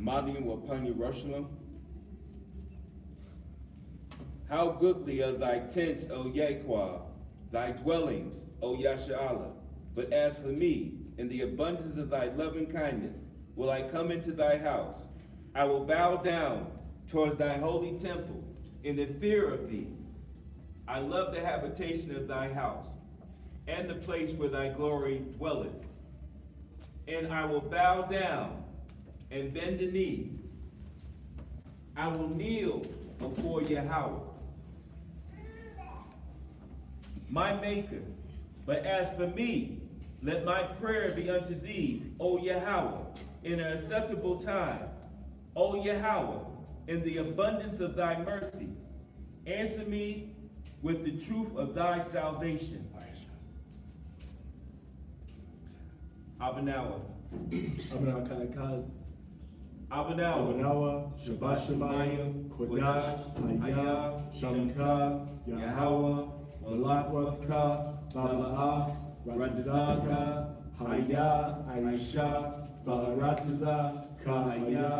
Amadim upon Jerusalem. How goodly are thy tents, O Yahweh, thy dwellings, O Yasha'Allah. But as for me, in the abundance of thy loving kindness, will I come into thy house. I will bow down towards thy holy temple in the fear of thee. I love the habitation of thy house, and the place where thy glory dwelleth. And I will bow down and bend the knee. I will kneel before Yahweh, my maker. But as for me, let my prayer be unto thee, O Yahweh, in an acceptable time. O Yahweh, in the abundance of thy mercy, answer me with the truth of thy salvation. Abanawa. Abanawa, Shabbat Shemayim, Kodash, Haya, Shamka, Yahweh, Malakwaka, Baba'ah, Radizaka, Haya, Aisha, Baratiza, Kahaya,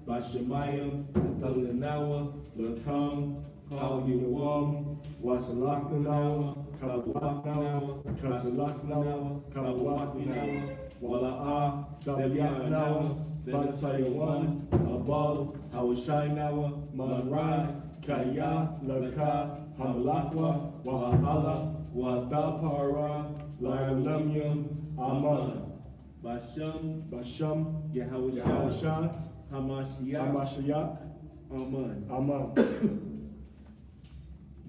Bashemayim, Talanawa, Lakam, Kal Yuwam, Wasalaknawa, Kabawaknawa, Kasalaknawa, Kabawaknawa, Wala'ah, Sabayaknawa, Balasayawan, Abal, Hawashainawa, Maran, Kaya, Laka, Hamalakwa, Wahala, Wadapara, Layalamyam, Aman, Basham, Yahawashah, Hamashiach, Aman.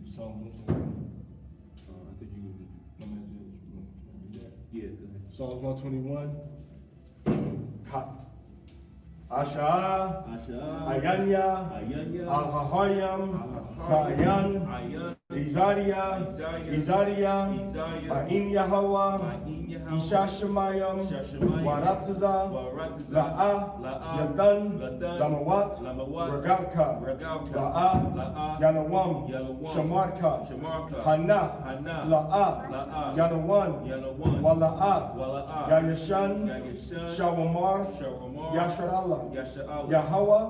Psalm 121. Psalms 121. Asha, Ayanya, Al-Hahayam, Ta'ayan, Izaria, Ma'im Yahweh, Isha Shemayim, Waratiza, La'ah, Yadan, Lamawat, Regalka, La'ah, Yanawam, Shamarka, Hana, La'ah, Yanawan, Wala'ah, Yayashan, Shawamar, Yasharallah, Yahweh,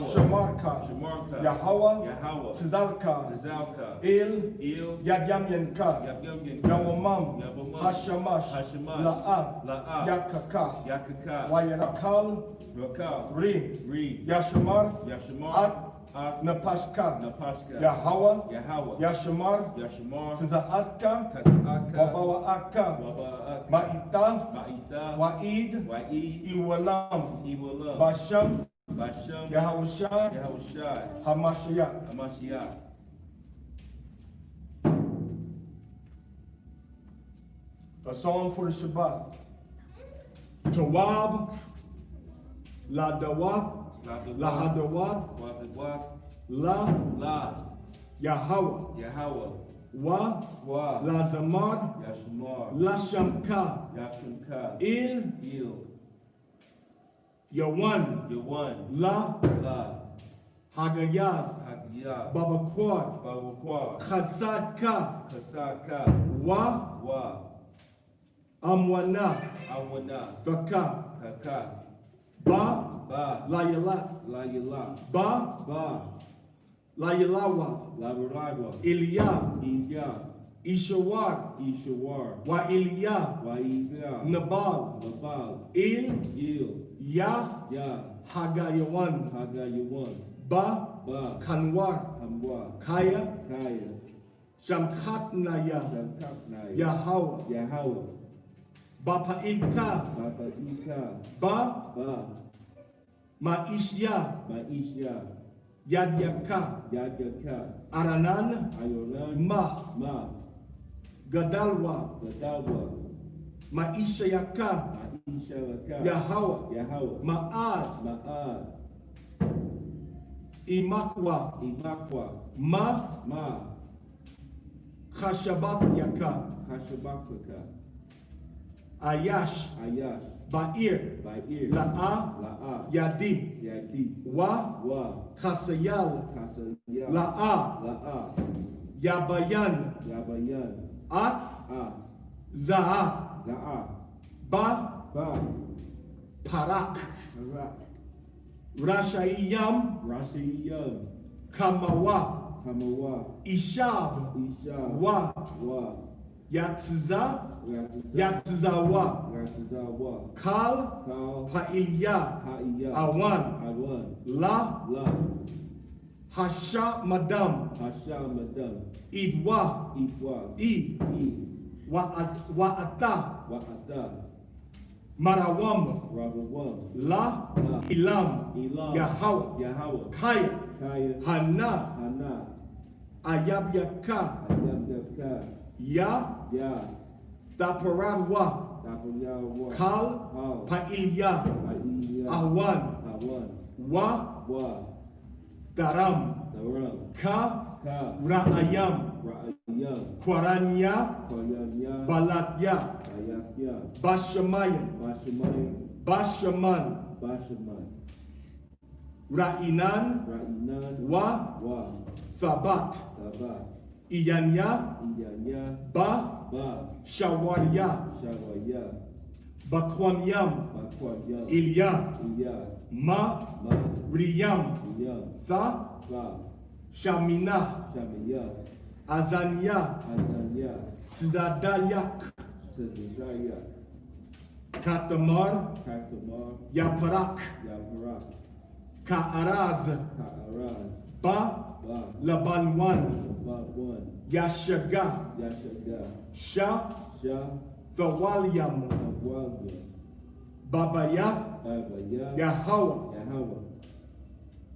Shamarka, Yahweh, Tizalka, Il, Yadyamyanka, Yawamam, Hashamash, La'ah, Yakaka, Wayanakal, Ri, Yashamar, Napashka, Yahweh, Yashamar, Tizaatka, Wabawaaka, Ma'ita, Wa'id, Iwalam, Basham, Yahushua, Hamashiach. A song for the Shabbat. Tawab, Ladawat, Lahadawat, La, Yahweh, Wa, Lazamar, Lashamka, Il, Yawan, La, Hagayad, Babakwad, Chadsadka, Wa, Amwana, Baka, Ba, Layalat, Ba, Layalawa, Ilya, Ishawar, Wa Ilya, Nabal, Il, Ya, Hagayawan, Ba, Kanwar, Kaya, Shamkatnaya, Yahweh, Bapa'ilka, Ba, Ma'ishya, Yadyaka, Aranan, Ma, Gadalwa, Ma'ishayaka, Yahweh, Ma'ad, Imakwa, Ma, Khashabat Yaka, Ayash, Ba'ir, La'ah, Yadim, Wa, Khasayal, La'ah, Yabayan, At, Za'ah, Ba, Parak, Rashayam, Rashiyam, Kamawa, Kamawa, Ishab, Isha, Wa, Wa, Yatza, Yatiza, Yatzawa, Yatizawa, Kal, Kal, Pa'ilya, Haiya, Awan, Awan, La, La, Hasha Madam, Hasha, Madam, Idwa, Itwa, I, Wa'ata, Wa'ata, Marawam, Ravawam, La, La, Ilam, Elam, Yahweh, Yahweh, Kaya, Kaya, Hana, Hana, Ayabyaka, Ayamdaka, Ya, Ya, Taparanwa, Tapayawa, Kal, Kal, Pa'ilya, Aiya, Awan, Awan, Wa, Wa, Daram, Daram, Ka, Ka, Ra'ayam, Ra'ayam, Kwaranya, Koyanya, Balatya, Ayafya, Bashamayim, Bashamayim, Bashaman, Bashaman, Ra'inan, Ra'inan, Wa, Wa, Thabat, Tabat, Iyanya, Iyanya, Ba, Ba, Shawarya, Shawaya, Bakwamyam, Bakwaya, Ilya, Iya, Ma, Ma, Riyam, Iya, Tha, Ba, Shaminah, Shamiya, Azanya, Azanya, Tzadayak, Tezazaya, Katamar, Katamar, Yaparak, Yaparak, Ka'araz, Ka'araz, Ba, Ba, Labanwan, Babwan, Yashaga, Yashaga, Sha, Sha, Thawalyam, Awalga, Babaya, Abaya, Yahweh, Yahweh,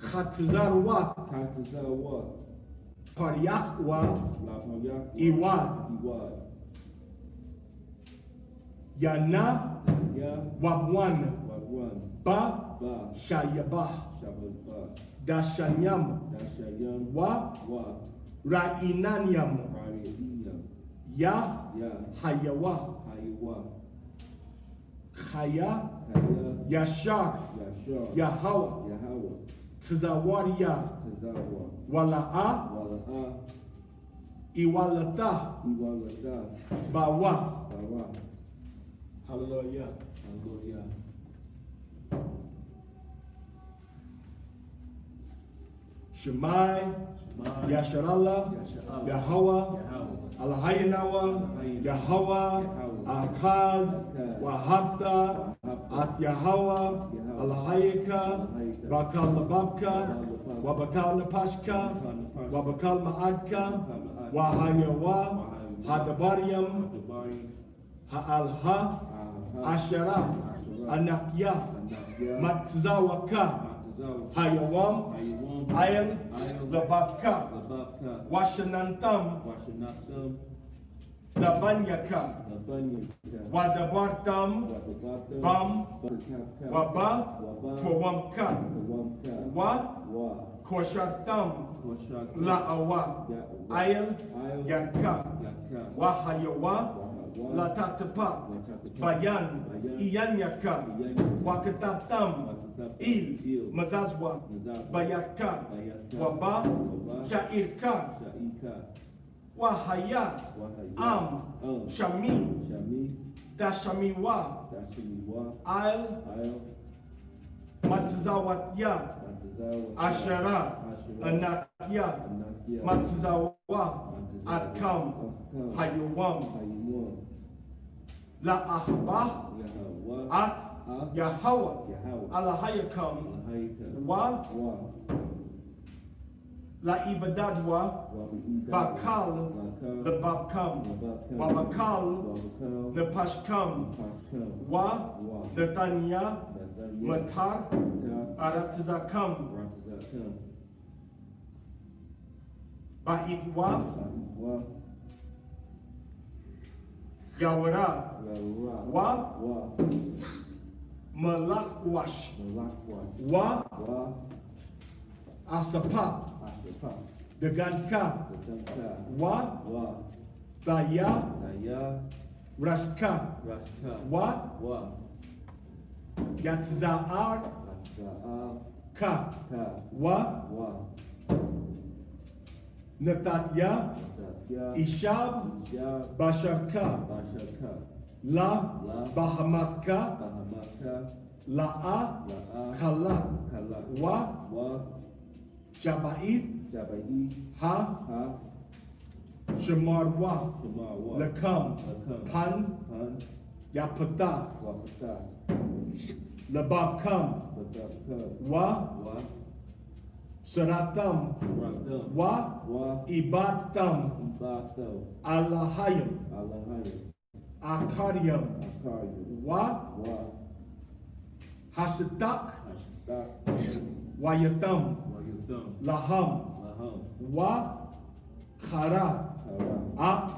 Khatzarwat, Katazawa, Paryakwa, Lapayak, Iwad, Iwad, Yana, Ya, Wabwan, Wagwan, Ba, Ba, Shayabah, Shabba, Dashanyam, Dashayam, Wa, Wa, Ra'inanyam, Rariyam, Ya, Ya, Hayawa, Haywa, Khaya, Kaya, Yashar, Yashar, Yahweh, Yahweh, Tzawariya, Tazawa, Wala'a, Wala'a, Iwalata, Iwalata, Bawa. Bawa, Hallelujah. Hallelujah. Shemai, Yasharallah, Yahweh, Alhaynawa, Yahweh, Akkad, Wahabta, At Yahweh, Alhayka, Bakal Lababka, Wabakal Napashka, Wabakal Ma'adka, Wahayawa, Hadabaryam, Ha'alha, Ashara, Anakya, Matzawaka, Hayawam, Ayel, Lababka, Lababka, Washanantam, Washanatam, Labanyaka, Labanyaka, Wadabartam, Wababata, Bam, Barkaka, Waba, Waba, Kowamka, Wamka, Wa, Wa, Koshatam, Koshaka, La'awa, Ayel, Ayel, Yaka, Yaka, Wahayawa, Wahawa, Latatapa, Latatapa, Bayan, Iyanyaka, Iyanyaka, Wakatatam, Il, Mazazwa, Bayaka, Waba, Sha'irka, Sha'ika, Wahaya, Am, Shami, Shami, Dashamiwa, Dashimiwa, Al, Ayel, Matzawatya, Matazawa, Ashara, Anakya, Anakia, Matzawa, Atkam, Hayawam, Hayimwa, La'ahba, Yahawa, At, Yahweh, Yahawa, Alahayakam, Lahaika, Wa, Wa, Laibadadwa, Wabiida, Bakal, Bakal, Lebabkam, Wabakal, Wabakal, Wabakal, Lepashkam, Pashkam, Wa, Wa, Netanya, Nathania, Matar, Mata, Aratzakam, Ratazakam, Ba'itwa, Wa, Yawara, Yawra, Wa, Wa, Malakwash, Malakwa, Wa, Wa, Asapa, Asepa, Deganka, Tatanka, Wa, Wa, Daya, Daya, Rashka, Rashka, Wa, Wa, Yatza'ar, Ratza'a, Ka, Ka, Wa, Wa, Netatya, Satya, Ishab, Isha, Basharka, Bashaka, La, La, Bahamatka, Bahamaka, La'a, La'a, Khalak, Kalak, Wa, Wa, Shaba'ith, Shabai, Ha, Ha, Shemar Wa, Shema, Wa, Lakam, Lakam, Pan, Han, Yapata, Wapata, Labab Kam, Patap, Wa, Wa, Saratam, Ratam, Wa, Wa, Ibatam, Ibato, Allahayim, Allahayim, Akariam, Akari, Wa, Wa, Hashatak, Ashtak, Wayatam, Wayutam, Laham, Laham, Wa, Khara, Hara, Ak,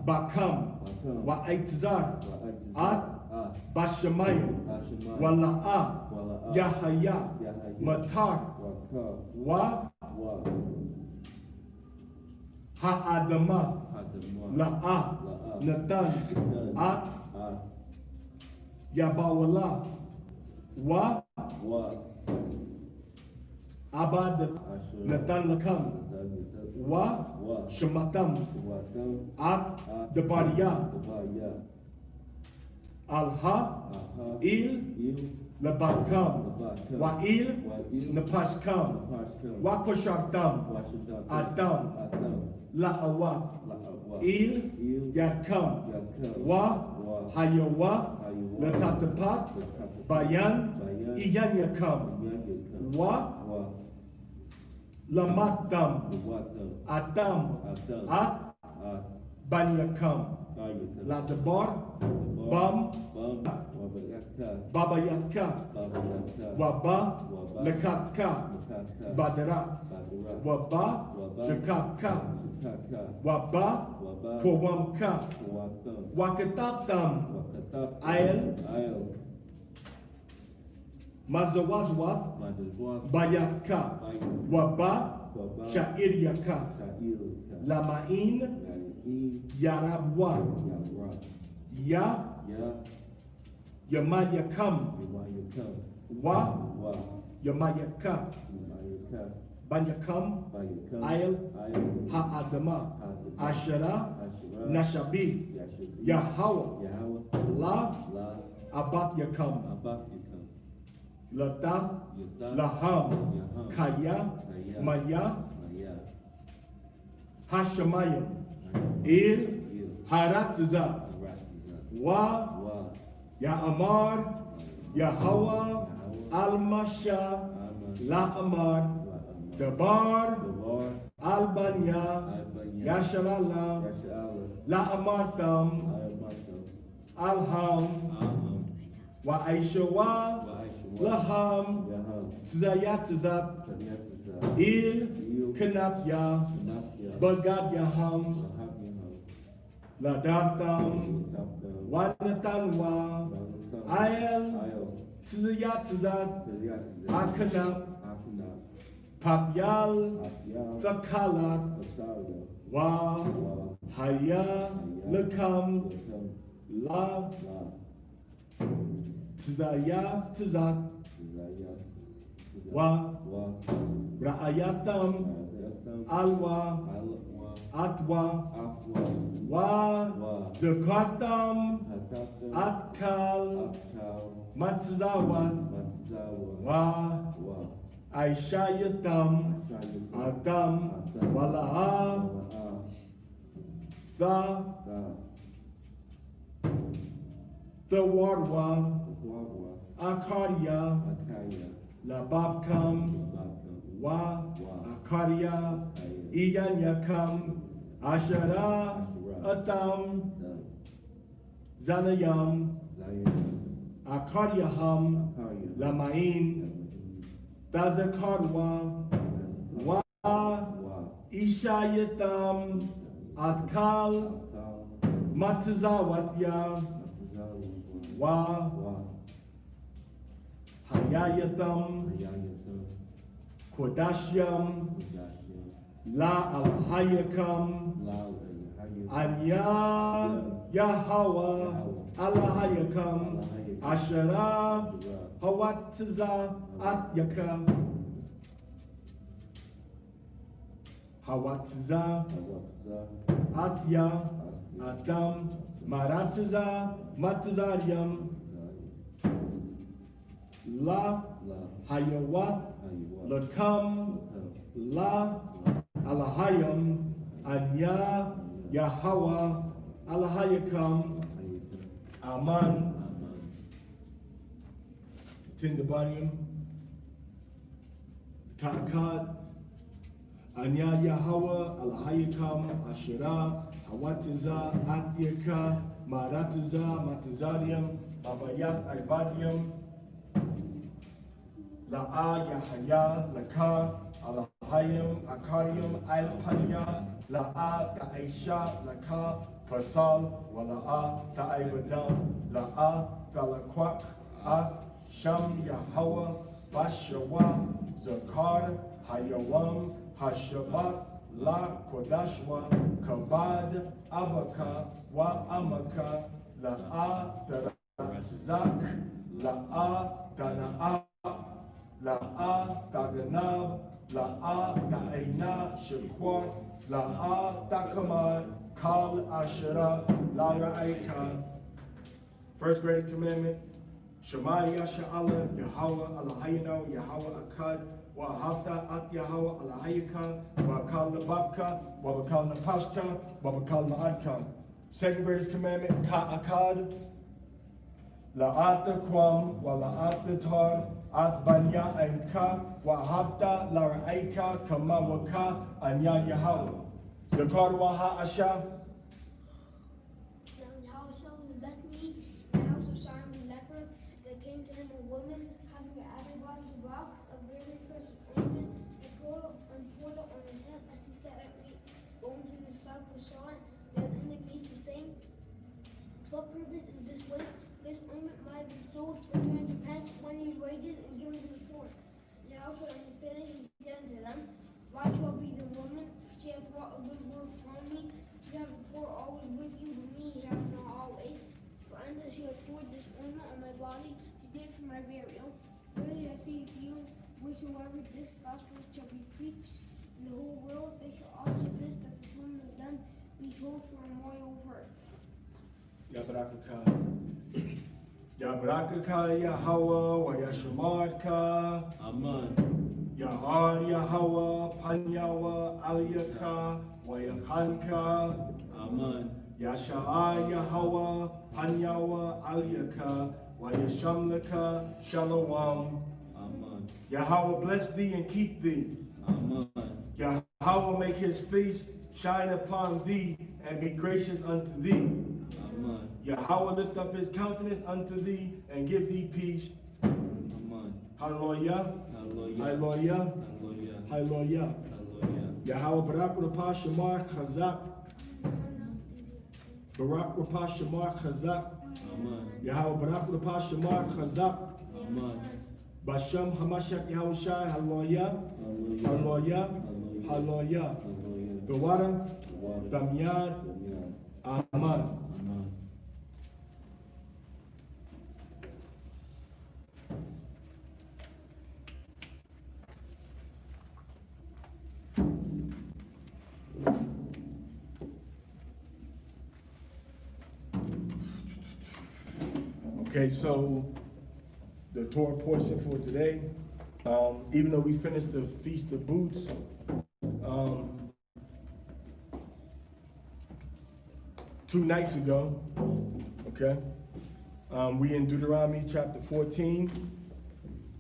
Bakam, Bakam, Wa Aitzar, At, Ah, Bashamayim, Ashima, Wala'a, Wala'a, Yahaya, Yahaya, Matar, Waka, Wa, Wa, Ha'adama, Hadamwa, La'a, La'a, Natan, At, Ah, Yabawala, Wa, Wa, Abad, Ashura, Natan Lakam, Daniel, Wa, Wa, Shematam, Watam, At, Debariya, Tabaya, Alha, Aha, Il, Il, Labakam, Labatam, Wa'il, Wa'il, Napashkam, Napashkam, Wakoshartam, Washington, Adam, Adam, La'awat, La'awa, Il, Il, Yakam, Yakam, Wa, Wa, Hayawa, Hayawa, Latatapat, Latatapat, Bayan, Bayan, Iyan Yakam, Yakam, Wa, Wa, Lamatam, Watam, Atam, Atam, At, Ah, Banyakam, Bayakam, Ladabar, Bam, Bam, Wabayaka, Babayaka, Babayaka, Waba, Waba, Lekatka, Makaka, Badara, Badara, Waba, Waba, Shakaka, Kaka, Waba, Waba, Kowamka, Watam, Wakatatam, Wakatap, Ael, Ael, Mazawazwa, Madazwa, Bayaka, Bayan, Waba, Waba, Sha'iriaka, Sha'il, Lamain, Yain, Yarabwa, Yara, Ya, Ya, Yamayakam, Yamayakam, Wa, Wa, Yamayaka, Yamayaka, Banyakam, Bayakam, Ael, Ael, Ha'adama, Hadama, Ashara, Ashura, Nashabi, Yashubi, Yahawa, Yahweh, La, La, Abat Yakam, Abakikam, Latath, Yutam, Laham, Yaham, Kaya, Kaya, Maya, Maya, Hashemayim, Ir, Il, Haratza, Rasiza, Wa, Wa, Ya Amar, Yahawa, Al-Masha, Ama, La Amar, Wa, Ama, Dabar, Devar, Albanya, Albanya, Yasharala, Yasha'ala, La Amartam, Ayamatam, Alham, Aham, Wa Aishawa, Wa Aishwa, Laham, Yaham, Tzayatza, Tanyatza, Il, Il, Kanapya, Nafya, Bagad Yaham, Wahab Yaham, Ladartam, Tapdam, Wanatanwa, Balatam, Ayel, Ayel, Tzayatza, Tanyatza, Akanap, Akana, Patyal, Atyal, Sakalat, Asaria, Wa, Wa, Haya, Lakam, Yakam, La, La, Tzaya, Tzat, Zaya, Wa, Wa, Ra'ayatam, Ayatam, Alwa, Alwa, Atwa, Afwa, Wa, Wa, Dekatam, Hakatam, Atkal, Akal, Matzawat, Matzawa, Wa, Wa, Aishayatam, Shayatam, Adam, Wala'a, Wala'a, Tha, Da, Tawarwa, Wawa, Akarya, Akaya, Lababkam, Babakam, Wa, Akarya, Iyanyakam, Ashara, Atam, Dam, Zanayam, Zayan, Akaryaham, Akarya, Lamain, Tazakarwa, Wa, Wa, Ishayatam, Atkal, Akal, Matzawatya, Matzawa, Wa, Wa, Hayayatam, Ayayatam, Kodashyam, Kodashya, La Alhayakam, Lao, Ayahaya, Anya, Yahawa, Alhayakam, Ashara, Hawatza, Atyakam, Hawatza, Awatza, Atya, Adam, Maratza, Matzaryam, La Hayawat Lakam La Alahayam Anya Yahweh Alahayakam Aman. Tindabarium Kakad Anya Yahweh Alahayakam Asherah Awatiza Atyaka Maratiza Matizarium Babayat Ibadium La'a Yahaya Laka Alahayim Akarium Alpanya La'a Ta'isha Laka Fasal Wala'a Ta'ibadam La'a Talakwak Sham Yahweh Bashawa Zakar Hayawam Hashabat La Kodashwa Kabad Abaka Wa Amaka La'a Tarazak La'a Dana'a La'a Daganab La'a Da'ina Shakwat La'a Dakamad Kal Ashera La Ra'aika. First greatest commandment, Shema Yasha'ala Yahweh Alahayino Yahweh Akkad Wa Hafta At Yahweh Alahayika Wa Kal Lababka Wa Bakal Napashka Wa Bakal Na'adka. Second greatest commandment, Ka Akkad La'at Kwam Wa La'at Tar At Banya Anka Wa Hafta La Ra'aika Kama Waka Anya Yahweh. Zakar Wa Ha'asha. For purpose is this waste, this ointment might be sold for 200 pence, 1 year's wages, and given to the poor. Now shall understand it, he said unto them, Watch what be the woman, she hath wrought a good work for me. You have the poor always with you, but me you have not always. For until she hath poured this ointment on my body, she did it for my burial. Verily I say to you, wheresoever this gospel shall be preached in the whole world, they shall also this that this woman hath done be told for a memorial of her. Yabarakaka. Yabarakaka Yahweh wa Yashamadka. Aman. Yahar Yahweh Panyawa Aliyaka wa Yakanka. Aman. Yasha'a Yahweh Panyawa Aliyaka wa Yashamlaka Shalom. Aman. Yahweh bless thee and keep thee. Aman. Yahweh make his face shine upon thee and be gracious unto thee. Aman. Yahweh lift up his countenance unto thee and give thee peace. Aman. Hallelujah. Hallelujah. Hallelujah. Hallelujah. Hallelujah. Hallelujah. Yahweh Barak Rapah Shamar Chazak. Barak Rapah Shamar Chazak. Aman. Yahweh Barak Rapah Shamar Chazak. Aman. Basham Hamashak Yahushai. Hallelujah. Hallelujah. Hallelujah. The water. Damyad. Aman. Aman. Okay, so the Torah portion for today, even though we finished the Feast of Booths, 2 nights ago, okay, we in Deuteronomy chapter 14.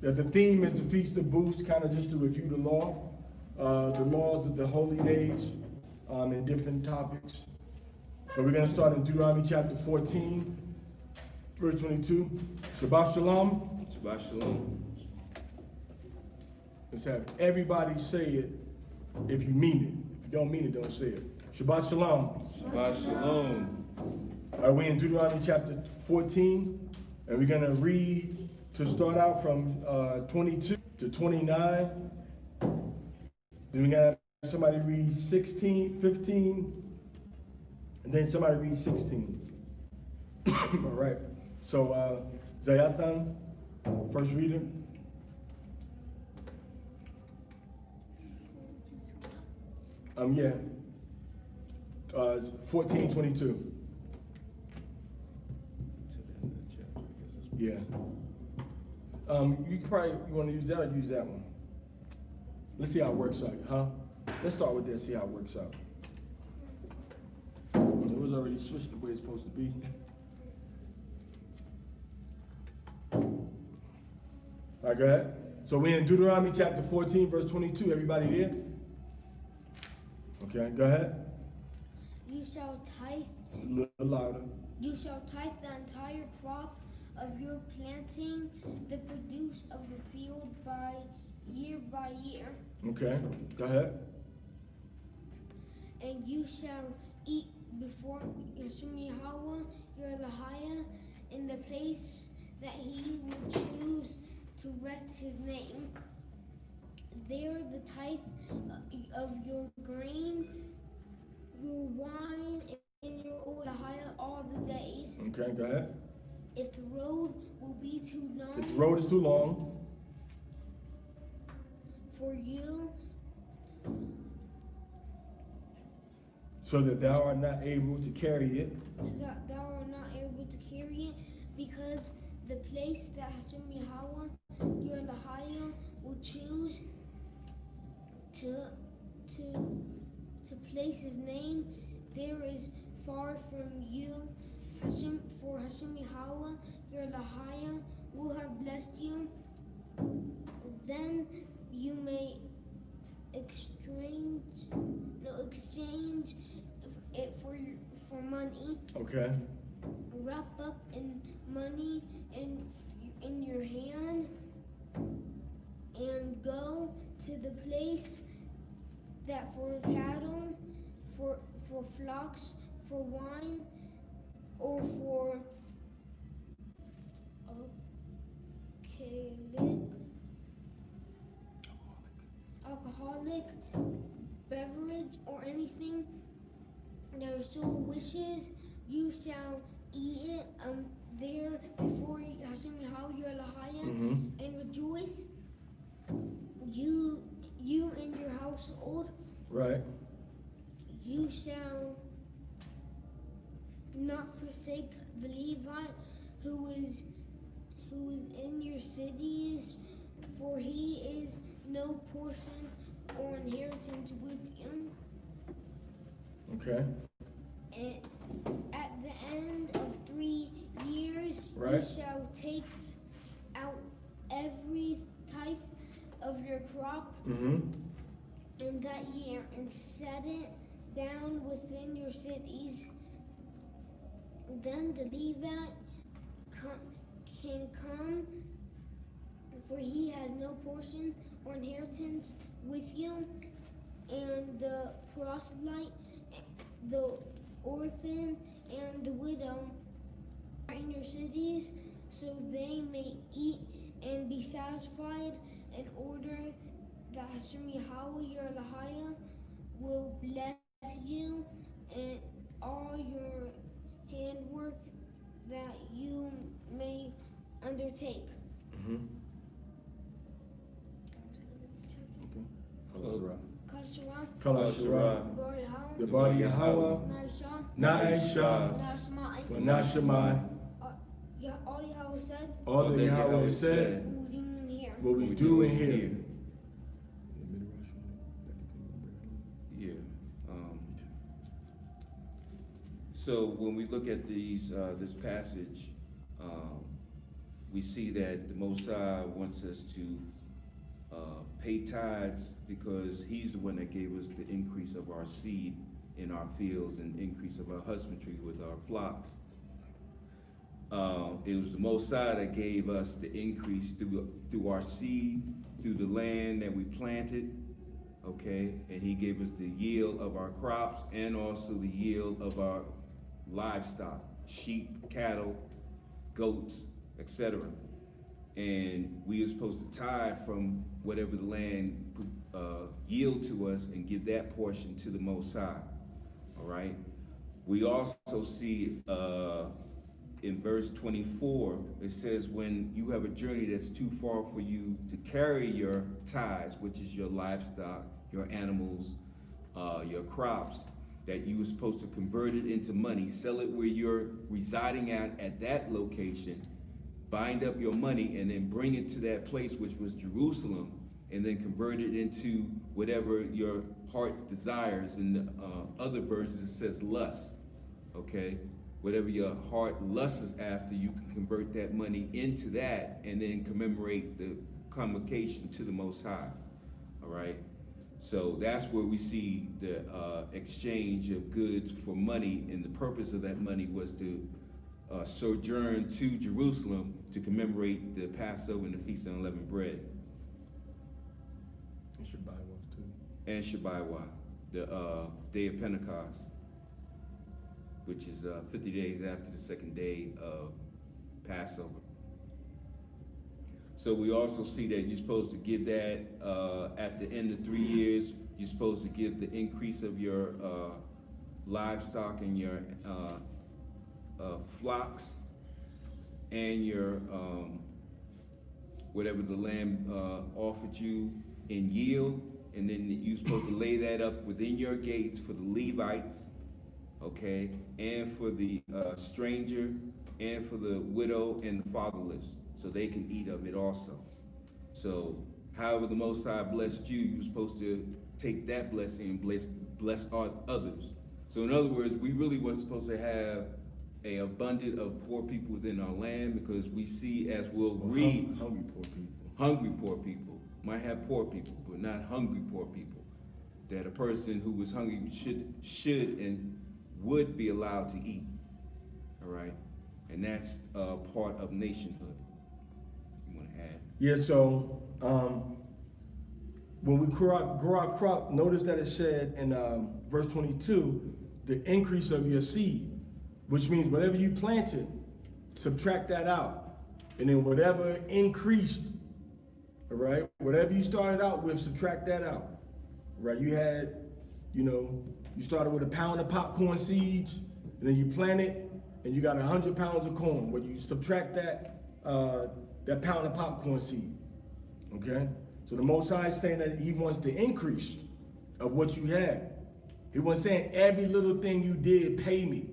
The theme is the Feast of Booths, kind of just to review the law, the laws of the holy days, and different topics. So we're going to start in Deuteronomy chapter 14. Verse 22, Shabbat Shalom. Shabbat Shalom. Let's have everybody say it if you mean it. If you don't mean it, don't say it. Shabbat Shalom. Shabbat Shalom. We're in Deuteronomy chapter 14, and we're going to read to start out from 22 to 29. Then we're going to have somebody read 16, 15, and then somebody read 16. All right. So, Zayatan, first reader. Yeah. 14:22. Yeah. You can probably, you wanna use that or use that one? Let's see how it works out, huh? Let's start with that, see how it works out. It was already switched the way it's supposed to be. All right, go ahead. So we're in Deuteronomy chapter 14, verse 22. Everybody there? Okay, go ahead. You shall tithe. A little louder. You shall tithe the entire crop of your planting, the produce of the field by year. Okay, go ahead. And you shall eat before Hashem Yahweh your Elohim in the place that he will choose to rest his name. There the tithe of your grain, your wine, and your Elohim all the days. Okay, go ahead. If the road will be too long If the road is too long, for you, so that thou art not able to carry it, so that thou art not able to carry it, because the place that Hashem Yahweh, your Elohim, will choose to place his name, there is far from you. For Hashem Yahweh, your Elohim, will have blessed you. Then you may exchange it for money. okay? Wrap up in money in your hand and go to the place that for cattle, for flocks, for wine, or for alcoholic beverage or anything that your soul wishes, you shall eat it there before Hashem Yahweh your Elohim and rejoice. You and your household. Right. You shall not forsake the Levite who is in your cities, for he is no portion or inheritance with you. Okay. And at the end of 3 years, Right. you shall take out every tithe of your crop in that year and set it down within your cities. Then the Levite can come, for he has no portion or inheritance with you, and the proselyte, the orphan, and the widow are in your cities, so they may eat and be satisfied, in order that Hashem Yahweh your Elohim will bless you and all your handwork that you may undertake. Okay. Kala Shara. The body Yahweh. Na'isha. Nashemai. All Yahweh said, All that Yahweh said will do in here. will we do in here. Yeah. So when we look at this passage, we see that the Most High wants us to pay tithes because he's the one that gave us the increase of our seed in our fields and increase of our husbandry with our flocks. It was the Most High that gave us the increase through our seed, through the land that we planted, okay? And he gave us the yield of our crops and also the yield of our livestock, sheep, cattle, goats, etc. And we are supposed to tithe from whatever the land yield to us and give that portion to the Most High, all right? We also see in verse 24, it says, when you have a journey that's too far for you to carry your tithes, which is your livestock, your animals, your crops, that you were supposed to convert it into money, sell it where you're residing at that location, bind up your money and then bring it to that place which was Jerusalem, and then convert it into whatever your heart desires. In the other verses it says lust, okay? Whatever your heart lusts after, you can convert that money into that and then commemorate the convocation to the Most High, all right? So that's where we see the exchange of goods for money, and the purpose of that money was to sojourn to Jerusalem to commemorate the Passover and the Feast of Unleavened Bread. And Shabbat too. And Shabbat, the day of Pentecost, which is 50 days after the second day of Passover. So we also see that you're supposed to give that at the end of 3 years. You're supposed to give the increase of your livestock and your flocks and your whatever the land offered you in yield, and then you're supposed to lay that up within your gates for the Levites, okay, and for the stranger, and for the widow and the fatherless, so they can eat of it also. So however the Most High blessed you, you're supposed to take that blessing and bless others. So in other words, we really were supposed to have a abundance of poor people within our land, because we see, as we'll read, Hungry poor people. Hungry poor people. Might have poor people, but not hungry poor people. That a person who was hungry should and would be allowed to eat. All right? And that's part of nationhood. You want to add? Yeah, so when we grow our crop, notice that it said in verse 22, the increase of your seed, which means whatever you planted, subtract that out. And then whatever increased, all right, whatever you started out with, subtract that out. Right, you had, you started with a pound of popcorn seeds, and then you planted, and you got 100 pounds of corn. When you subtract that, that pound of popcorn seed, okay? So the Most High is saying that he wants the increase of what you had. He wasn't saying every little thing you did, pay me.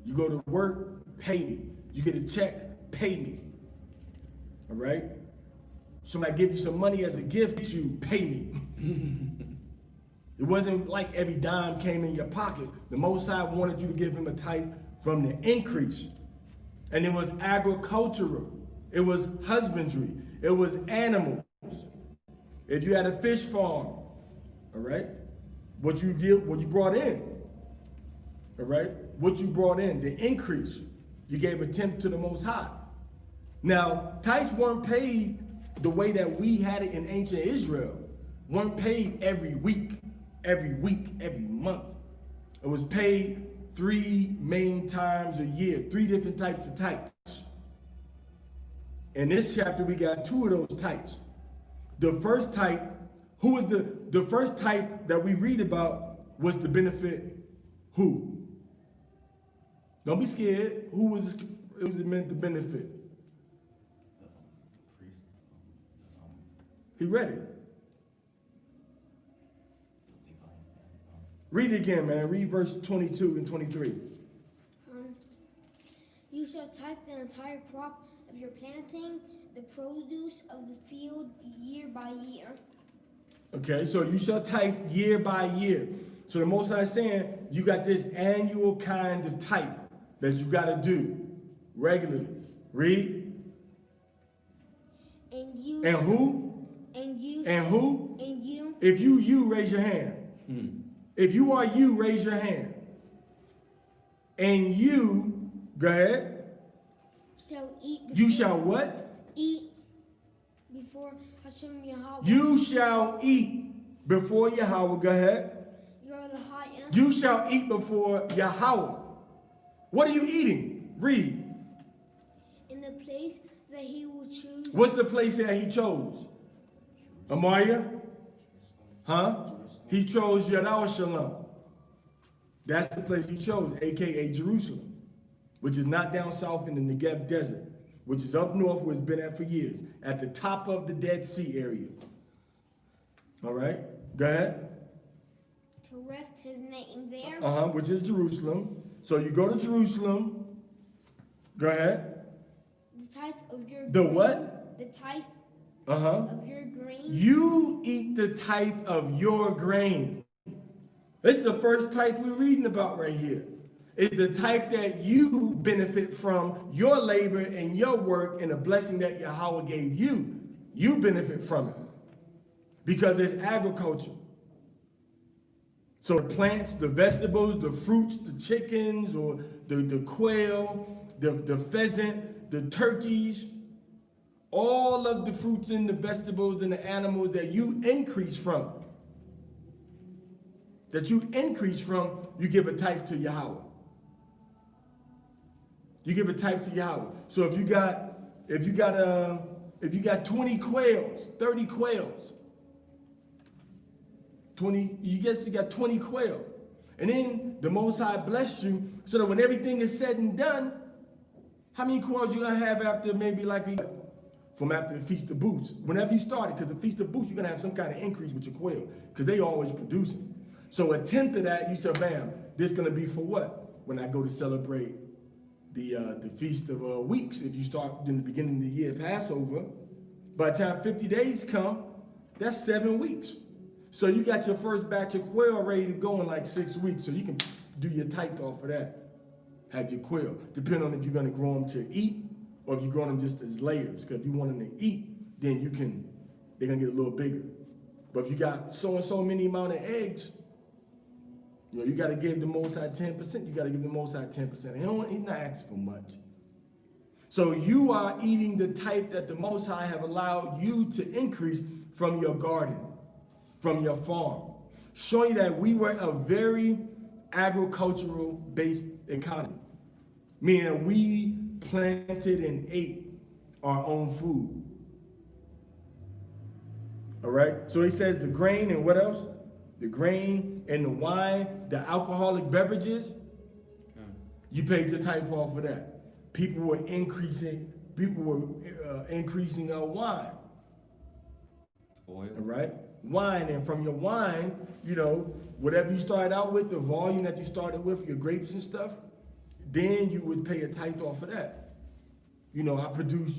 You go to work, pay me. You get a check, pay me. All right? Somebody give you some money as a gift, you pay me. It wasn't like every dime came in your pocket. The Most High wanted you to give him a tithe from the increase. And it was agricultural. It was husbandry. It was animals. If you had a fish farm, all right, what you brought in, all right, what you brought in, the increase, you gave a tenth to the Most High. Now, tithes weren't paid the way that we had it in ancient Israel. Weren't paid every week, every month. It was paid 3 main times a year, 3 different types of tithes. In this chapter, we got 2 of those tithes. The first tithe, who was the first tithe that we read about was to benefit who? Don't be scared. Who was it meant to benefit? He read it. Read it again, man. Read verse 22 and 23. You shall tithe the entire crop of your planting, the produce of the field year by year. Okay, so you shall tithe year by year. So the Most High is saying you got this annual kind of tithe that you got to do regularly. Read. And you. And who? And you. And who? And you. If you raise your hand. If you are you, raise your hand. And you, go ahead. Shall eat. You shall what? Eat before Hashem Yahweh. You shall eat before Yahweh. Go ahead. You are the high end. You shall eat before Yahweh. What are you eating? Read. In the place that he will choose. What's the place that he chose? Amaya? Huh? He chose Yerushalayim. That's the place he chose, aka Jerusalem, which is not down south in the Negev desert, which is up north where it's been at for years, at the top of the Dead Sea area. All right, go ahead. To rest his name there. Which is Jerusalem. So you go to Jerusalem. Go ahead. The tithe of your The grain. what? The tithe Uh-huh. of your grain. You eat the tithe of your grain. This is the first tithe we're reading about right here. It's the tithe that you benefit from your labor and your work and the blessing that Yahweh gave you. You benefit from it because it's agriculture. So the plants, the vegetables, the fruits, the chickens, or the quail, the pheasant, the turkeys, all of the fruits and the vegetables and the animals that you increase from, you give a tithe to Yahweh. You give a tithe to Yahweh. So if you got 20 quails, 30 quails, you got 20 quail. And then the Most High blessed you so that when everything is said and done, how many quails you gonna have after maybe from after the Feast of Booths? Whenever you start it, because the Feast of Booths, you're gonna have some kind of increase with your quail, because they always producing. So a tenth of that, you say, bam, this gonna be for what? When I go to celebrate the Feast of Weeks, if you start in the beginning of the year, Passover, by the time 50 days come, that's 7 weeks. So you got your first batch of quail ready to go in like 6 weeks, so you can do your tithe off of that. Have your quail, depending on if you're gonna grow them to eat or if you're growing them just as layers. Because if you want them to eat, then they're gonna get a little bigger. But if you got so and so many amount of eggs, you gotta give the Most High 10%. You gotta give the Most High 10%. He's not asking for much. So you are eating the tithe that the Most High have allowed you to increase from your garden, from your farm, showing that we were a very agricultural-based economy, meaning we planted and ate our own food. All right? So he says the grain and what else? The grain and the wine, the alcoholic beverages, you paid your tithe off for that. People were increasing wine. Oil. All right? Wine, and from your wine, whatever you started out with, the volume that you started with, your grapes and stuff, then you would pay a tithe off of that. I produce,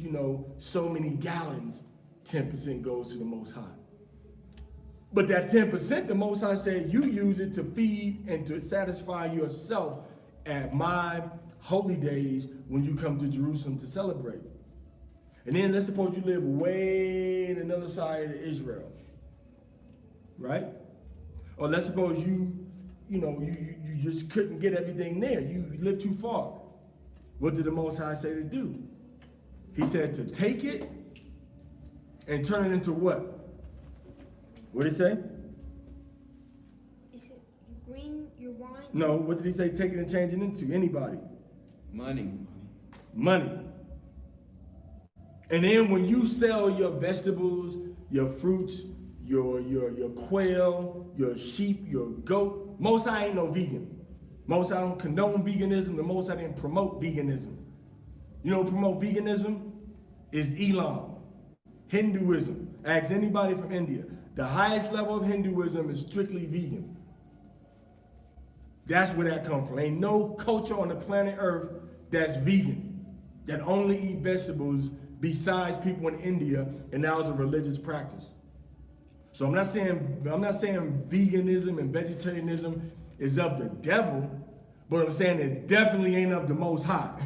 so many gallons, 10% goes to the Most High. But that 10%, the Most High said, you use it to feed and to satisfy yourself at my holy days when you come to Jerusalem to celebrate. And then let's suppose you live way in another side of Israel, right? Or let's suppose you just couldn't get everything there. You live too far. What did the Most High say to do? He said to take it and turn it into what? What did he say? He said your grain, your wine. No, what did he say? Take it and change it into? Anybody? Money. Money. And then when you sell your vegetables, your fruits, your quail, your sheep, your goat, Most High ain't no vegan. Most High don't condone veganism. The Most High didn't promote veganism. You know what promote veganism? Is Islam, Hinduism. Ask anybody from India. The highest level of Hinduism is strictly vegan. That's where that comes from. Ain't no culture on the planet Earth that's vegan, that only eat vegetables besides people in India, and that was a religious practice. So I'm not saying veganism and vegetarianism is of the devil, but I'm saying it definitely ain't of the Most High.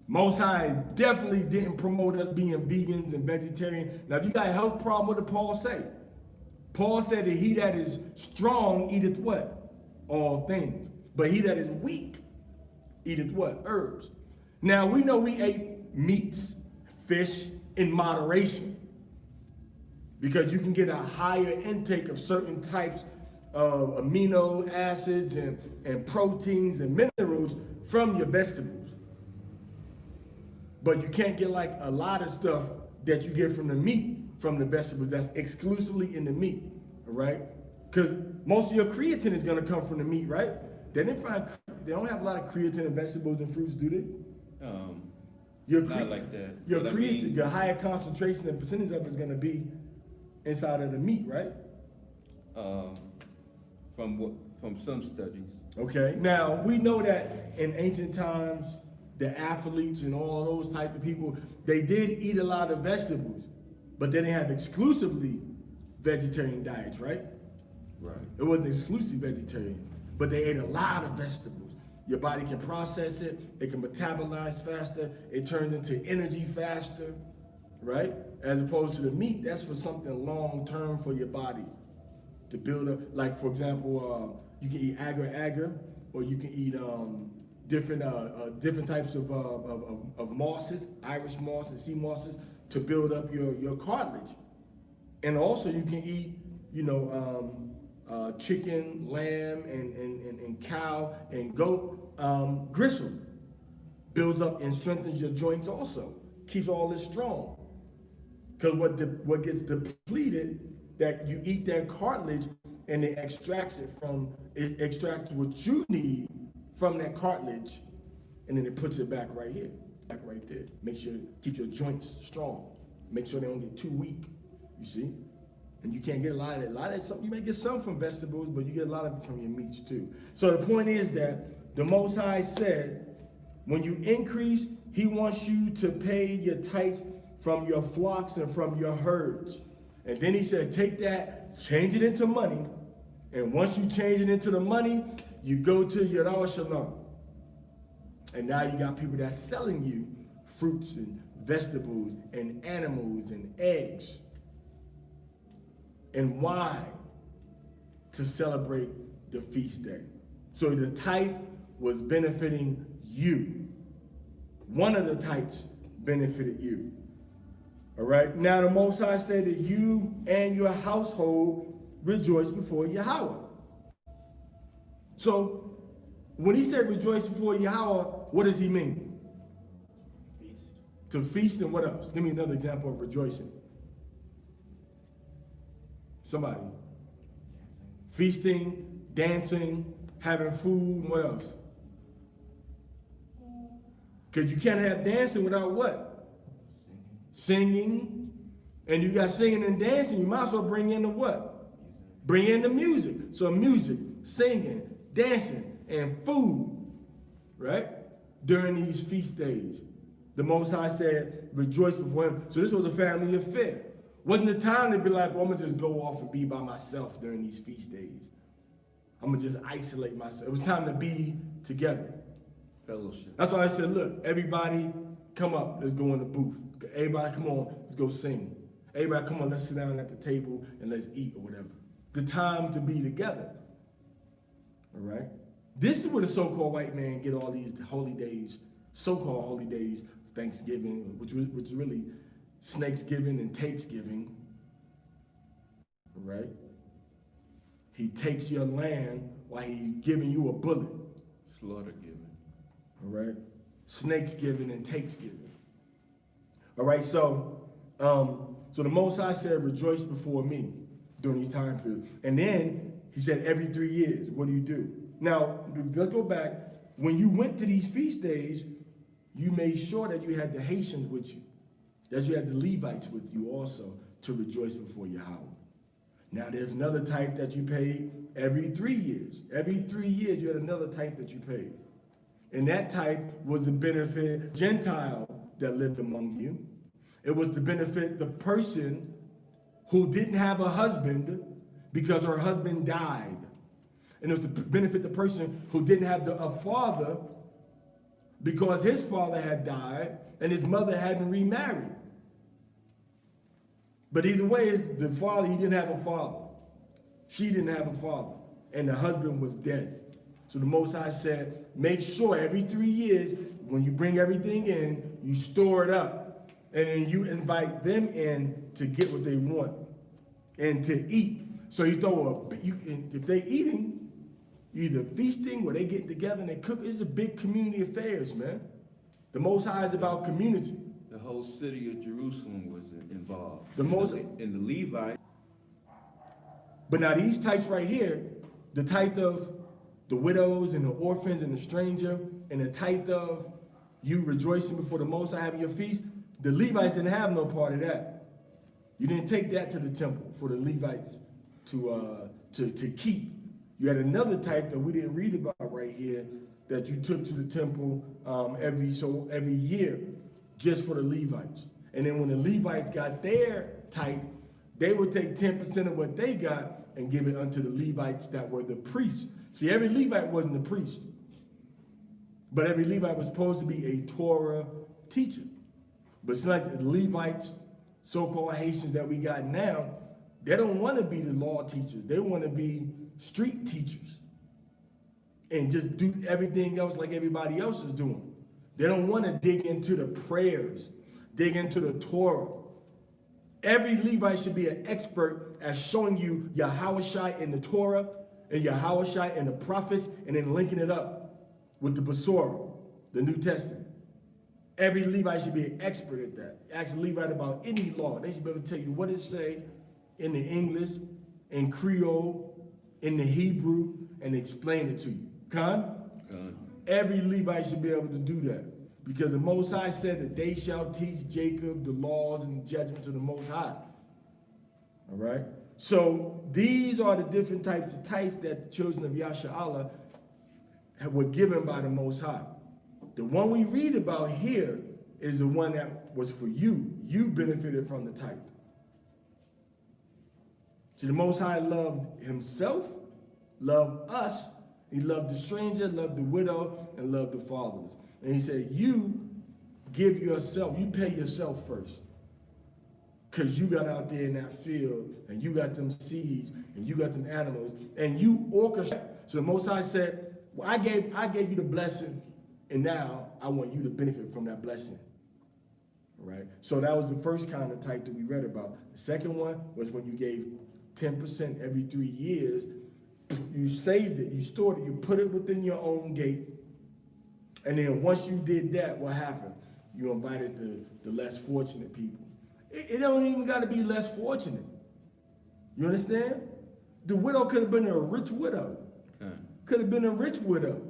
Most High definitely didn't promote us being vegans and vegetarian. Now, if you got a health problem, what did Paul say? Paul said that he that is strong eateth what? All things. But he that is weak eateth what? Herbs. Now, we know we ate meats, fish in moderation, because you can get a higher intake of certain types of amino acids and proteins and minerals from your vegetables. But you can't get like a lot of stuff that you get from the meat, from the vegetables, that's exclusively in the meat, all right? Because most of your creatine is gonna come from the meat, right? They don't have a lot of creatine in vegetables and fruits, do they? Not like that. Your creatine, your higher concentration and percentage of it is gonna be inside of the meat, right? From some studies. Okay, now we know that in ancient times, the athletes and all those type of people, they did eat a lot of vegetables, but they didn't have exclusively vegetarian diets, right? Right. It wasn't exclusively vegetarian, but they ate a lot of vegetables. Your body can process it, it can metabolize faster, it turns into energy faster, right? As opposed to the meat, that's for something long-term for your body to build up. Like, for example, you can eat agar, or you can eat different types of mosses, Irish moss and sea mosses, to build up your cartilage. And also you can eat, chicken, lamb, and cow and goat gristle. Builds up and strengthens your joints also. Keeps all this strong. Because what gets depleted, that you eat that cartilage and it extracts what you need from that cartilage, and then it puts it back right here, back right there. Make sure it keeps your joints strong. Make sure they don't get too weak, you see? And you can't get a lot of that. You may get some from vegetables, but you get a lot of it from your meats too. So the point is that the Most High said, when you increase, he wants you to pay your tithes from your flocks and from your herds. And then he said, take that, change it into money. And once you change it into the money, you go to Yadar Shalom. And now you got people that's selling you fruits and vegetables and animals and eggs and wine to celebrate the feast day. So the tithe was benefiting you. One of the tithes benefited you. All right. Now the Most High said that you and your household rejoice before Yahweh. So when he said rejoice before Yahweh, what does he mean? Feast. To feast, and what else? Give me another example of rejoicing. Somebody. Feasting, dancing, having food, what else? Because you can't have dancing without what? Singing. And you got singing and dancing, you might as well bring in the what? Music. Bring in the music. So music, singing, dancing, and food, right? During these feast days. The Most High said, rejoice before him. So this was a family affair. Wasn't the time to be like, well, I'm gonna just go off and be by myself during these feast days. I'm gonna just isolate myself. It was time to be together. Fellowship. That's why I said, look, everybody come up, let's go in the booth. Everybody come on, let's go sing. Everybody come on, let's sit down at the table and let's eat or whatever. The time to be together. All right? This is where the so-called white man get all these holy days, so-called holy days, Thanksgiving, which is really Snakesgiving and Takesgiving. All right? He takes your land while he's giving you a bullet. Slaughter giving. All right? Snakesgiving and Takesgiving. All right, so the Most High said, rejoice before me during these time periods. And then he said, every 3 years, what do you do? Now, let's go back. When you went to these feast days, you made sure that you had the Haitians with you, that you had the Levites with you also to rejoice before Yahweh. Now, there's another type that you paid every 3 years. Every 3 years, you had another type that you paid. And that type was to benefit Gentile that lived among you. It was to benefit the person who didn't have a husband because her husband died. And it was to benefit the person who didn't have a father because his father had died and his mother hadn't remarried. But either way, the father, he didn't have a father. She didn't have a father. And the husband was dead. So the Most High said, make sure every 3 years, when you bring everything in, you store it up. And then you invite them in to get what they want and to eat. So you throw if they eating, either feasting or they getting together and they cook. It's a big community affairs, man. The Most High is about community. The whole city of Jerusalem was involved. In the Levite. But now these types right here, the type of the widows and the orphans and the stranger, and the type of you rejoicing before the Most High having your feast, the Levites didn't have no part of that. You didn't take that to the temple for the Levites to keep. You had another type that we didn't read about right here, that you took to the temple every year, just for the Levites. And then when the Levites got their tithe, they would take 10% of what they got and give it unto the Levites that were the priests. See, every Levite wasn't a priest, but every Levite was supposed to be a Torah teacher. But it's like the Levites, so-called Haitians that we got now, they don't want to be the law teachers. They want to be street teachers and just do everything else like everybody else is doing. They don't want to dig into the prayers, dig into the Torah. Every Levite should be an expert at showing you Yahushua in the Torah and Yahushua in the prophets, and then linking it up with the Besorah, the New Testament. Every Levite should be an expert at that. Ask a Levite about any law. They should be able to tell you what it say in the English, in Creole, in the Hebrew, and explain it to you. Con? Every Levite should be able to do that. Because the Most High said that they shall teach Jacob the laws and the judgments of the Most High. All right? So these are the different types of tithes that the children of Yasha'Allah were given by the Most High. The one we read about here is the one that was for you. You benefited from the tithe. So the Most High loved himself, loved us, he loved the stranger, loved the widow, and loved the fatherless. And he said, you give yourself, you pay yourself first. Because you got out there in that field, and you got them seeds, and you got them animals, and you orchestrate. So the Most High said, well, I gave you the blessing, and now I want you to benefit from that blessing. All right? So that was the first kind of type that we read about. The second one was when you gave 10% every 3 years. You saved it, you stored it, you put it within your own gate. And then once you did that, what happened? You invited the less fortunate people. It don't even got to be less fortunate. You understand? The widow could have been a rich widow. Could have been a rich widow.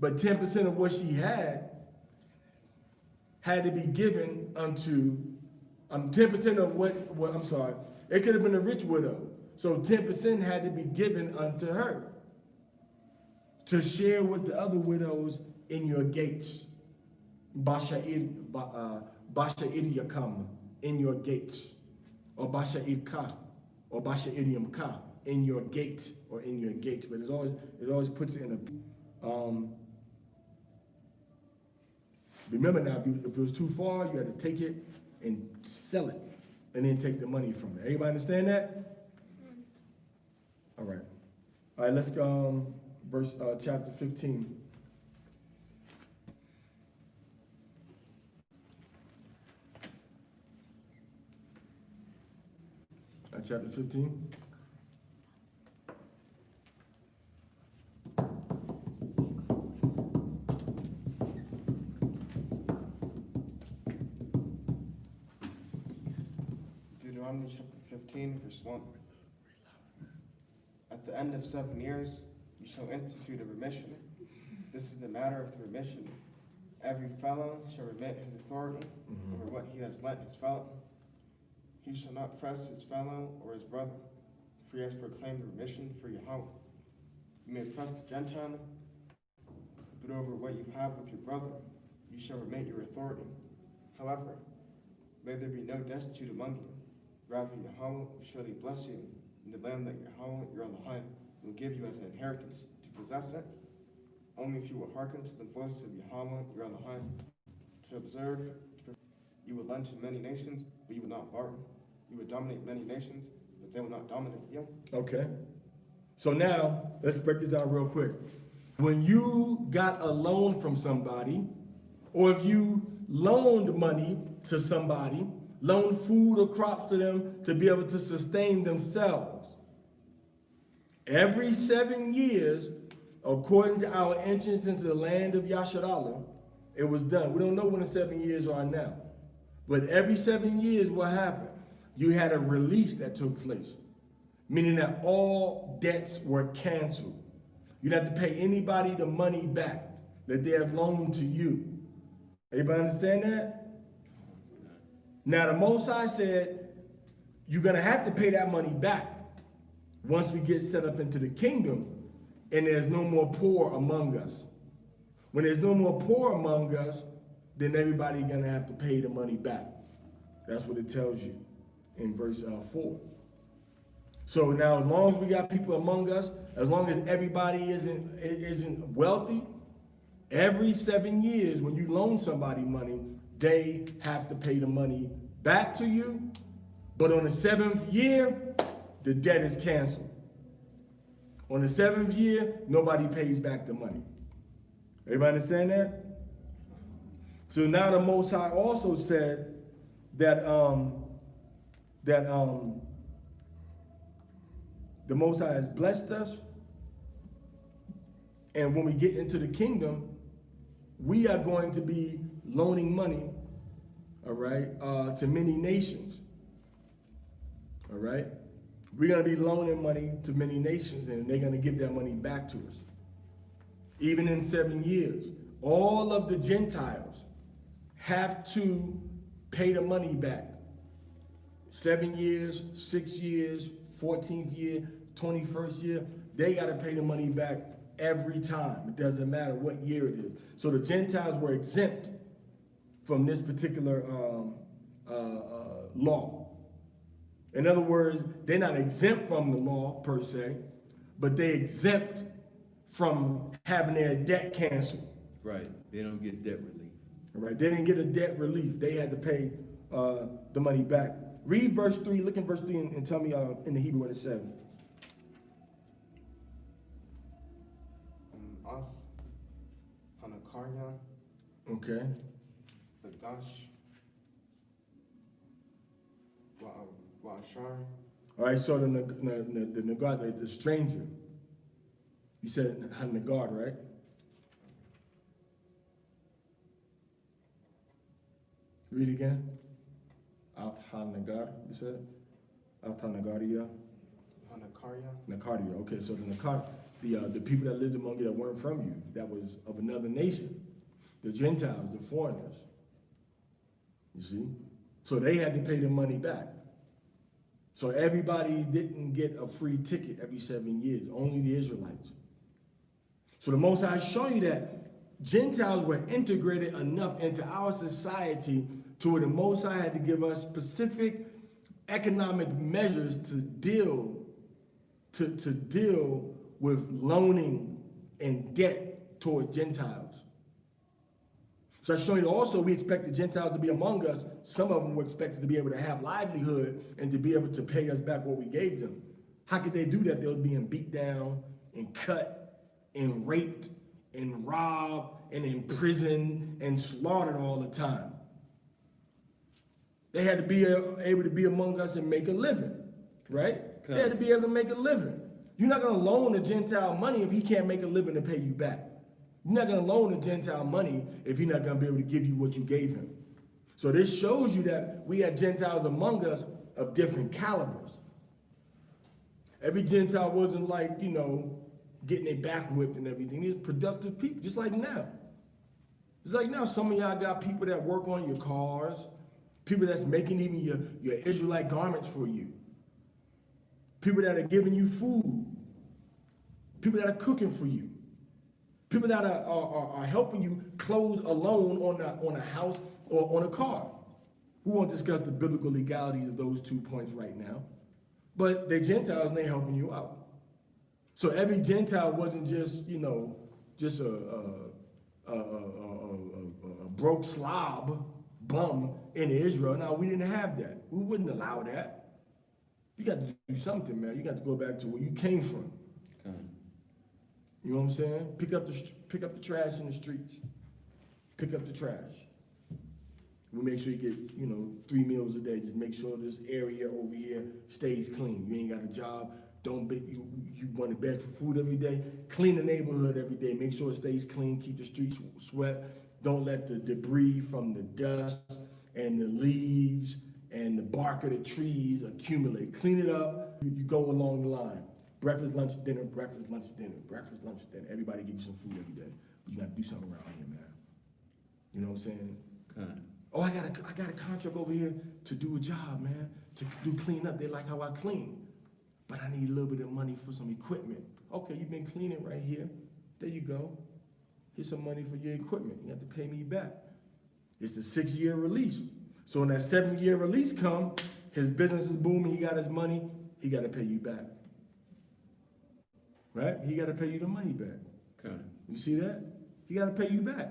But 10% of what she had to be given unto, 10% of what, I'm sorry, it could have been a rich widow. So 10% had to be given unto her to share with the other widows in your gates. Basha'ir yakam, in your gates. Or Basha'ir ka, or Basha'ir yamka, in your gate, or in your gates. But it always puts it in a, remember now, if it was too far, you had to take it and sell it, and then take the money from it. Everybody understand that? All right. All right, let's go, chapter 15. Chapter 15. Deuteronomy chapter 15, verse 1. At the end of 7 years, you shall institute a remission. This is the matter of the remission. Every fellow shall remit his authority over what he has lent his fellow. He shall not press his fellow or his brother, for he has proclaimed a remission for Yahweh. You may press the Gentile, but over what you have with your brother, you shall remit your authority. However, may there be no destitute among you. Rather, Yahweh will surely bless you in the land that Yahweh, your Elohim, will give you as an inheritance to possess it, only if you will hearken to the voice of Yahweh, your Elohim, to observe. You will lend to many nations, but you will not borrow. You will dominate many nations, but they will not dominate you. Okay. So now, let's break this down real quick. When you got a loan from somebody, or if you loaned money to somebody, loaned food or crops to them to be able to sustain themselves, every 7 years, according to our entrance into the land of Yasharallah, it was done. We don't know when the 7 years are now. But every 7 years, what happened? You had a release that took place, meaning that all debts were canceled. You didn't have to pay anybody the money back that they have loaned to you. Everybody understand that? Now, the Most High said, you're going to have to pay that money back once we get set up into the kingdom. and there's no more poor among us. When there's no more poor among us, then everybody's gonna have to pay the money back. That's what it tells you in verse 4. So now, as long as we got people among us, as long as everybody isn't wealthy, every 7 years when you loan somebody money, they have to pay the money back to you. But on the 7th year, the debt is canceled. On the 7th year, nobody pays back the money. Everybody understand that? So now the Most High also said that the Most High has blessed us, and when we get into the kingdom, we are going to be loaning money, all right, to many nations, all right? We're going to be loaning money to many nations, and they're going to give that money back to us. Even in 7 years, all of the Gentiles have to pay the money back. 7 years, 6 years, 14th year, 21st year, they got to pay the money back every time. It doesn't matter what year it is. So the Gentiles were exempt from this particular law. In other words, they're not exempt from the law per se, but they exempt from having their debt canceled. Right. They don't get debt relief. All right. They didn't get a debt relief. They had to pay the money back. Read verse 3. Look in verse 3 and tell me in the Hebrew what it said. Hanakarya, Okay. Nagash, Wa'ashar. All right. So the Nagad, the stranger. You said Nagad, right? Read again. Al-Nagad, you said? Al-Nagaria? Hanakarya. Nakaria. Okay, so the people that lived among you that weren't from you, that was of another nation, the Gentiles, the foreigners. You see? So they had to pay the money back. So everybody didn't get a free ticket every 7 years, only the Israelites. So the Most High is showing you that Gentiles were integrated enough into our society to where the Most High had to give us specific economic measures to deal with loaning and debt toward Gentiles. So I'm showing you also we expect the Gentiles to be among us. Some of them were expected to be able to have livelihood and to be able to pay us back what we gave them. How could they do that? They were being beat down and cut and raped and robbed and imprisoned and slaughtered all the time. They had to be able to be among us and make a living, right? Okay. They had to be able to make a living. You're not going to loan a Gentile money if he can't make a living to pay you back. You're not going to loan a Gentile money if he's not going to be able to give you what you gave him. So this shows you that we had Gentiles among us of different calibers. Every Gentile wasn't like, getting their back whipped and everything. These productive people, just like now. It's like now some of y'all got people that work on your cars, people that's making even your Israelite garments for you, people that are giving you food, people that are cooking for you, people that are helping you close a loan on a house or on a car. We won't discuss the biblical legalities of those 2 points right now, but they're Gentiles and they're helping you out. So every Gentile wasn't just a broke slob bum in Israel. No, we didn't have that. We wouldn't allow that. You got to do something, man. You got to go back to where you came from. Okay. You know what I'm saying? Pick up the trash in the streets. Pick up the trash. We make sure you get 3 meals a day. Just make sure this area over here stays clean. You ain't got a job. Don't be, you want to beg for food every day. Clean the neighborhood every day. Make sure it stays clean. Keep the streets swept. Don't let the debris from the dust and the leaves and the bark of the trees accumulate. Clean it up. You go along the line. Breakfast, lunch, dinner, breakfast, lunch, dinner, breakfast, lunch, dinner. Everybody gives you some food every day. But you got to do something around here, man. You know what I'm saying? Okay. Oh, I got a contract over here to do a job, man. To do clean up. They like how I clean. but I need a little bit of money for some equipment. Okay, you've been cleaning right here. There you go. Here's some money for your equipment. You have to pay me back. It's the 6-year release. So when that 7-year release come, his business is booming, he got his money, he got to pay you back. Right? He got to pay you the money back. Okay. You see that? He got to pay you back.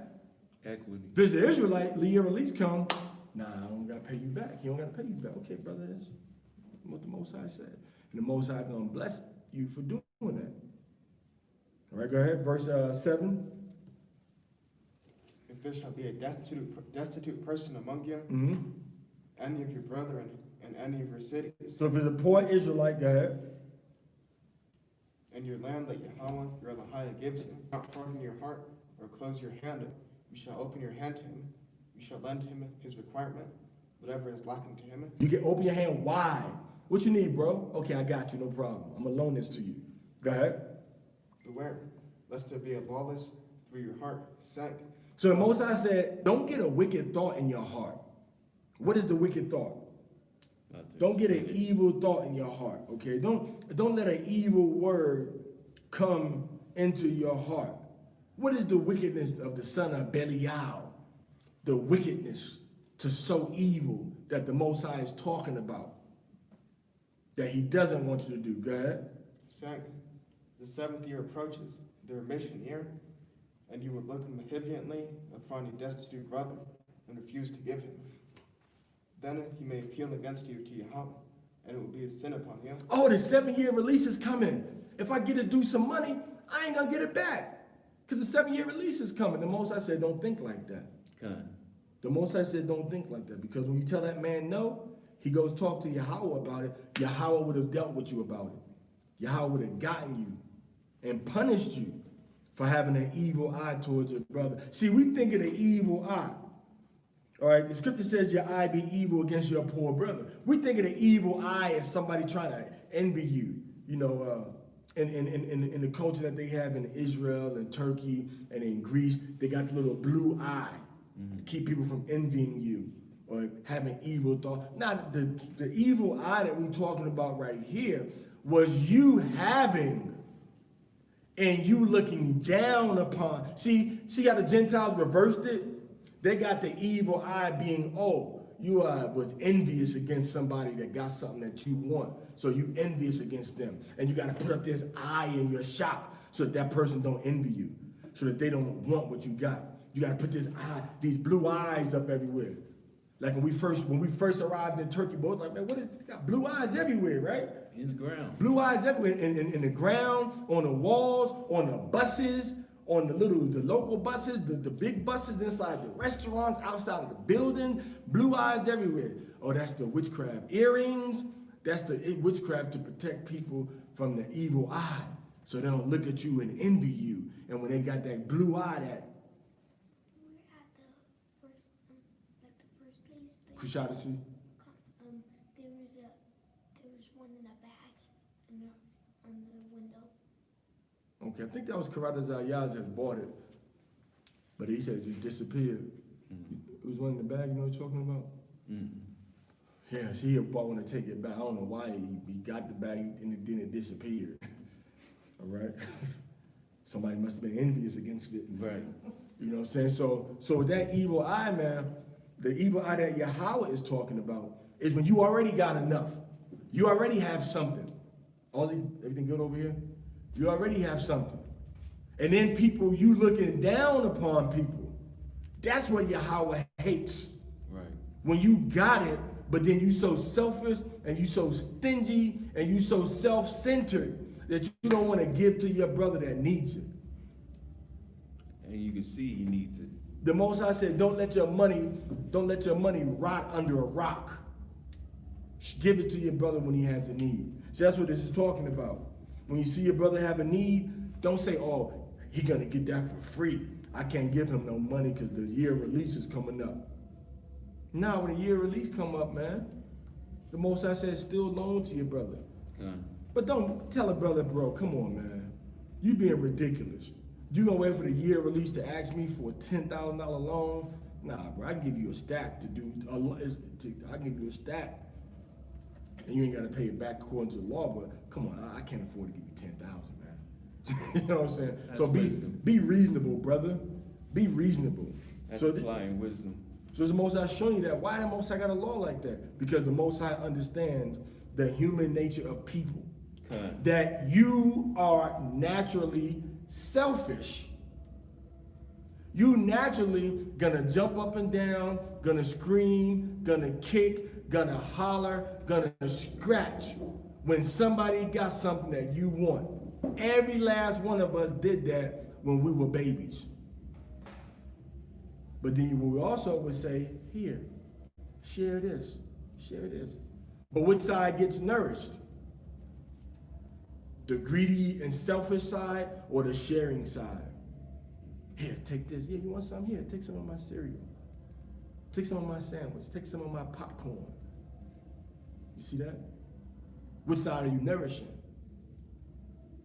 Equity. If it's an Israelite, the year release come, nah, I don't got to pay you back. He don't got to pay you back. Okay, brother, that's what the Most High said. And the Most High going to bless you for doing that. All right, go ahead. Verse 7. If there shall be a destitute person among you, Mm-hmm. any of your brethren in any of your cities, So if it's a poor Israelite, go ahead. and your land that Yahweh your Elohim gives you, not harden your heart or close your hand, you shall open your hand to him, you shall lend him his requirement, whatever is lacking to him. You can open your hand wide. What you need, bro? Okay, I got you, no problem. I'm gonna loan this to you. Go ahead. Beware, lest there be a lawless through your heart sank. So the Most High said, don't get a wicked thought in your heart. What is the wicked thought? Don't get an evil thought in your heart, okay? Don't let an evil word come into your heart. What is the wickedness of the son of Belial? The wickedness to sow evil that the Most High is talking about, that he doesn't want you to do. Go ahead. Sank. The 7th year approaches, the remission year, and you would look malignantly upon your destitute brother and refuse to give him. Then he may appeal against you to Yahweh, and it will be a sin upon you. Oh, the 7-year release is coming. If I get to do some money, I ain't gonna get it back. Because the 7-year release is coming. The Most High said, don't think like that. Okay. The Most High said, don't think like that. Because when you tell that man no, he goes talk to Yahweh about it. Yahweh would have dealt with you about it. Yahweh would have gotten you and punished you for having an evil eye towards your brother. See, we think of the evil eye. All right, the scripture says your eye be evil against your poor brother. We think of the evil eye as somebody trying to envy you. You know, in the culture that they have in Israel and Turkey and in Greece, they got the little blue eye to keep people from envying you or having evil thoughts. Now, the evil eye that we're talking about right here was you having and you looking down upon. See how the Gentiles reversed it? They got the evil eye being, oh, you was envious against somebody that got something that you want. So you envious against them. And you got to put up this eye in your shop so that person don't envy you, so that they don't want what you got. You got to put this eye, these blue eyes up everywhere. Like when we first arrived in Turkey, boys like, man, what is it? Got blue eyes everywhere, right? In the ground. Blue eyes everywhere, in the ground, on the walls, on the buses, on the local buses, the big buses inside the restaurants, outside of the building, blue eyes everywhere. Oh, that's the witchcraft. Earrings, that's the witchcraft to protect people from the evil eye, so they don't look at you and envy you. And when they got that blue eye, that We're at the first place. Kushadasi, There was one in a bag on the window. okay, I think that was Karada Zayaz has bought it, but he says it disappeared. It was one in the bag, you know what you're talking about? Yeah, he bought one to take it back. I don't know why he got the bag and then it disappeared. All right? Somebody must have been envious against it. Right. You know what I'm saying? So that evil eye, man, the evil eye that Yahweh is talking about is when you already got enough. You already have something. Everything good over here? You already have something. And then people, you looking down upon people. That's what Yahweh hates. Right. When you got it, but then you so selfish and you so stingy and you so self-centered that you don't want to give to your brother that needs it. And you can see he needs it. The Most High said, don't let your money rot under a rock. Give it to your brother when he has a need. So that's what this is talking about. When you see your brother have a need, don't say, oh, he gonna get that for free. I can't give him no money because the year release is coming up. Now, when the year release come up, man, the Most High says still loan to your brother. Okay. But don't tell a brother, bro, come on, man. You being ridiculous. You gonna wait for the year release to ask me for a $10,000 loan? Nah, bro, I can give you a stack to do, I can give you a stack. And you ain't gotta pay it back according to the law, but come on, I can't afford to give you 10,000, man. You know what I'm saying? That's So wisdom. be reasonable, brother. Be reasonable. That's So applying wisdom. So the Most High showing you that. Why the Most High got a law like that? Because the Most High understands the human nature of people. Kind. That you are naturally selfish. You naturally gonna jump up and down, gonna scream, gonna kick, gonna holler, gonna scratch when somebody got something that you want. Every last one of us did that when we were babies. But then we also would say, here, share this, share this. But which side gets nourished? The greedy and selfish side or the sharing side? Here, take this. Yeah, you want some? Here, take some of my cereal. Take some of my sandwich. Take some of my popcorn. You see that? Which side are you nourishing?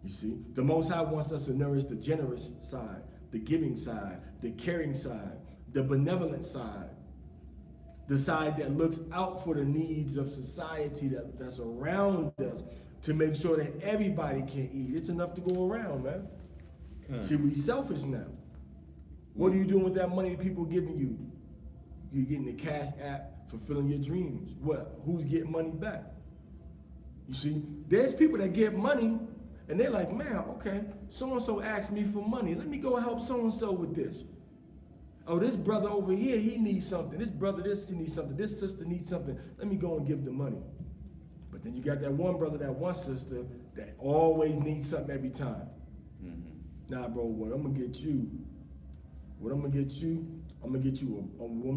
You see? The Most High wants us to nourish the generous side, the giving side, the caring side, the benevolent side, the side that looks out for the needs of society that's around us to make sure that everybody can eat. It's enough to go around, man. Kind. See, we selfish now. What are you doing with that money that people are giving you? You're getting the cash app, fulfilling your dreams. What? Who's getting money back? You see, there's people that get money and they're like, man, okay, so-and-so asked me for money. Let me go help so-and-so with this. Oh, this brother over here, he needs something. This brother, he needs something. This sister needs something. Let me go and give the money. But then you got that one brother, that one sister that always needs something every time. Mm-hmm. Nah, bro, what I'm gonna get you, I'm gonna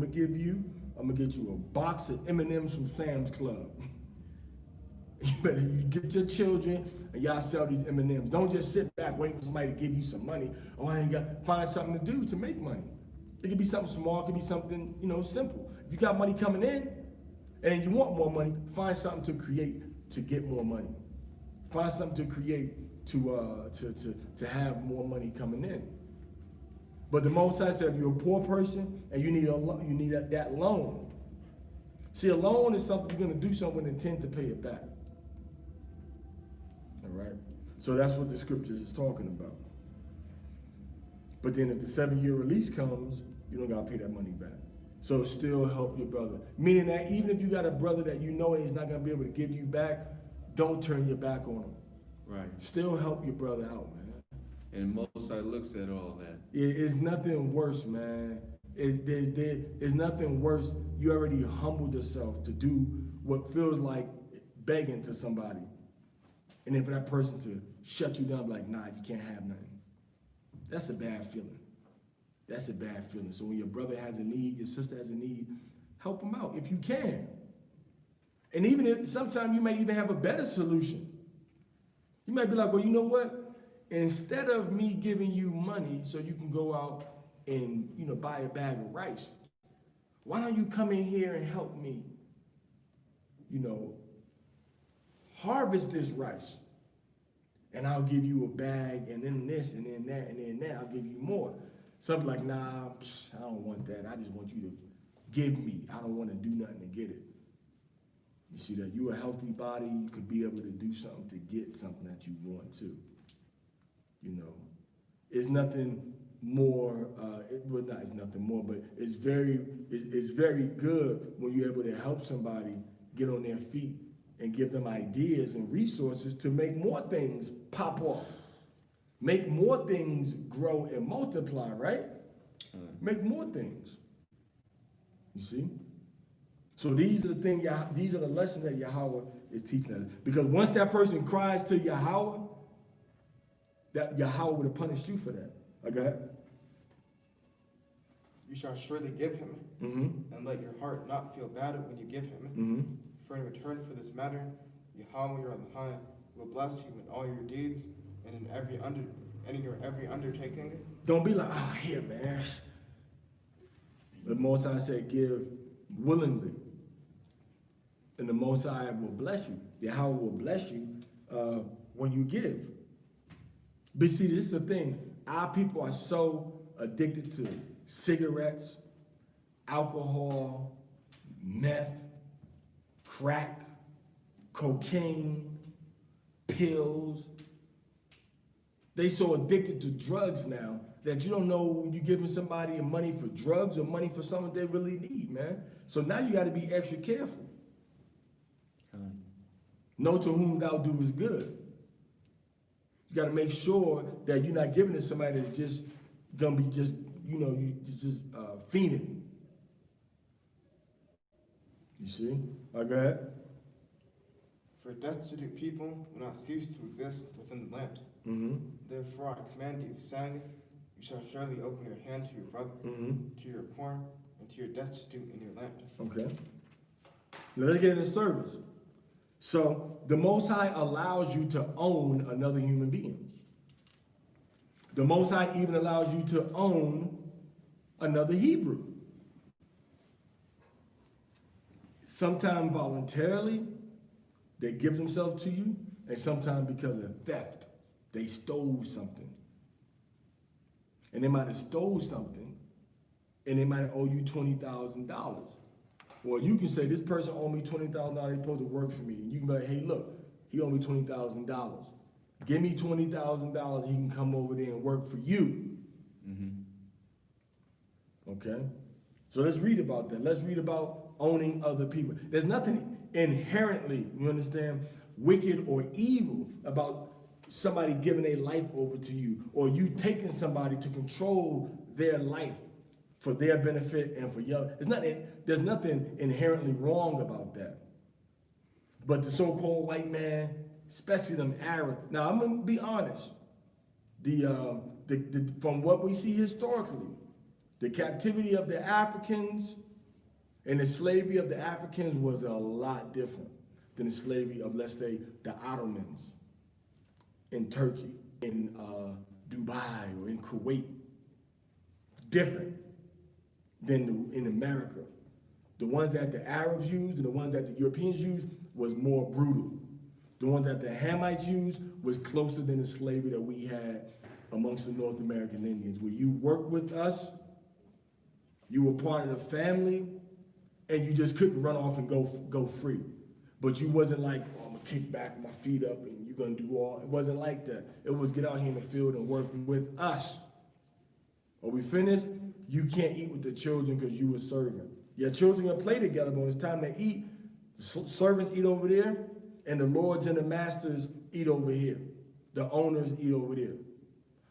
give you a box of M&Ms from Sam's Club. You better get your children and y'all sell these M&Ms. Don't just sit back waiting for somebody to give you some money. Oh, I ain't got, find something to do to make money. It could be something small, it could be something, simple. If you got money coming in and you want more money, find something to create to get more money. Find something to create to have more money coming in. But the Most High said, if you're a poor person and you need that loan. See, a loan is something you're going to do something and intend to pay it back. All right? So that's what the scriptures is talking about. But then if the 7-year release comes, you don't got to pay that money back. So still help your brother. Meaning that even if you got a brother that you know he's not going to be able to give you back, don't turn your back on him. Right. Still help your brother out, man. And Most High looks at all that. It's nothing worse, man. It's nothing worse. You already humbled yourself to do what feels like begging to somebody. And then for that person to shut you down, like, nah, you can't have nothing. That's a bad feeling. That's a bad feeling. So when your brother has a need, your sister has a need, help them out if you can. And even if sometimes you might even have a better solution. You might be like, well, you know what? Instead of me giving you money so you can go out and, buy a bag of rice, why don't you come in here and help me, harvest this rice? And I'll give you a bag, and then this, and then that, and then that. I'll give you more. Something like, nah, I don't want that. I just want you to give me. I don't want to do nothing to get it. You see that? You're a healthy body. You could be able to do something to get something that you want to. It's nothing more, it's nothing more, but it's very good when you're able to help somebody get on their feet and give them ideas and resources to make more things pop off. Make more things grow and multiply, right? Make more things. You see? So these are the things, these are the lessons that Yahweh is teaching us. Because once that person cries to Yahweh, that Yahweh would have punished you for that. Go ahead. You shall surely give him, and let your heart not feel bad when you give him. For in return for this matter, Yahweh your on the high will bless you in all your deeds and in your every undertaking. Don't be like, here, man. The Most High said, give willingly, and the Most High will bless you. Yahweh will bless you when you give. But see, this is the thing. Our people are so addicted to cigarettes, alcohol, meth, crack, cocaine, pills. They so addicted to drugs now that you don't know when you're giving somebody money for drugs or money for something they really need, man. So now you got to be extra careful. Know to whom thou doest good. You got to make sure that you're not giving it to somebody that's just gonna be just, you know, fiending. You see? Go ahead. For destitute people will not cease to exist within the land. Mm-hmm. Therefore I command you, saying, you shall surely open your hand to your brother, to your poor, and to your destitute in your land. Okay. Let's get into service. So the Most High allows you to own another human being. The Most High even allows you to own another Hebrew. Sometimes voluntarily, they give themselves to you, and sometimes because of theft, they stole something. And they might have stole something, and they might have owe you $20,000. Well, you can say, this person owed me $20,000, he's supposed to work for me. And you can be like, hey, look, he owed me $20,000. Give me $20,000, he can come over there and work for you. Okay? So let's read about that. Let's read about owning other people. There's nothing inherently, you understand, wicked or evil about somebody giving their life over to you, or you taking somebody to control their life for their benefit and for your. There's nothing inherently wrong about that. But the so-called white man, especially them Arab. Now I'm gonna be honest. From what we see historically, the captivity of the Africans and the slavery of the Africans was a lot different than the slavery of, let's say, the Ottomans in Turkey, in Dubai, or in Kuwait. Different than in America. The ones that the Arabs used and the ones that the Europeans used was more brutal. The ones that the Hamites used was closer than the slavery that we had amongst the North American Indians, where you worked with us, you were part of the family, and you just couldn't run off and go free. But you wasn't like, oh, I'm gonna kick back my feet up and you're gonna do all. It wasn't like that. It was get out here in the field and work with us. Are we finished? You can't eat with the children because you were serving. Your children gonna play together, but when it's time to eat, the servants eat over there, and the lords and the masters eat over here. The owners eat over there.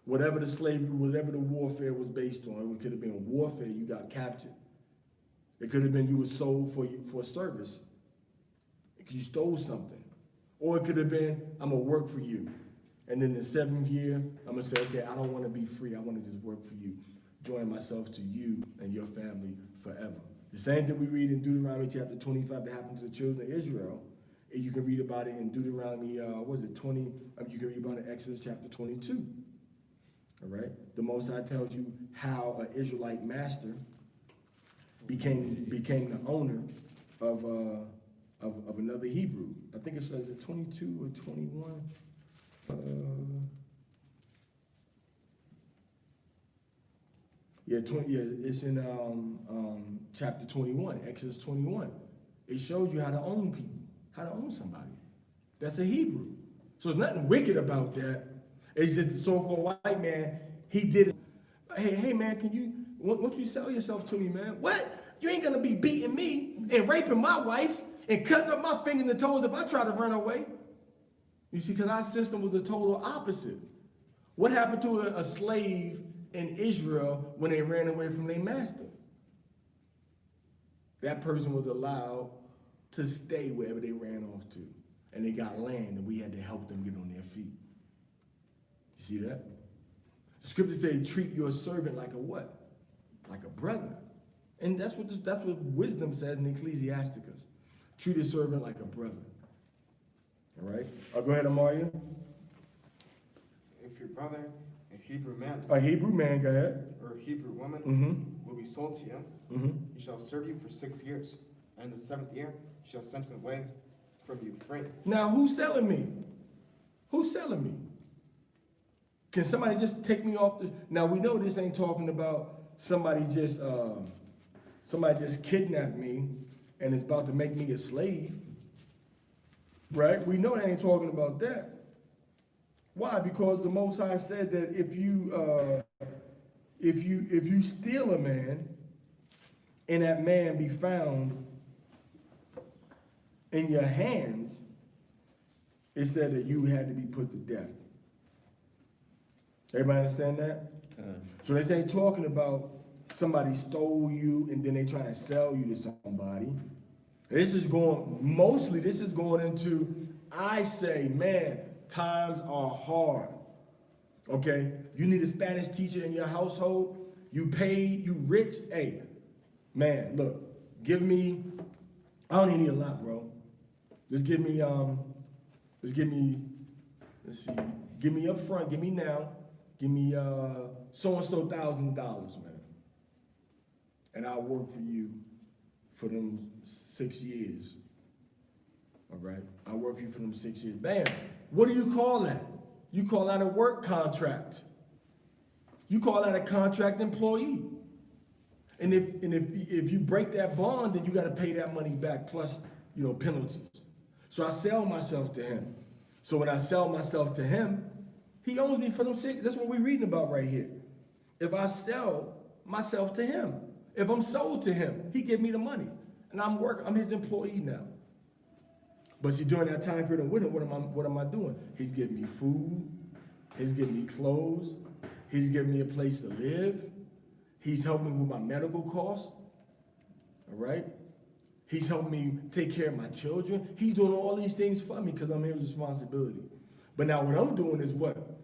Whatever the slavery, whatever the warfare was based on, it could have been warfare, you got captured. It could have been you were sold for service. You stole something. Or it could have been, I'm gonna work for you. And then the 7th year, I'm gonna say, okay, I don't wanna be free, I wanna just work for you. Join myself to you and your family forever. The same thing we read in Deuteronomy chapter 25 that happened to the children of Israel. And you can read about it in Deuteronomy, you can read about it in Exodus chapter 22. All right? The Most High tells you how an Israelite master became the owner of another Hebrew. I think it says it 22 or 21. It's in chapter 21, Exodus 21. It shows you how to own people, how to own somebody. That's a Hebrew. So there's nothing wicked about that. It's just the so-called white man, he did it. Hey man, won't you sell yourself to me, man? What? You ain't gonna be beating me and raping my wife and cutting up my fingers and toes if I try to run away. You see, because our system was the total opposite. What happened to a slave in Israel when they ran away from their master? That person was allowed to stay wherever they ran off to. And they got land, and we had to help them get on their feet. You see that? The scripture says, treat your servant like a what? Like a brother. And that's what wisdom says in Ecclesiasticus. Treat a servant like a brother. All right? Go ahead, Amaria. If your brother, a Hebrew man, go ahead. or a Hebrew woman will be sold to you, he shall serve you for 6 years. And in the 7th year, he shall send him away from you free. Now, who's selling me? Who's selling me? Can somebody just take me off the... Now, we know this ain't talking about somebody just kidnapped me and is about to make me a slave. right? We know they ain't talking about that. Why? Because the Most High said that if you steal a man, and that man be found in your hands, it said that you had to be put to death. Everybody understand that? So this ain't talking about somebody stole you and then they trying to sell you to somebody. This is going into, I say, man, times are hard. Okay? You need a Spanish teacher in your household, you paid, you rich, hey, man, look, give me, I don't even need a lot, bro. Just give me, let's see, give me up front, give me now, give me so-and-so $1,000, man. And I'll work for you for them 6 years. All right? I'll work for you for them 6 years. Bam. What do you call that? You call that a work contract. You call that a contract employee. And if you break that bond, then you got to pay that money back plus, penalties. So I sell myself to him. So when I sell myself to him, he owes me for them 6. That's what we're reading about right here. If I sell myself to him, if I'm sold to him, he give me the money. And I'm his employee now. But see, during that time period with him, what am I doing? He's giving me food. He's giving me clothes. He's giving me a place to live. He's helping with my medical costs. All right? He's helping me take care of my children. He's doing all these things for me because I'm his responsibility. But now what I'm doing is what?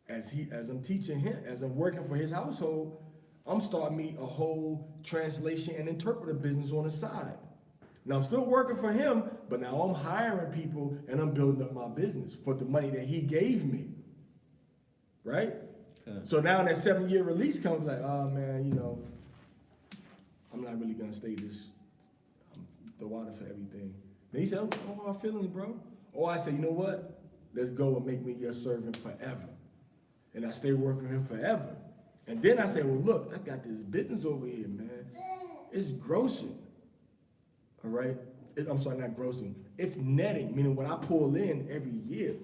As I'm teaching him, as I'm working for his household, I'm starting me a whole translation and interpreter business on the side. Now I'm still working for him, but now I'm hiring people and I'm building up my business for the money that he gave me. Right? So now that 7-year release comes, like, oh man, I'm not really gonna stay the water for everything. Then he said, oh, I'm feeling, bro. Or I say, you know what? Let's go and make me your servant forever. And I stay working with him forever. And then I say, well, look, I got this business over here, man. It's grossing. All right? I'm sorry, not grossing. It's netting, meaning what I pull in every year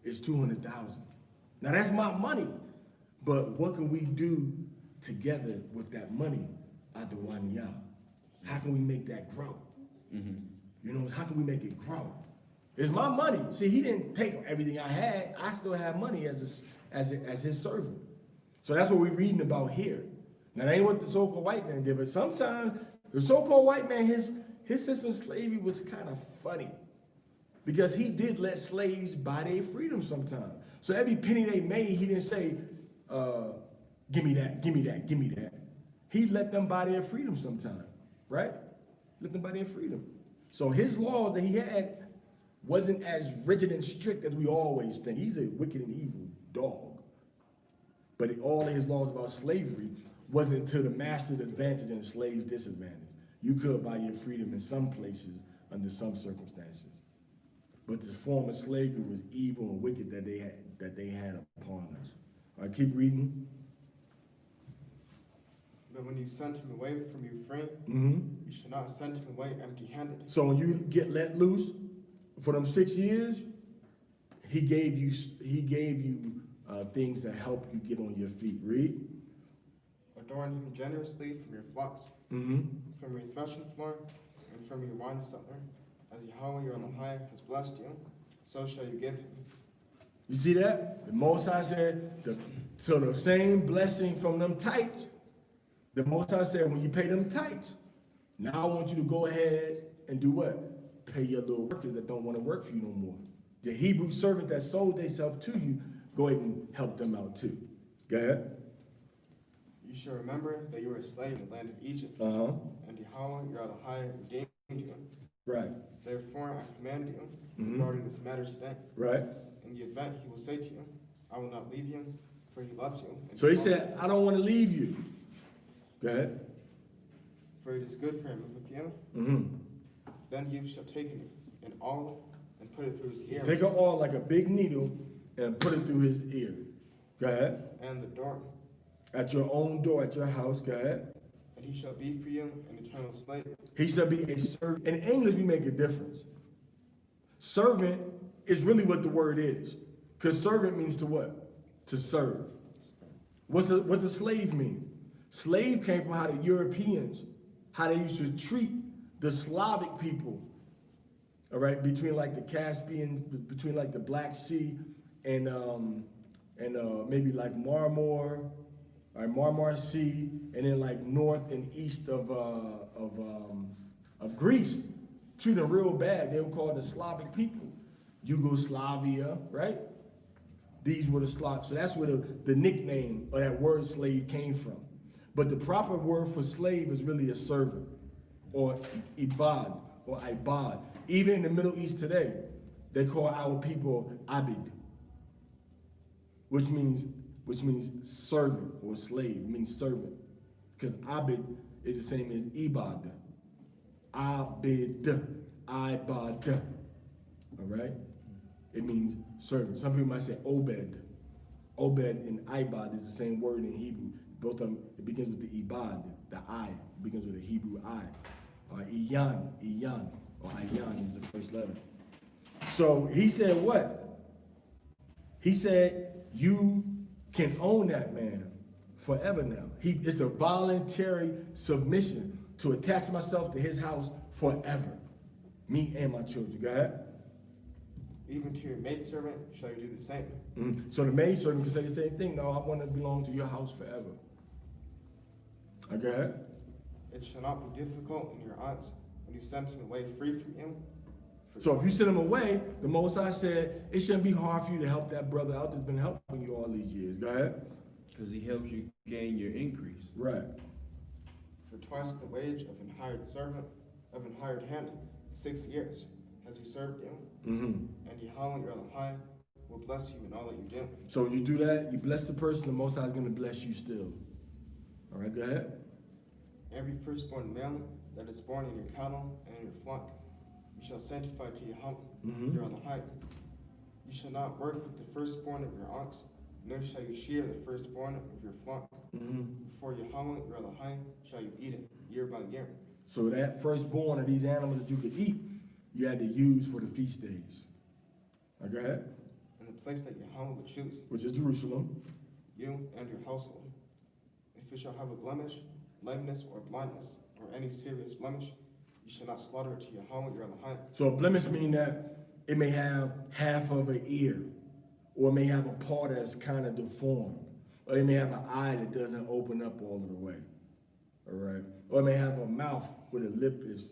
is $200,000. Now that's my money. But what can we do together with that money? Adawaniya. How can we make that grow? Mm-hmm. How can we make it grow? It's my money. See, he didn't take everything I had. I still have money as his servant. So that's what we're reading about here. Now, that ain't what the so-called white man did, but sometimes the so-called white man, his system of slavery was kind of funny because he did let slaves buy their freedom sometimes. So every penny they made, he didn't say, give me that, give me that, give me that. He let them buy their freedom sometime, right? Let them buy their freedom. So his laws that he had wasn't as rigid and strict as we always think. He's a wicked and evil dog. But all of his laws about slavery wasn't to the master's advantage and the slave's disadvantage. You could buy your freedom in some places under some circumstances. But the form of slavery was evil and wicked that they had upon us. All right, keep reading. But when you send him away from your friend, you should not send him away empty-handed. So when you get let loose for them 6 years, he gave you things that help you get on your feet. Read. Adorn him generously from your flocks, from your threshing floor, and from your wine cellar. As Yahweh your Elohai has blessed you, so shall you give him. You see that? The Most High said, so the same blessing from them tithes, the Most High said, when you pay them tithes, now I want you to go ahead and do what? Pay your little workers that don't want to work for you no more. The Hebrew servant that sold themselves to you, go ahead and help them out too. Go ahead. You shall remember that you were a slave in the land of Egypt, and Yahweh your Elohai redeemed you. Right. Therefore I command you regarding this matter today. Right. In the event he will say to you, I will not leave you, for he loves you. So he said, I don't want to leave you. Go ahead. For it is good for him with you. Then you shall take it in all and put it through his ear. Take an awl like a big needle and put it through his ear. Go ahead. And the door. At your own door, at your house. Go ahead. And he shall be for you an eternal slave. He shall be a servant. In English, we make a difference. Servant is really what the word is. Because servant means to what? To serve. What does slave mean? Slave came from how the Europeans, how they used to treat the Slavic people, all right, between like the Caspian, between like the Black Sea and maybe like Marmor Sea, and then like north and east of Greece. Treat them real bad. They were called the Slavic people. Yugoslavia, right? These were the Slavs. So that's where the nickname of that word slave came from. But the proper word for slave is really a servant, or ibad, or ibad. Even in the Middle East today, they call our people abid, which means servant or slave. It means servant. Because abid is the same as ibad. Abid, ibad. All right? It means servant. Some people might say Obed. Obed and Ibad is the same word in Hebrew. Both of them, it begins with the Ibad, the I. It begins with the Hebrew I. Iyan, or Ayan is the first letter. So he said what? He said, you can own that man forever now. It's a voluntary submission to attach myself to his house forever. Me and my children. Go ahead. Even to your maidservant shall you do the same. Mm-hmm. So the maidservant can say the same thing. No, I want to belong to your house forever. Okay. It shall not be difficult in your eyes when you send him away free from you. So if you send him away, the Most High said, it shouldn't be hard for you to help that brother out that's been helping you all these years. Go ahead. Because he helps you gain your increase. Right. For twice the wage of an hired servant, of an hired hand, 6 years has he served you. Mm-hmm. And Yahweh your Elohim will bless you in all that you do. So you do that, you bless the person, the Most High is going to bless you still. All right, go ahead. Every firstborn male that is born in your cattle and in your flock, you shall sanctify to Yahweh your Elohim. You shall not work with the firstborn of your ox, nor shall you shear the firstborn of your flock. Before Yahweh your Elohim shall you eat it year by year. So that firstborn of these animals that you could eat, you had to use for the feast days. All right, go ahead. In the place that Yahweh would choose, Which is Jerusalem. you and your household. If it shall have a blemish, lameness, or blindness, or any serious blemish, you shall not slaughter it to Yahweh your Elohim. So a blemish means that it may have half of an ear, or it may have a part that's kind of deformed, or it may have an eye that doesn't open up all of the way. All right. Or it may have a mouth where the lip is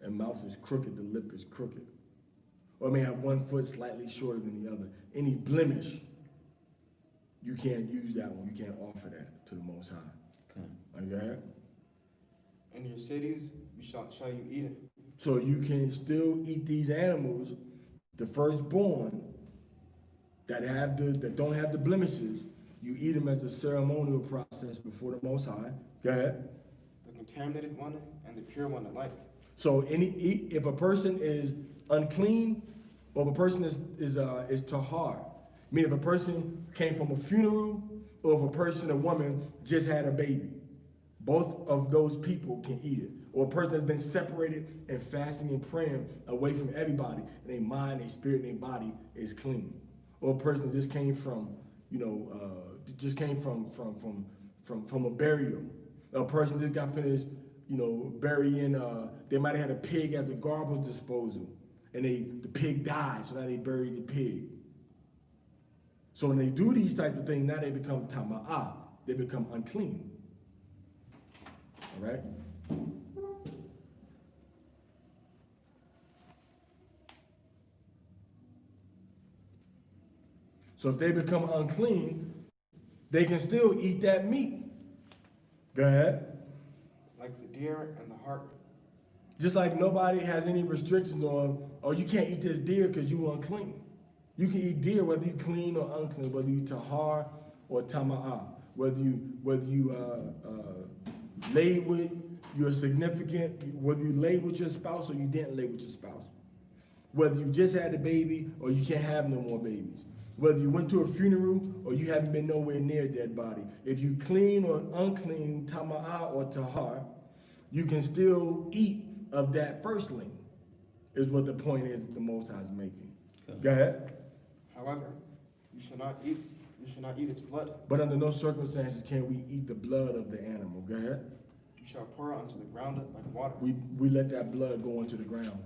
mouth is crooked, the lip is crooked. Or it may have one foot slightly shorter than the other. Any blemish, you can't use that one. You can't offer that to the Most High. Okay. Okay? In your cities shall you eat it. So you can still eat these animals, the firstborn, that don't have the blemishes. You eat them as a ceremonial process before the Most High. Go ahead. The contaminated one and the pure one alike. So if a person is unclean, or if a person is tahar, meaning if a person came from a funeral, or if a woman just had a baby, both of those people can eat it. Or a person that's been separated and fasting and praying away from everybody, and their mind, their spirit, and their body is clean. Or a person that just came from, from a burial. A person just got finished, burying. They might have had a pig as a garbage disposal, and the pig died, so now they buried the pig. So when they do these types of things, now they become tama'ah. They become unclean. All right. So if they become unclean, they can still eat that meat. Go ahead. Like the deer and the hart. Just like nobody has any restrictions on, oh, you can't eat this deer because you unclean. You can eat deer whether you clean or unclean, whether you tahar or tama'ah, whether you lay with your significant, whether you lay with your spouse or you didn't lay with your spouse, whether you just had a baby or you can't have no more babies, whether you went to a funeral or you haven't been nowhere near a dead body. If you clean or unclean, tama'ah or tahar, you can still eat of that firstling. is what the point is that the Most High is making. Okay. Go ahead. However, you shall not eat its blood. But under no circumstances can we eat the blood of the animal. Go ahead. You shall pour it onto the ground like water. We let that blood go onto the ground.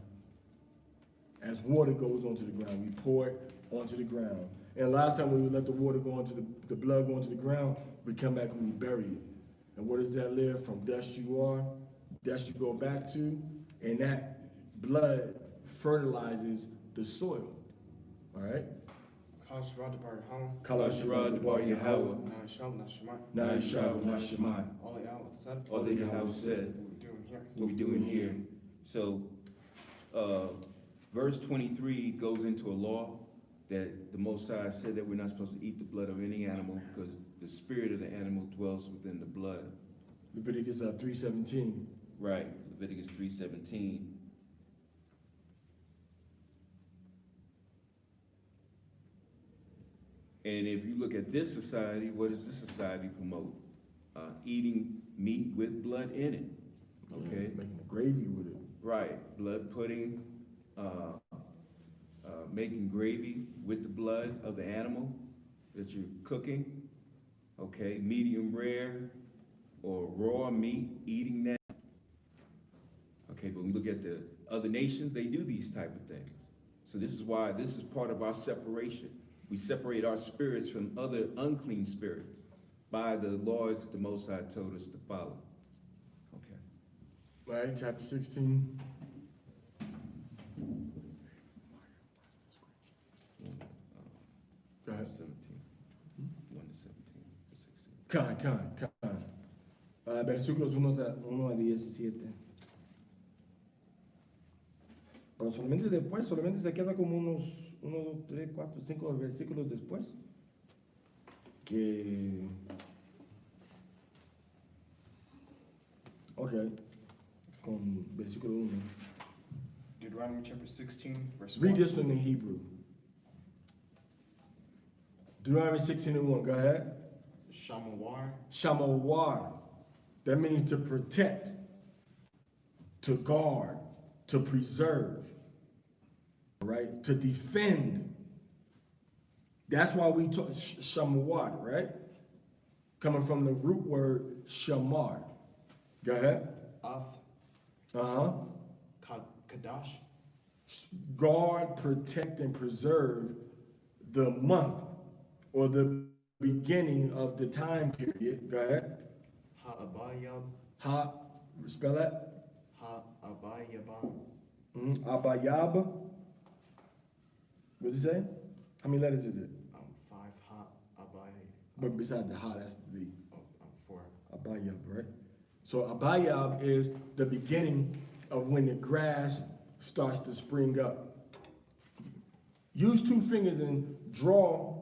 As water goes onto the ground, we pour it onto the ground. And a lot of times when we let the water go onto the blood go onto the ground, we come back and we bury it. And what does that live? From dust you are, dust you go back to, and that blood fertilizes the soil. All right? Kal Shirah Debar Yahweh. Kala Shirah Debar Yahweh. Now shall not Shemai. Na Yishah Na Shemai. All that Yahweh said. All that Yahweh said. What we doing here? What we doing here. So, verse 23 goes into a law that the Most High said that we're not supposed to eat the blood of any animal because the spirit of the animal dwells within the blood. Leviticus 3:17. Right, Leviticus 3:17. And if you look at this society, what does this society promote? Eating meat with blood in it. Okay, Making a gravy with it. right, blood pudding, making gravy with the blood of the animal that you're cooking. Okay, medium rare or raw meat, eating that. Okay, but when we look at the other nations, they do these type of things. So this is why this is part of our separation. We separate our spirits from other unclean spirits by the laws that the Most High told us to follow. Okay. Right, chapter 16. Go ahead. 17. 1 to 17, 16. Versículos 1 a 17. Pero solamente después, solamente se queda como unos 1, 2, 3, 4, 5 versículos después. Que. Ok, con versículo 1. Deuteronomy chapter 16, verse 1. Read this one in Hebrew. Deuteronomy 16:1, go ahead. Shamawar, Shamawar. That means to protect, to guard, to preserve, right? To defend. That's why we talk shamawar, right? Coming from the root word shamar. Go ahead. Ath, Uh-huh. Kadash, Guard, protect, and preserve the month or the beginning of the time period. Go ahead. Ha'abayab, Spell that. Ha'abayabam, Abayab. What does it say? How many letters is it? 5 Ha'abay, But beside the ha, that's the 4. Abayab, right? So Abayab is the beginning of when the grass starts to spring up. Use 2 fingers and draw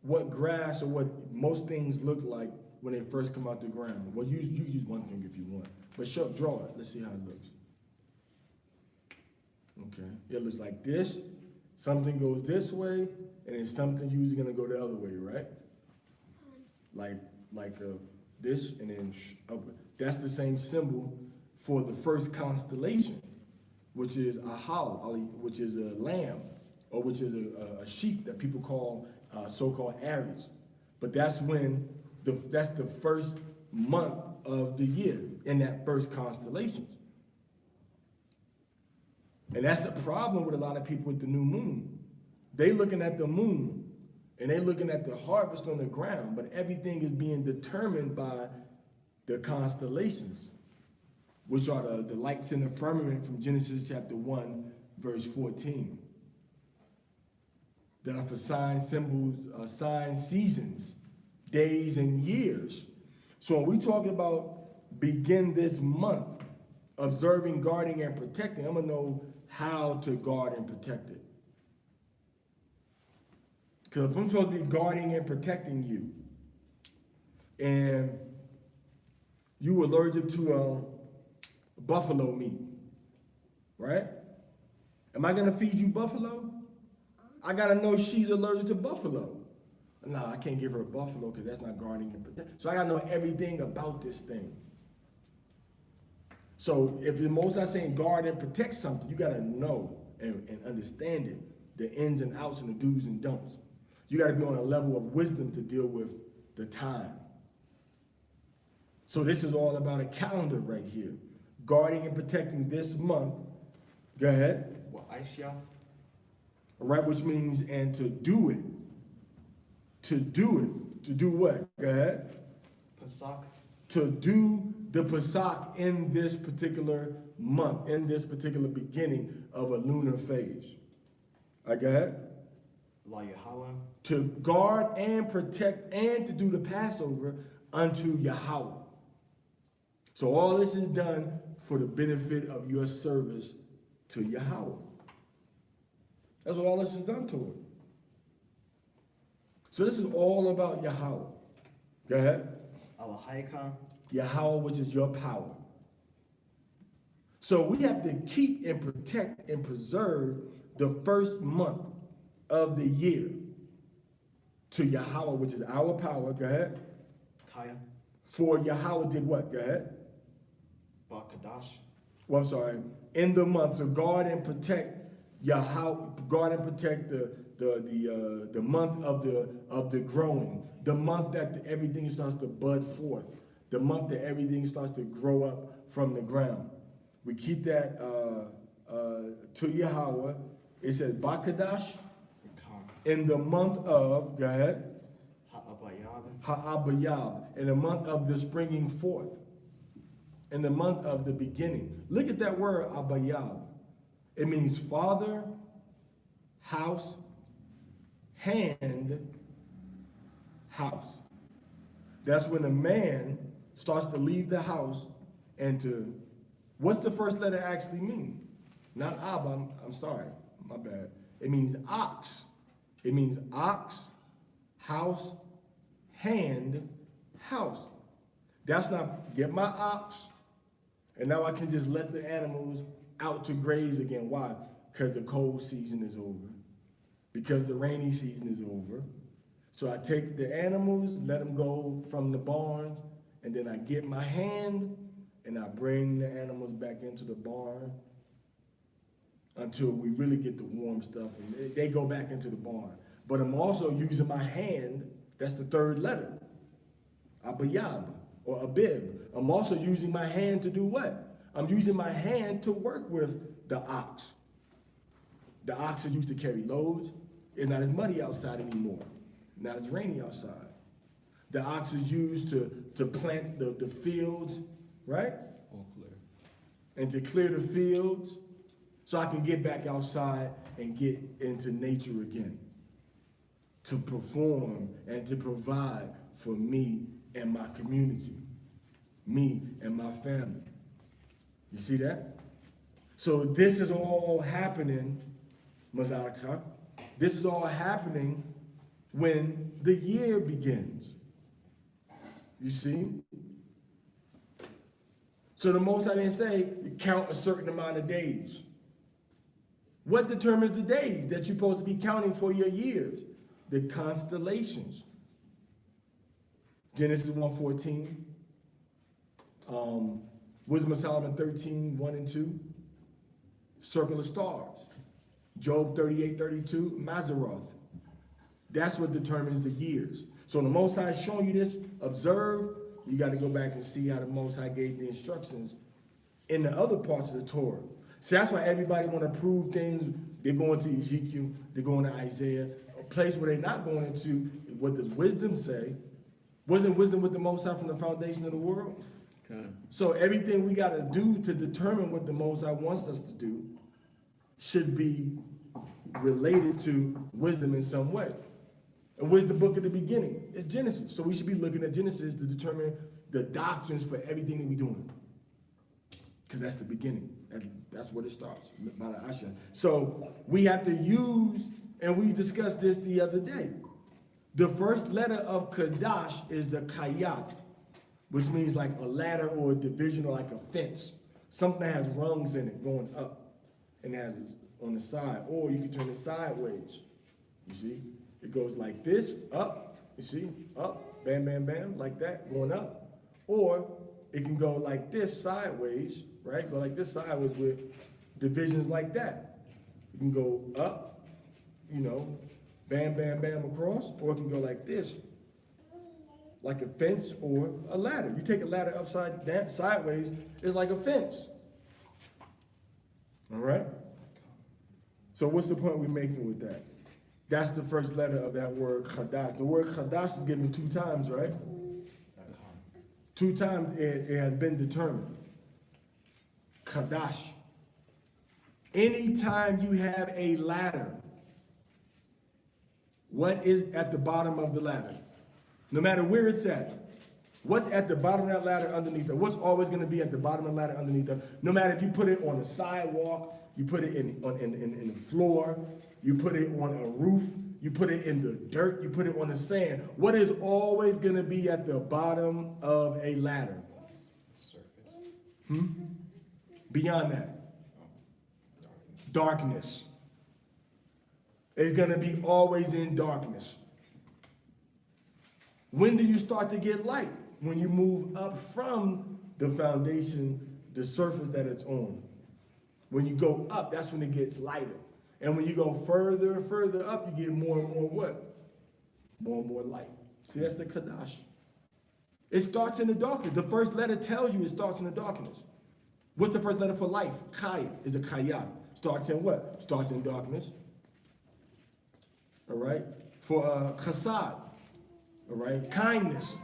what grass or what most things look like when they first come out the ground. Well, you use 1 finger if you want, but draw it. Let's see how it looks. Okay, it looks like this. Something goes this way, and then something usually gonna go the other way, right? Like this, and then up. That's the same symbol for the first constellation, which is a how, which is a lamb, or which is a sheep that people call so-called Aries. But that's when that's the first month of the year in that first constellation. And that's the problem with a lot of people with the new moon. They looking at the moon and they looking at the harvest on the ground, but everything is being determined by the constellations, which are the lights in the firmament from Genesis chapter 1, verse 14. That are for signs, symbols, signs, seasons, days, and years. So when we talk about begin this month, observing, guarding, and protecting, I'm gonna know how to guard and protect it. Because if I'm supposed to be guarding and protecting you, and you allergic to buffalo meat, right? Am I gonna feed you buffalo? I gotta know she's allergic to buffalo. No, I can't give her a buffalo because that's not guarding and protecting. So I gotta know everything about this thing. So if the Most High saying guard and protect something, you gotta know and understand it, the ins and outs and the do's and don'ts. You gotta be on a level of wisdom to deal with the time. So this is all about a calendar right here. Guarding and protecting this month. Go ahead. What Aishyaf? Right, which means, and to do it. To do it. To do what? Go ahead. Pesach? To do the Pesach in this particular month, in this particular beginning of a lunar phase. All right, go ahead. La Yahweh? To guard and protect and to do the Passover unto Yahweh. So all this is done for the benefit of your service to Yahweh. That's what all this is done to it. So this is all about Yahweh. Go ahead. Alahaika? Yahweh, which is your power. So we have to keep and protect and preserve the first month of the year to Yahweh, which is our power. Go ahead. Kaya? For Yahweh did what? Go ahead. Bakadash? Well, I'm sorry. In the month, so guard and protect Yahweh, guard and protect the month of the growing, the month that everything starts to bud forth, the month that everything starts to grow up from the ground. We keep that to Yahweh. It says Bakadash in the month of, go ahead, Ha'abayab? Ha'abayab, in the month of the springing forth, in the month of the beginning. Look at that word, Abayab. It means father, house, hand, house. That's when a man starts to leave the house and to, what's the first letter actually mean? Not Abba, I'm sorry, my bad. It means ox. It means ox, house, hand, house. That's not, get my ox, and now I can just let the animals out to graze again. Why? Because the cold season is over. Because the rainy season is over. So I take the animals, let them go from the barns, and then I get my hand and I bring the animals back into the barn until we really get the warm stuff and they go back into the barn. But I'm also using my hand, that's the third letter, Abayab or Abib. I'm also using my hand to do what? I'm using my hand to work with the ox. The ox is used to carry loads. It's not as muddy outside anymore. Not as rainy outside. The ox is used to plant the fields, right? All clear. And to clear the fields so I can get back outside and get into nature again. To perform and to provide for me and my community. Me and my family. You see that? So this is all happening, Mazaka. This is all happening when the year begins. You see? So the Most High didn't say count a certain amount of days. What determines the days that you're supposed to be counting for your years? The constellations. Genesis 1:14. Wisdom of Solomon 13:1 and 2. Circle of stars. Job 38:32. Mazaroth. That's what determines the years. So the Most High is showing you this. Observe. You got to go back and see how the Most High gave the instructions in the other parts of the Torah. So that's why everybody want to prove things. They're going to Ezekiel. They're going to Isaiah. A place where they're not going into. What does wisdom say? Wasn't wisdom with the Most High from the foundation of the world? Okay. So everything we got to do to determine what the Most High wants us to do should be related to wisdom in some way. And where's the book at the beginning? It's Genesis. So we should be looking at Genesis to determine the doctrines for everything that we're doing. Because that's the beginning. That's where it starts. So we have to use, and we discussed this the other day. The first letter of Kadash is the Kayat, which means like a ladder or a division or like a fence. Something that has rungs in it going up and has on the side. Or you can turn it sideways. You see? It goes like this, up, you see, up, bam, bam, bam, like that, going up. Or it can go like this, sideways, right? Go like this sideways with divisions like that. You can go up, you know, bam, bam, bam across, or it can go like this, like a fence or a ladder. You take a ladder upside down, sideways, it's like a fence. All right? So what's the point we're making with that? That's the first letter of that word chadash. The word chadash is given 2 times, right? 2 times it has been determined. Chadash. Anytime you have a ladder, what is at the bottom of the ladder? No matter where it's at, what's at the bottom of that ladder underneath it? What's always going to be at the bottom of the ladder underneath it? No matter if you put it on the sidewalk, you put it in the floor, you put it on a roof, you put it in the dirt, you put it on the sand. What is always going to be at the bottom of a ladder? Surface. Beyond that, darkness. It's going to be always in darkness. When do you start to get light? When you move up from the foundation, the surface that it's on. When you go up, that's when it gets lighter. And when you go further and further up, you get more and more what? More and more light. See, that's the Kadash. It starts in the darkness. The first letter tells you it starts in the darkness. What's the first letter for life? Kaya is a Kaya. Starts in what? Starts in darkness. All right? For Chasad. All right? Kindness.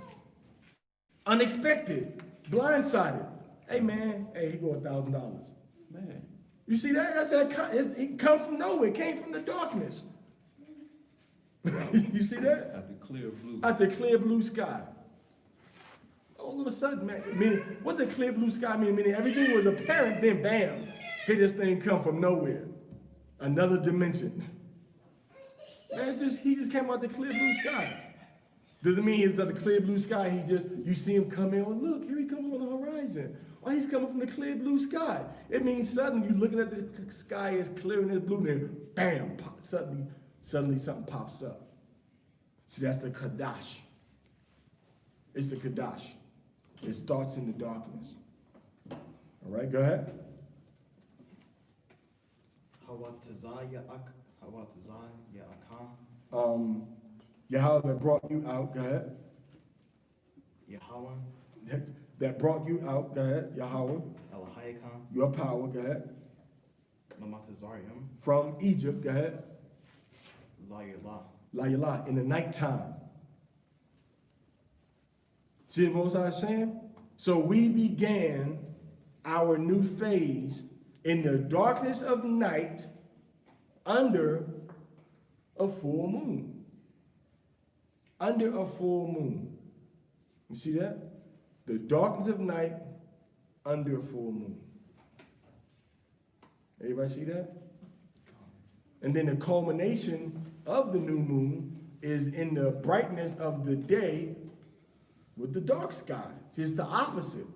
Unexpected. Blindsided. Hey, man. Hey, he go $1,000. Man. You see that? That's that. It come from nowhere. It came from the darkness. You see that? At the clear blue. At the clear blue sky. All of a sudden, man. Meaning, what's a clear blue sky mean? Meaning everything was apparent, then bam, here this thing come from nowhere. Another dimension. Man, he just came out the clear blue sky. Doesn't mean he was at the clear blue sky. You see him come in. Oh, look, here he comes on the horizon. Why he's coming from the clear blue sky? It means suddenly you're looking at the sky, it's clear and it's blue, and then bam, suddenly something pops up. See, that's the Kadash. It's the Kadash. It starts in the darkness. All right, go ahead. Yahweh that brought you out, go ahead. Yahweh, That brought you out, go ahead. Yahweh, Elahayakam, your power, go ahead. Mamatazarium, From Egypt, go ahead. La Layla, in the nighttime. See what Moses is saying? So we began our new phase in the darkness of night under a full moon. Under a full moon. You see that? The darkness of night under a full moon. Everybody see that? And then the culmination of the new moon is in the brightness of the day with the dark sky. It's the opposite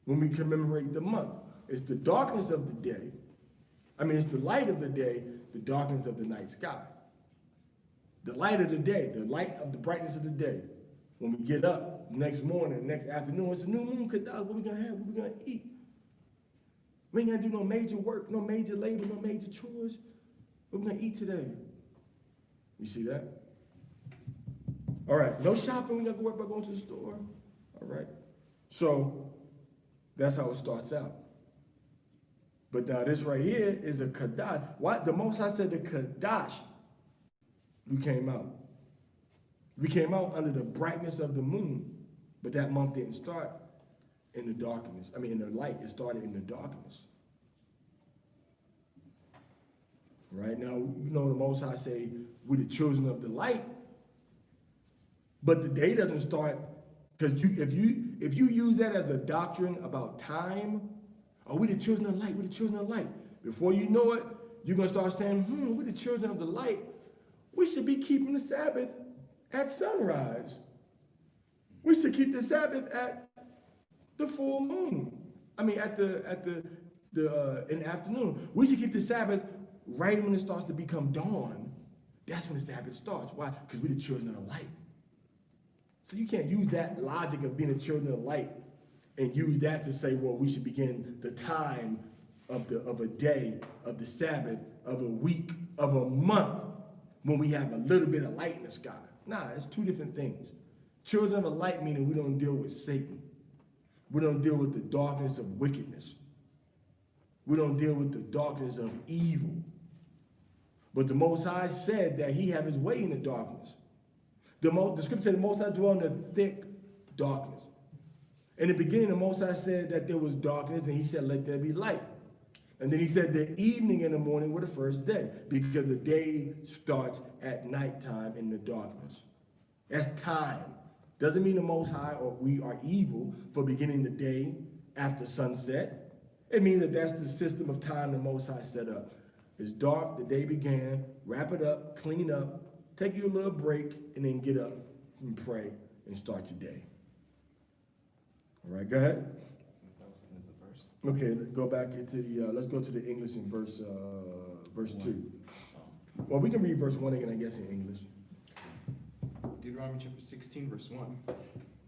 when we commemorate the month. It's the darkness of the day. It's the light of the day, the darkness of the night sky. The light of the day, the light of the brightness of the day. When we get up next morning, next afternoon, it's a new moon. What we gonna have? What we gonna eat? We ain't gonna do no major work, no major labor, no major chores. What we gonna eat today? You see that? All right, no shopping. We got to worry about going to the store. All right. So that's how it starts out. But now this right here is a Kadash. Why? The Most High said the Kadash. We came out. We came out under the brightness of the moon, but that month didn't start in the darkness. In the light. It started in the darkness. Right now, the Most High say we're the children of the light, but the day doesn't start because if you use that as a doctrine about time, oh, we're the children of the light. We're the children of the light. Before you know it, you're gonna start saying, we're the children of the light. We should be keeping the Sabbath at sunrise. We should keep the Sabbath at the full moon. In the afternoon. We should keep the Sabbath right when it starts to become dawn. That's when the Sabbath starts. Why? Because we're the children of the light. So you can't use that logic of being the children of the light and use that to say, well, we should begin the time of a day, of the Sabbath, of a week, of a month, when we have a little bit of light in the sky. Nah, it's two different things. Children of the light meaning we don't deal with Satan. We don't deal with the darkness of wickedness. We don't deal with the darkness of evil. But the Most High said that he have his way in the darkness. The scripture said the Most High dwell in the thick darkness. In the beginning, the Most High said that there was darkness, and he said, let there be light. And then he said the evening and the morning were the first day, because the day starts at nighttime in the darkness. That's time. Doesn't mean the Most High or we are evil for beginning the day after sunset. It means that that's the system of time the Most High set up. It's dark, the day began, wrap it up, clean up, take you a little break, and then get up and pray and start your day. All right, go ahead. That was the end of the verse. Okay, let's go back into the, let's go to the English in verse 2. Well, we can read verse 1 again, I guess, in English. Deuteronomy chapter 16, verse 1.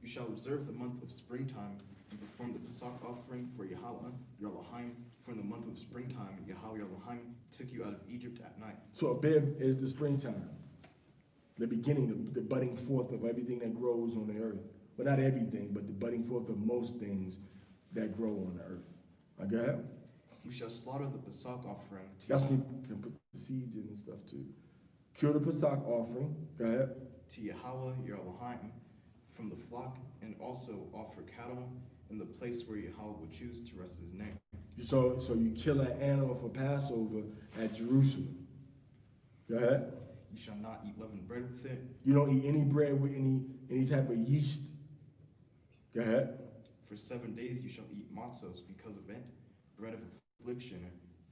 You shall observe the month of springtime and perform the Pesach offering for Yahweh, your Elohim. From the month of springtime, Yahweh, your Elohim, took you out of Egypt at night. So Abib is the springtime, the beginning, the budding forth of everything that grows on the earth. Well, not everything, but the budding forth of most things that grow on the earth. Right, go ahead. You shall slaughter the Pesach offering to That's when you can put the seeds in and stuff too. Kill the Pesach offering. Go ahead. to Yahweh, your Elohim, from the flock, and also offer cattle in the place where Yahweh would choose to rest his name. So you kill an animal for Passover at Jerusalem. Go ahead. You shall not eat leavened bread with it. You don't eat any bread with any type of yeast. Go ahead. For 7 days you shall eat matzos because of it, bread of affliction,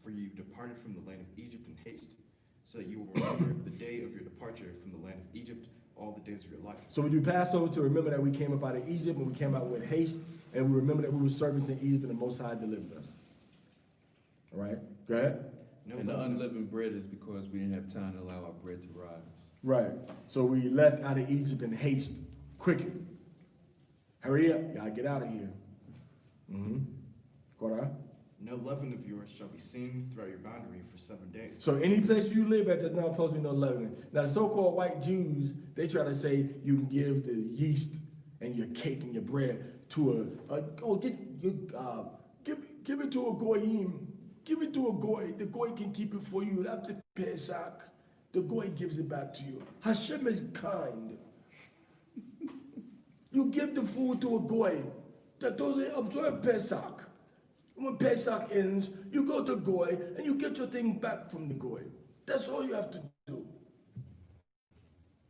for you departed from the land of Egypt in haste, so that you will remember the day of your departure from the land of Egypt all the days of your life. So we do Passover to remember that we came up out of Egypt and we came out with haste, and we remember that we were servants in Egypt and the Most High delivered us. All right, go ahead. No And the leaven- unleavened bread is because we didn't have time to allow our bread to rise. Right. So we left out of Egypt in haste, quickly. Hurry up, y'all get out of here. Korah. No leaven of yours shall be seen throughout your boundary for 7 days. So any place you live at, there's not supposed to be no leavening. Now, the so-called white Jews, they try to say you can give the yeast and your cake and your bread to give it to a goyim. Give it to a goy. The goy can keep it for you. After Pesach, the goy gives it back to you. Hashem is kind. You give the food to a goy that doesn't observe Pesach. When Pesach ends, you go to goy and you get your thing back from the goy. That's all you have to do.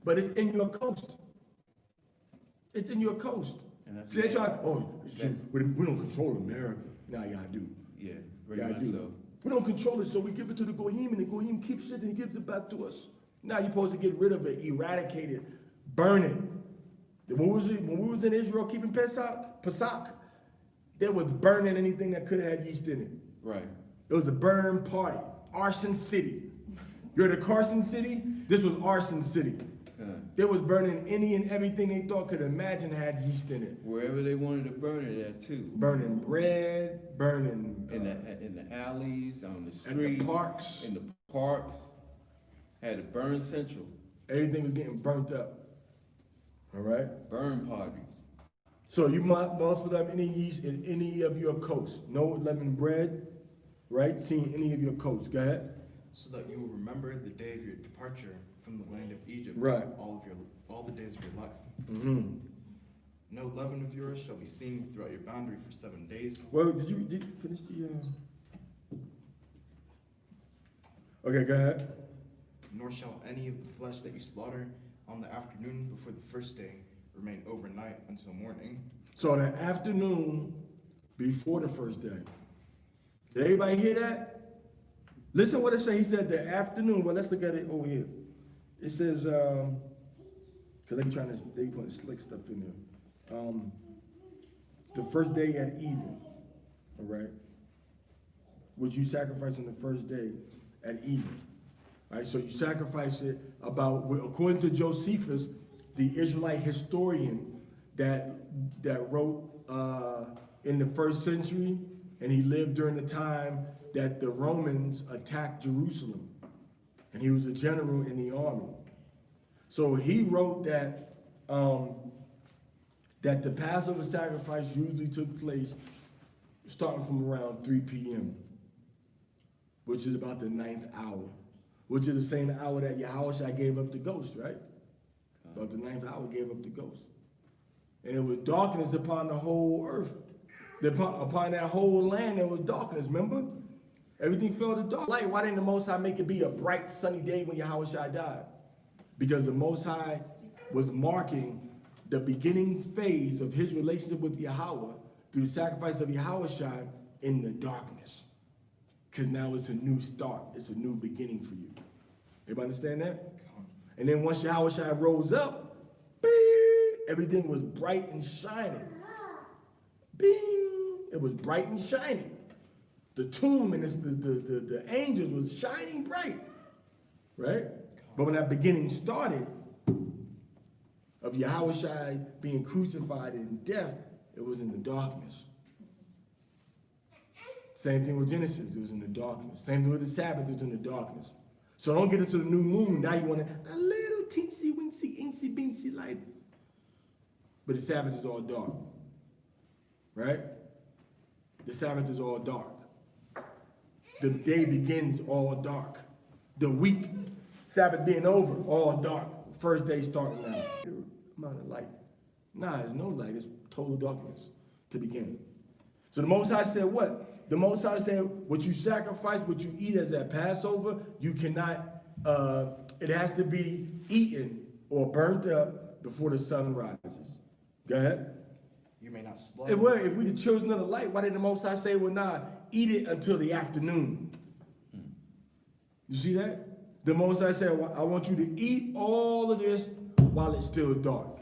But it's in your coast. It's in your coast. And that's See, they try, that's- we don't control America. Now y'all do. Yeah, very Y'all much do. so. We don't control it, so we give it to the goyim, and the goyim keeps it and he gives it back to us. Now you're supposed to get rid of it, eradicate it, burn it. When we was in Israel keeping Pesach, there was burning anything that could have had yeast in it. Right. It was a burn party, arson city. You're the Carson City? This was arson city. They was burning any and everything they thought could imagine had yeast in it. Wherever they wanted to burn it at too. Burning bread, burning In the alleys, on the at streets. the parks. In the parks. Had a burn central. Everything was getting burnt up. All right? Burn parties. So you must put up any yeast in any of your coasts. No leavened bread, right? Seeing any of your coasts. Go ahead. so that you will remember the day of your departure from the land of Egypt Right. all the days of your life. Mm-hmm. No leaven of yours shall be seen throughout your boundary for 7 days. Well, did you finish the? Okay, go ahead. Nor shall any of the flesh that you slaughter on the afternoon before the first day remain overnight until morning. So the afternoon before the first day. Did everybody hear that? Listen what it says. He said the afternoon. Well, let's look at it over here. It says, because they putting slick stuff in there. The first day at evening, all right? Which you sacrifice on the first day at evening. All right, so you sacrifice it according to Josephus, the Israelite historian that wrote in the first century, and he lived during the time that the Romans attacked Jerusalem. And he was a general in the army. So he wrote that that the Passover sacrifice usually took place starting from around 3 p.m., which is about the 9th hour, which is the same hour that Yahushua gave up the ghost, right? About the 9th hour gave up the ghost. And it was darkness upon the whole earth. Upon that whole land, there was darkness, remember? Everything fell to dark light. Why didn't the Most High make it be a bright, sunny day when Yahushua died? Because the Most High was marking the beginning phase of his relationship with Yahweh through the sacrifice of Yahushua in the darkness. Because now it's a new start. It's a new beginning for you. Everybody understand that? And then once Yahushua rose up, bing, everything was bright and shining. Bing! It was bright and shining. The tomb and the angels was shining bright, right? But when that beginning started of Yahushua being crucified in death, it was in the darkness. Same thing with Genesis, it was in the darkness. Same thing with the Sabbath, it was in the darkness. So don't get into the new moon, now you want a little teensy, wincy, incy, beansy light. But the Sabbath is all dark, right? The Sabbath is all dark. The day begins all dark. The week, Sabbath being over, all dark. First day starting now. Amount of light. Nah, there's no light. It's total darkness to begin. So the Most High said what? The Most High said, what you sacrifice, what you eat as that Passover, you cannot, it has to be eaten or burnt up before the sun rises. Go ahead. You may not slaughter. If we'd have chosen another light, why did the Most High say, well, nah, eat it until the afternoon? You see that? The Most High said, well, I want you to eat all of this while it's still dark.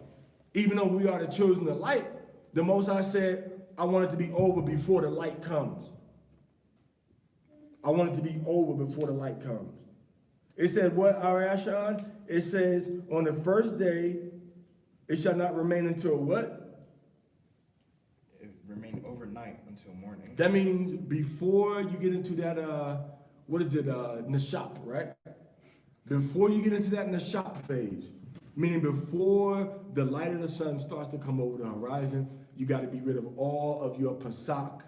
Even though we are the children of light, the Most High said, I want it to be over before the light comes. I want it to be over before the light comes. It said what, Ariashon? It says, on the first day, it shall not remain until what? It remained overnight until morning. That means before you get into that, Nashap, right? Before you get into that Nashap phase, meaning before the light of the sun starts to come over the horizon, you got to be rid of all of your Pesach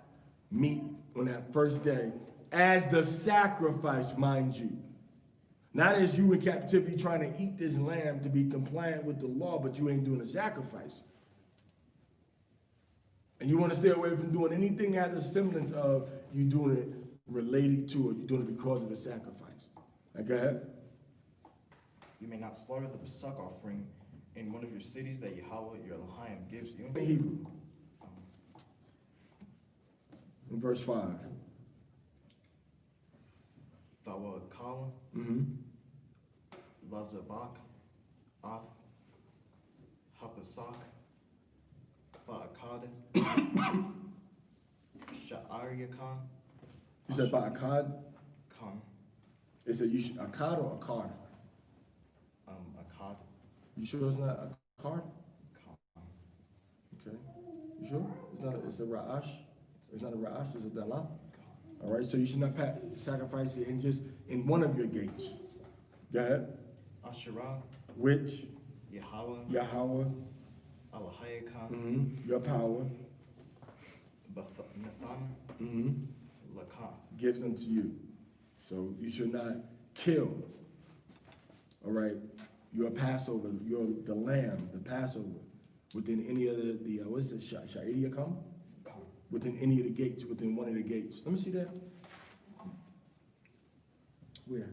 meat on that first day as the sacrifice, mind you. Not as you in captivity trying to eat this lamb to be compliant with the law, but you ain't doing a sacrifice. And you want to stay away from doing anything that has a semblance of you doing it related to or you doing it because of the sacrifice. Now, go ahead. You may not slaughter the Pesach offering in one of your cities that Yahweh your Elohim gives you. In Hebrew. In verse 5. Thawakal, Lazabak, Ath, Hapasak, Ba'akad, Sha'aryakan. You said Ba'akad? Khan. Is it Akkad or Akkad? Akkad. You sure it's not Akkad? Khan. Okay. You sure? It's a Ra'ash? It's not a Ra'ash, it's a Dalah? All right, so you should not sacrifice it in one of your gates. Go ahead. Asherah. Which Yahweh. Alahayakah. Your power. Nathan. Lakah. Gives unto you. So you should not kill. All right, your Passover, the lamb, the Passover, within any of the what is it, Sha'idiyakam? Within any of the gates, within one of the gates. Let me see that. Where?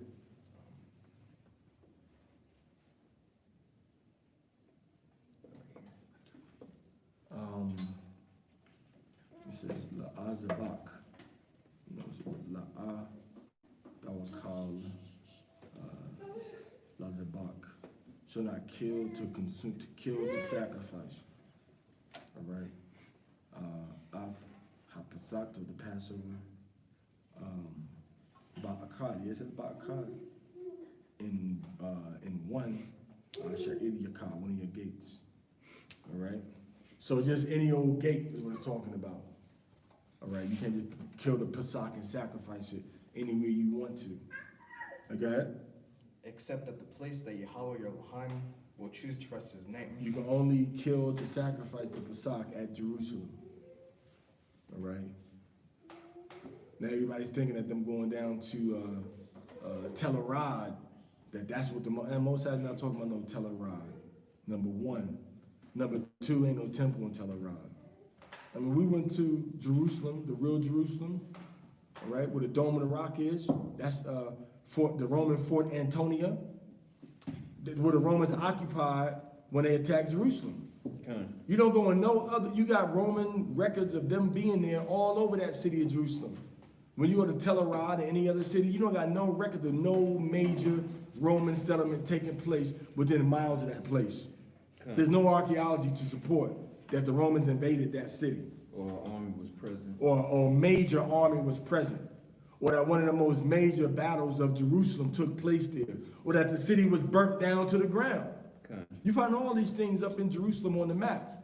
It says La'azabak. No, it's La'a Tawakal Lazabak. Shall not kill to consume, to kill to sacrifice. All right. Av Hapasak, the Passover. Ba'akad, yes, it's Ba'akad. In one Sha'id Yakar, one of your gates. All right. So just any old gate is what it's talking about. All right, you can't just kill the Pesach and sacrifice it any way you want to. Go ahead. Except at the place that Yahweh your Elohim will choose to rest his name. You can only kill to sacrifice the Pesach at Jerusalem. All right. Now everybody's thinking that them going down to Tel Arad, that's what and Most High's not talking about no Tel Arad. Number one. Number two, ain't no temple in Tel Arad. I mean, we went to Jerusalem, the real Jerusalem, all right, where the Dome of the Rock is. That's the Roman Fort Antonia, where the Romans occupied when they attacked Jerusalem. Okay. You don't go in no other, you got Roman records of them being there all over that city of Jerusalem. When you go to Tel Arad or any other city, you don't got no records of no major Roman settlement taking place within miles of that place. Okay. There's no archaeology to support that the Romans invaded that city. Or army was present. Or a major army was present. Or that one of the most major battles of Jerusalem took place there. Or that the city was burnt down to the ground. Okay. You find all these things up in Jerusalem on the map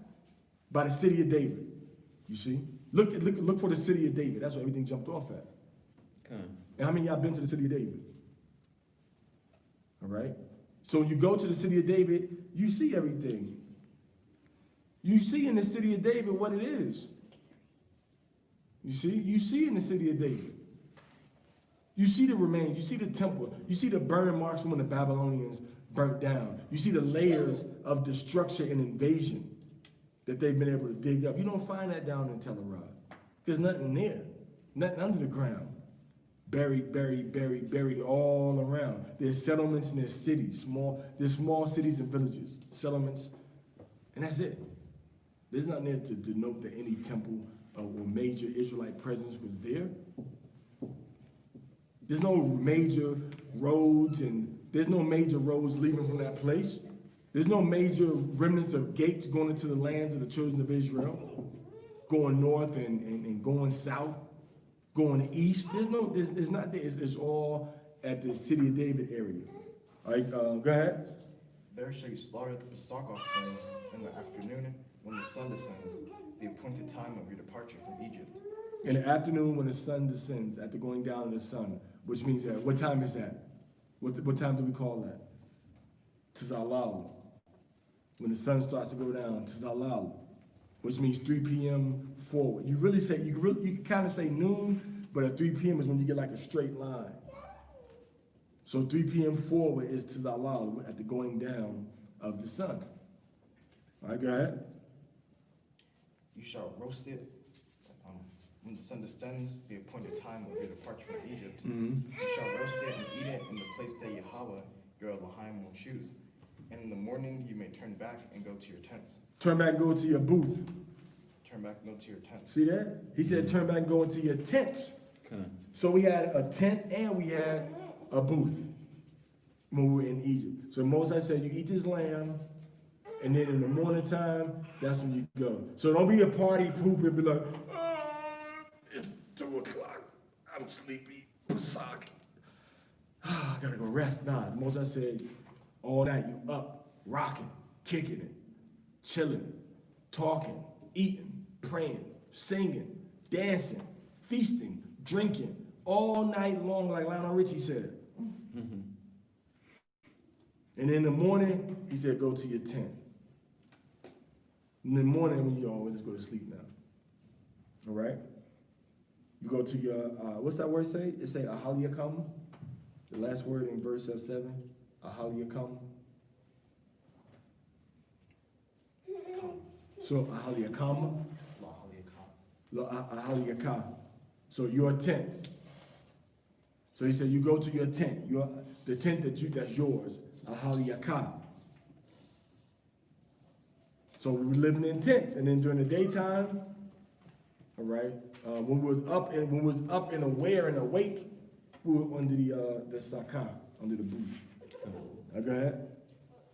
by the city of David. You see? Look for the city of David. That's where everything jumped off at. Okay. And how many of y'all been to the city of David? All right? So when you go to the city of David, you see everything. You see in the city of David what it is. You see in the city of David. You see the remains, you see the temple, you see the burn marks from when the Babylonians burnt down. You see the layers of destruction and invasion that they've been able to dig up. You don't find that down in Tel Arad. There's nothing there, nothing under the ground. Buried all around. There's settlements and there's cities, there's small cities and villages, settlements, and that's it. There's nothing there to denote that any temple or major Israelite presence was there. There's no major roads leaving from that place. There's no major remnants of gates going into the lands of the children of Israel, going north and going south, going east. It's not there. It's all at the city of David area. All right, go ahead. There shall you slaughter the Pesach offering in the afternoon when the sun descends, the appointed time of your departure from Egypt. In the afternoon when the sun descends, at the going down of the sun, which means that, what time is that? What time do we call that? Tizalal. When the sun starts to go down, Tizalal, which means 3 p.m. forward. You can kind of say noon, but at 3 p.m. is when you get like a straight line. So 3 p.m. forward is Tizalal, at the going down of the sun. All right, go ahead. You shall roast it when the sun descends, the appointed time of your departure from Egypt. Mm-hmm. You shall roast it and eat it in the place that Yahweh your Elohim will choose. And in the morning you may turn back and go to your tents. Turn back and go to your booth. Turn back and go to your tents. See that? He said turn back and go into your tents. Okay. So we had a tent and we had a booth when we were in Egypt. So Moses said, you eat this lamb, and then in the morning time, that's when you go. So don't be a party poop and be like, oh, it's 2 o'clock, I'm sleepy, Pesach. I gotta go rest. Nah, Moses said, all night you up, rocking, kicking it, chilling, talking, eating, praying, singing, dancing, feasting, drinking, all night long, like Lionel Richie said. Mm-hmm. And in the morning, he said, go to your tent. In the morning, when you always go to sleep now. All right? You go to your, what's that word say? It say Ahaliyakam. The last word in verse 7, Ahaliyakam. So Ahaliyakam. Ahaliyakam. So your tent. So he said, you go to your tent. The tent that's yours. Ahaliyakam. So we were living in tents, and then during the daytime, all right, when we was up and aware and awake, we were under the sakah, under the booth. Go ahead.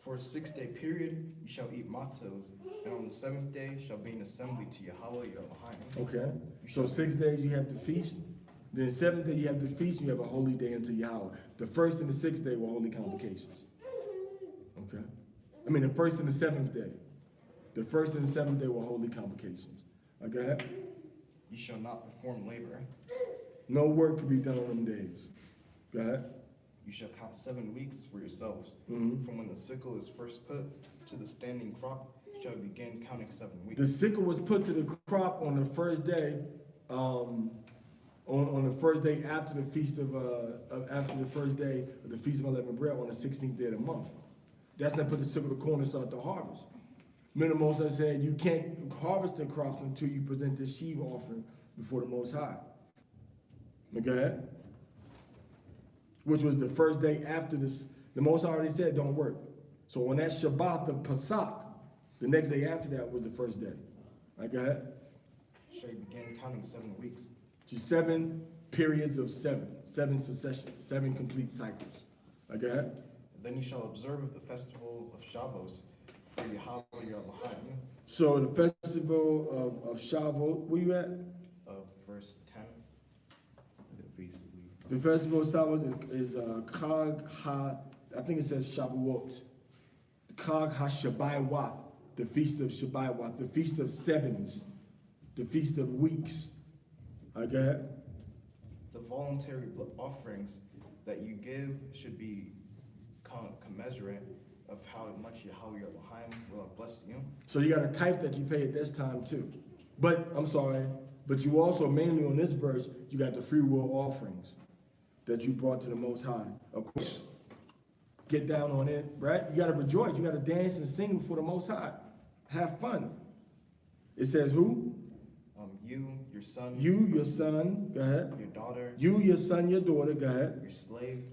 For a 6-day period you shall eat matzos, and on the 7th day shall be an assembly to Yahweh your Elohim. Okay. So 6 days you have to feast. Then the 7th day you have to feast. And you have a holy day unto Yahweh. The 1st and the 6th day were holy convocations. Okay. I mean the 1st and the 7th day. The 1st and the 7th day were holy convocations. Go ahead. You shall not perform labor. No work can be done on them days. Go ahead. You shall count 7 weeks for yourselves. Mhm. From when the sickle is first put to the standing crop, you shall begin counting 7 weeks. The sickle was put to the crop on the first day, on the first day after the feast after the first day of the Feast of Unleavened Bread on the 16th day of the month. That's not put the sickle to the corn and start the harvest. Remember, Moses said you can't harvest the crops until you present the sheaf offering before the Most High. Go ahead. Which was the first day after this. The Most High already said don't work. So on that Shabbat of Pesach, the next day after that was the first day. Go ahead. Shall you begin counting 7 weeks. To 7 periods of 7 successions, 7 complete cycles. Go ahead. Then you shall observe the festival of Shavuos for Yahweh your Elohim. So the festival of Shavuot, where you at? Verse 10. The festival of Shavuot is Chag Ha, I think it says Shavuot. Chag HaShabaiwath, the feast of Shabaiwath, the feast of sevens, the feast of weeks. Go ahead. The voluntary offerings that you give should be commensurate of how much Yahweh your Elohim will have blessed you. So you got a type that you pay at this time too. But, I'm sorry, but you also, mainly on this verse, you got the free will offerings that you brought to the Most High. Of course, get down on it, right? You got to rejoice. You got to dance and sing before the Most High. Have fun. It says who? You, your son. You, your son. Go ahead. Your daughter. You, your son, your daughter. Go ahead. Your slave.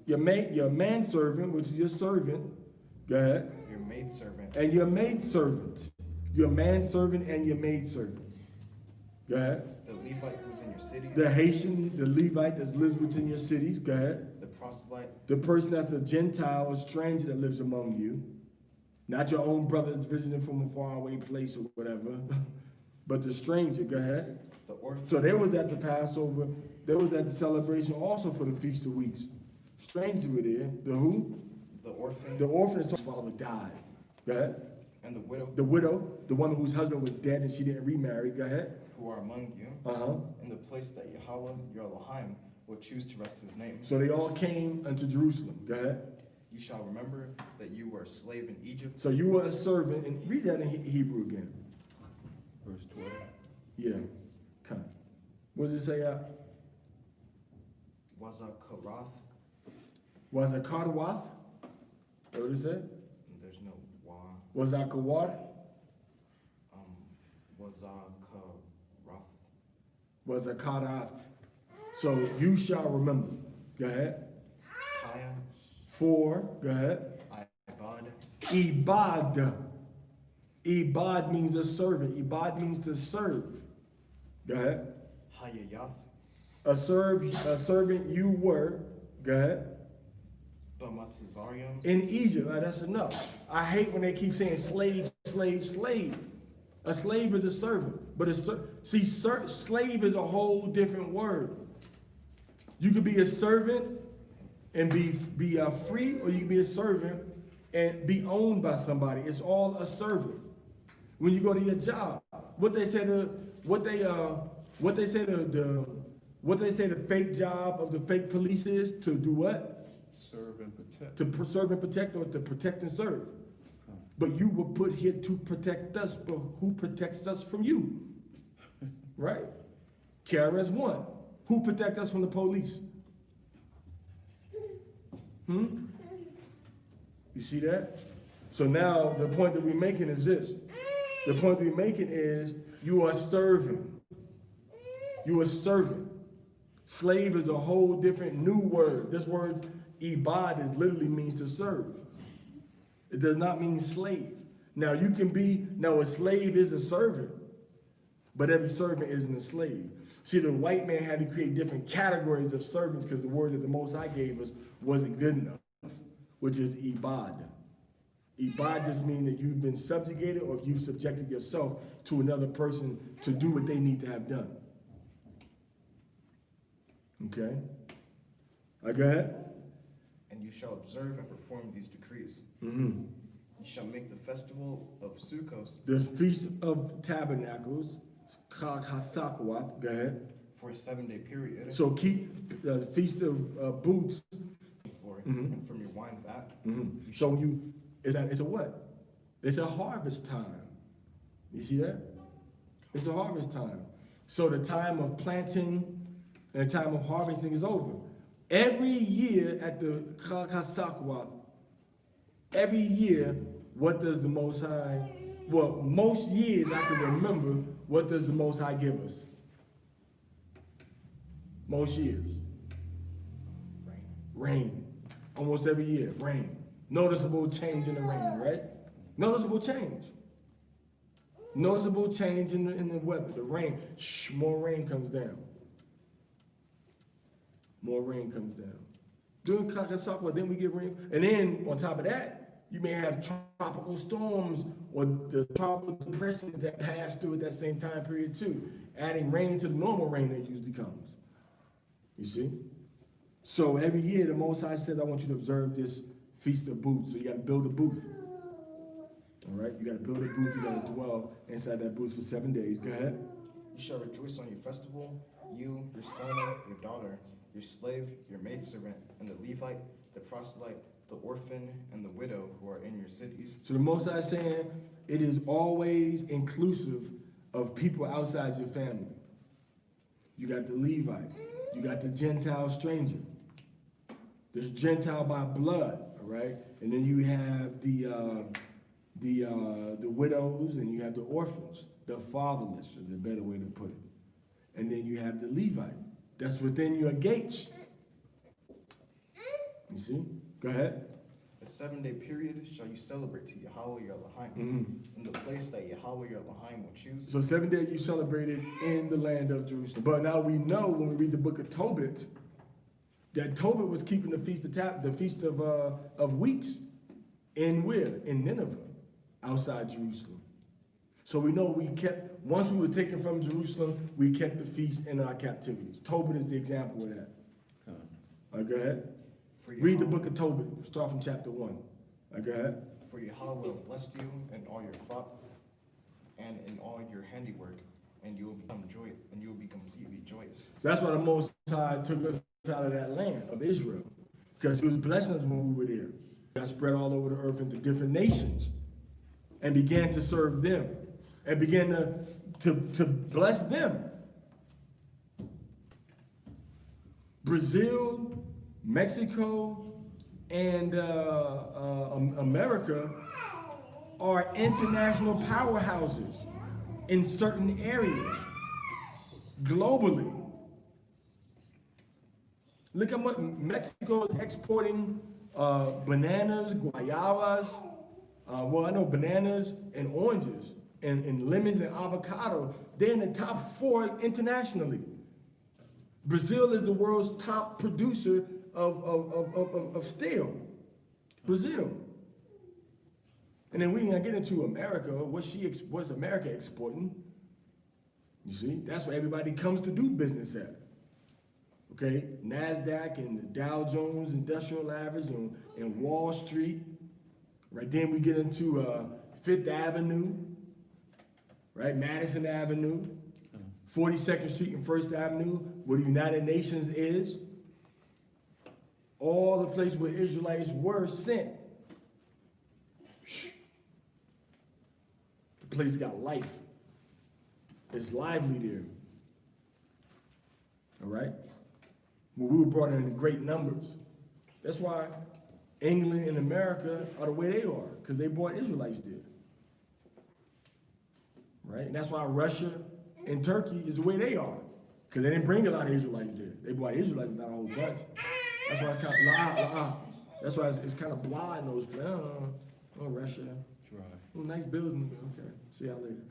Your manservant, which is your servant. Go ahead. Your maidservant. And your maidservant. Your manservant and your maidservant. Go ahead. The Levite who's in your cities. The Haitian, the Levite that lives within your cities. Go ahead. The proselyte. The person that's a Gentile, a stranger that lives among you. Not your own brother that's visiting from a faraway place or whatever. But the stranger. Go ahead. The orphan. So they was at the Passover. They was at the celebration also for the Feast of Weeks. Strangers were there. The who? The orphan. The orphan is his father died. Go ahead. And the widow. The widow, the one whose husband was dead and she didn't remarry. Go ahead. Who are among you. In the place that Yahweh your Elohim will choose to rest his name. So they all came unto Jerusalem. Go ahead. You shall remember that you were a slave in Egypt. So you were a servant, and read that in Hebrew again. Verse 12. Yeah. Kind. What does it say out? Wazakarath. Was a Kadwath? What did it say? There's no wa. Was a Kawad? Wazakarath. Was a Kadath. So you shall remember. Go ahead. Kaya. For, go ahead. Ibad. Ibad. Ibad means a servant. Ibad means to serve. Go ahead. Hayayath. A servant you were. Go ahead. Bamatzazarium. In Egypt. Now, that's enough. I hate when they keep saying slave, slave, slave. A slave is a servant. But slave is a whole different word. You could be a servant and be free, or you can be a servant and be owned by somebody. It's all a servant. When you go to your job, what they say the fake job of the fake police is to do what? Serve and protect. To serve and protect, or to protect and serve. But you were put here to protect us, but who protects us from you? Right? KRS-One. Who protects us from the police? You see that? So now the point that we're making is this. The point we're making is you are serving. You are serving. Slave is a whole different new word. This word ibad is literally means to serve. It does not mean slave. Now a slave is a servant, but every servant isn't a slave. See, the white man had to create different categories of servants because the word that the Most High gave us wasn't good enough, which is ibad. Ibad just means that you've been subjugated or you've subjected yourself to another person to do what they need to have done. Okay? Go ahead. And you shall observe and perform these decrees. Mm-hmm. You shall make the festival of Sukkot. The Feast of Tabernacles, Chag HaSakwath, go ahead. for a 7-day period. So keep the Feast of Booths. And from your wine vat. So it's a what? It's a harvest time. You see that? It's a harvest time. So the time of planting and the time of harvesting is over. Every year at the Chag HaSakwath, every year, what does the Most High, well, most years I can remember, what does the Most High give us? Most years. Rain. Almost every year, rain. Noticeable change in the rain, right? Noticeable change. Noticeable change in the weather. The rain, more rain comes down. More rain comes down. During Chag HaSakwath, then we get rain. And then, on top of that, you may have tropical storms or the tropical depressions that pass through at that same time period too, adding rain to the normal rain that usually comes. You see? So every year, the Most High says, I want you to observe this Feast of Booths. So you got to build a booth. All right? You got to build a booth. You got to dwell inside that booth for 7 days. Go ahead. You shall rejoice on your festival, you, your son, your daughter, your slave, your maidservant, and the Levite, the proselyte, the orphan, and the widow who are in your cities. So the Most High is saying it is always inclusive of people outside your family. You got the Levite. You got the Gentile stranger. There's Gentile by blood, all right? And then you have the widows, and you have the orphans, the fatherless, is the better way to put it. And then you have the Levite. That's within your gates. You see? Go ahead. A 7-day period shall you celebrate to Yahweh your Elohim, in the place that Yahweh your Elohim will choose. So 7 days you celebrated in the land of Jerusalem. But now we know when we read the book of Tobit, that Tobit was keeping the feast of weeks in where? In Nineveh, outside Jerusalem. So we know once we were taken from Jerusalem, we kept the feast in our captivities. Tobit is the example of that. Go ahead. Read the book of Tobit. Start from chapter 1. Go ahead. For Yahweh will bless you in all your crop and in all your handiwork, and you will become completely joyous. So that's why the Most High took us out of that land of Israel, because He was blessing us when we were there. Got spread all over the earth into different nations, and began to serve them, and began to bless them. Brazil, Mexico, and America are international powerhouses in certain areas globally. Look at what Mexico is exporting: bananas, guayabas. Well, I know bananas and oranges and lemons and avocado. They're in the top 4 internationally. Brazil is the world's top producer of steel. Brazil. And then we can get into America. What's America exporting? You see, that's where everybody comes to do business at. Okay, NASDAQ and the Dow Jones Industrial Average and Wall Street. Right, then we get into Fifth Avenue, right, Madison Avenue, 42nd Street and First Avenue, where the United Nations is. All the places where Israelites were sent. The place got life. It's lively there. All right? Well, we were brought in great numbers. That's why England and America are the way they are, because they brought Israelites there. Right? And that's why Russia and Turkey is the way they are, because they didn't bring a lot of Israelites there. They brought Israelites, not a whole bunch. That's why it's kind of That's why it's kind of blah in those places. Oh, Russia. Right. Oh, nice building. Okay, see y'all later.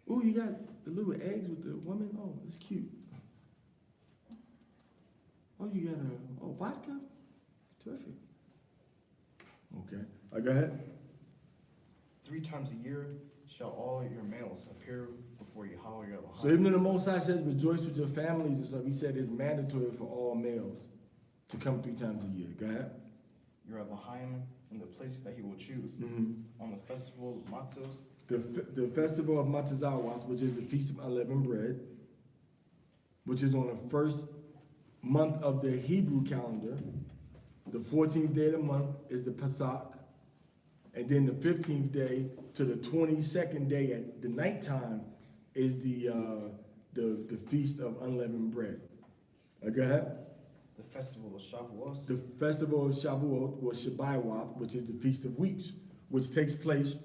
Oh, you got the little eggs with the woman? Oh, it's cute. Oh, you got vodka? Terrific. Okay, go ahead. 3 times a year shall all your males appear before Yahweh your Elohim. So even though the Most High says rejoice with your families and stuff, He said it's mandatory for all males to come 3 times a year. Go ahead. Your Elohim in the place that He will choose. Mm-hmm. On the festival of matzos, The festival of Matazawath, which is the Feast of Unleavened Bread, which is on the first month of the Hebrew calendar. The 14th day of the month is the Pesach. And then the 15th day to the 22nd day at the nighttime is the Feast of Unleavened Bread. Go ahead. The festival of Shavuos. The festival of Shavuot, or Shabbat, which is the Feast of Weeks, which takes place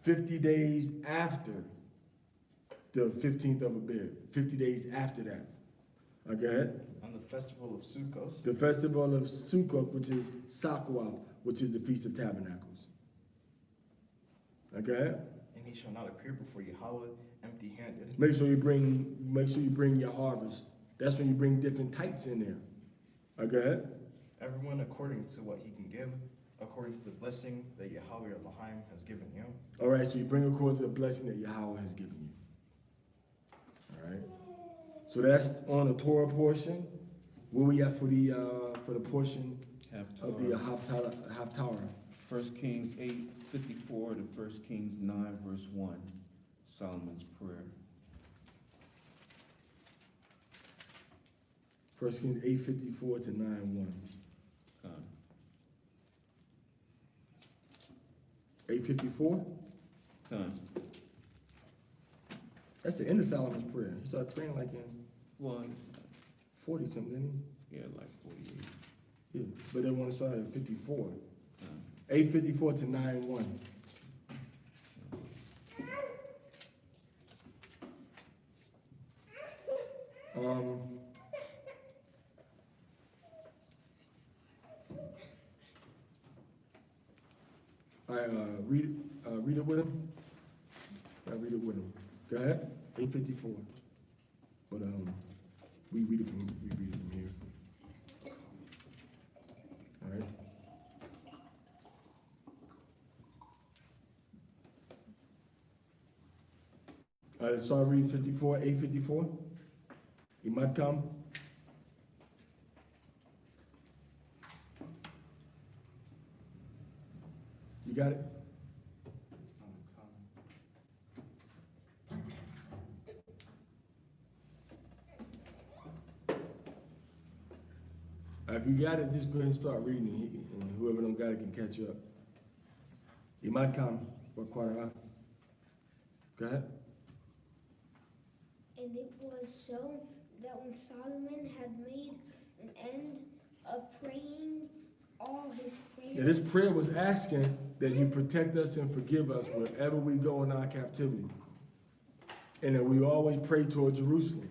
50 days after the 15th of Abib, 50 days after that. Go ahead. And the festival of Sukkot. The festival of Sukkot, which is Sakwath, which is the Feast of Tabernacles. Go ahead. And he shall not appear before Yahweh empty-handed. Make sure you bring your harvest. That's when you bring different types in there. Go ahead. Everyone according to what he can give, according to the blessing that Yahweh Elohim has given you. All right, so you bring according to the blessing that Yahweh has given you. All right. So that's on the Torah portion. Where we at for the portion of the Haftarah? 1 Kings 8:54 to 1 Kings 9, verse 1, Solomon's prayer. 1 Kings 8:54 to 9:1. 8:54? That's the end of Solomon's prayer. He started praying like in Well, 40 something, didn't yeah, like 48. he? Yeah. But they want to start at 54. 8:54 to 9:1. Read it with him. Read it with him. Go ahead. 8:54. But we read it from here. All right. All right, so I read 54, 8:54. He might come. You got it? If you got it, just go ahead and start reading it, and whoever don't got it can catch up. He might come for quite a while. Go ahead. And it was so that when Solomon had made an end of praying all his prayers. Yeah, this prayer was asking that you protect us and forgive us wherever we go in our captivity. And that we always pray toward Jerusalem.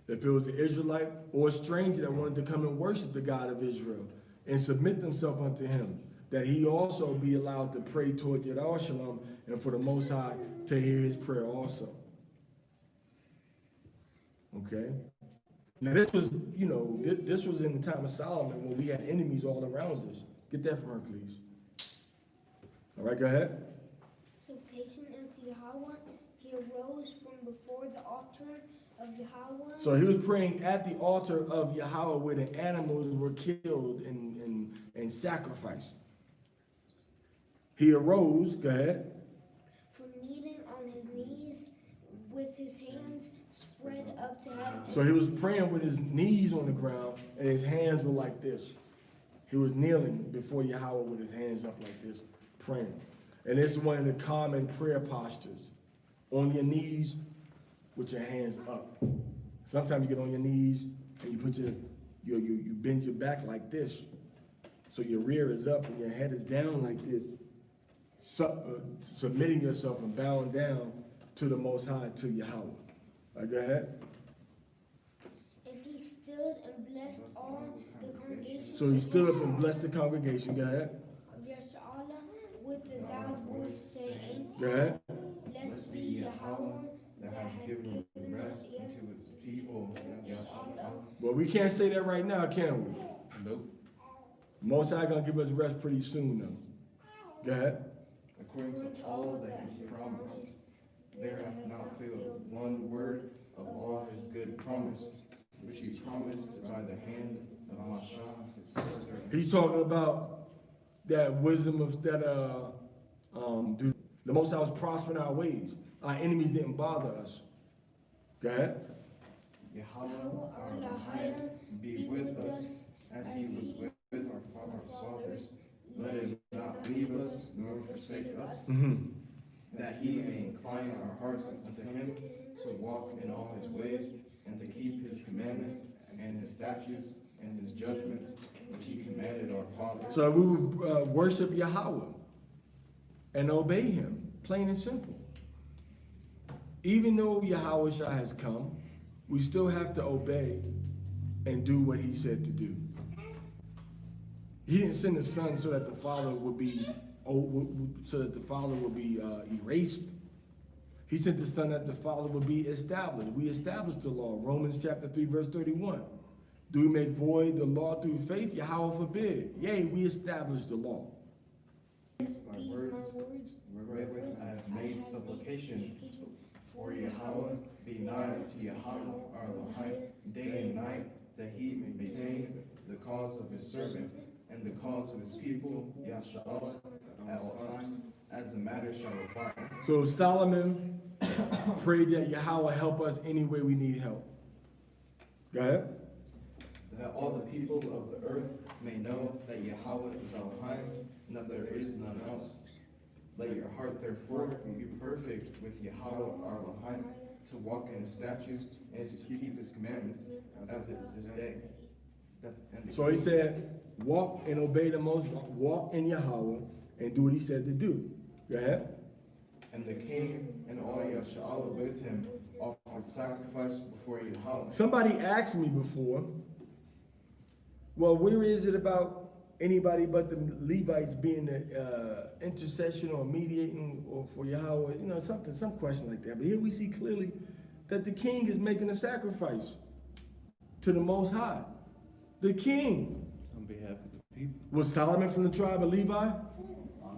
If it was an Israelite or a stranger that wanted to come and worship the God of Israel and submit themselves unto him, that he also be allowed to pray toward Yerushalayim and for the Most High to hear his prayer also. Okay? Now this was, this was in the time of Solomon when we had enemies all around us. Get that from her, please. All right, go ahead. Supplication unto Yahweh, he arose from before the altar of Yahweh. So he was praying at the altar of Yahweh where the animals were killed and sacrificed. He arose, go ahead. From kneeling on his knees with his hands spread up to heaven. So he was praying with his knees on the ground and his hands were like this. He was kneeling before Yahweh with his hands up like this, praying. And this is one of the common prayer postures. On your knees with your hands up. Sometimes you get on your knees and you put you bend your back like this. So your rear is up and your head is down like this. Submitting yourself and bowing down to the Most High, to Yahweh. Go ahead. And he stood and blessed all the congregation. So he stood up and blessed the congregation. Go ahead. Blessed Allah with a loud voice saying, Go ahead. Blessed be Yahweh that hath given rest unto his people. Blessed Allah. Well, we can't say that right now, can we? Nope. Most High gonna give us rest pretty soon, though. Go ahead. According to all that he promised, there hath not failed one word of all his good promises, which he promised by the hand of Mashah, his servant. He's talking about that wisdom of The Most High was prospering our ways. Our enemies didn't bother us. Go ahead. Yahweh our Elohim be with us as he was with our fathers. Let him not leave us nor forsake us, that he may incline our hearts unto him to walk in all his ways and to keep his commandments and his statutes and his judgments which he commanded our fathers. So we would worship Yahweh and obey him, plain and simple. Even though Yahweh Shah has come, we still have to obey and do what he said to do. He didn't send the Son so that the Father would be erased. He sent the Son that the Father would be established. We established the law. Romans chapter 3, verse 31. Do we make void the law through faith? Yahweh forbid. Yea, we established the law. My words wherewith I have made supplication for Yahweh, be nigh unto Yahweh our Elohim, day and night, that he may maintain the cause of his servant and the cause of his people, Yahshua, at all times, as the matter shall require. So Solomon prayed that Yahweh help us any way we need help. Go ahead. That all the people of the earth may know that Yahweh is Elohim, and that there is none else. Let your heart therefore be perfect with Yahweh our Elohim, to walk in his statutes and to keep his commandments, as it is this day. So he said, walk and obey the Most, walk in Yahweh and do what he said to do. Go ahead. And the king and all Yahshua with him offered sacrifice before Yahweh. Somebody asked me before, well, where is it about anybody but the Levites being the intercession or mediating or for Yahweh? You know, some question like that. But here we see clearly that the king is making a sacrifice to the Most High. The king. On behalf of the people. Was Solomon from the tribe of Levi?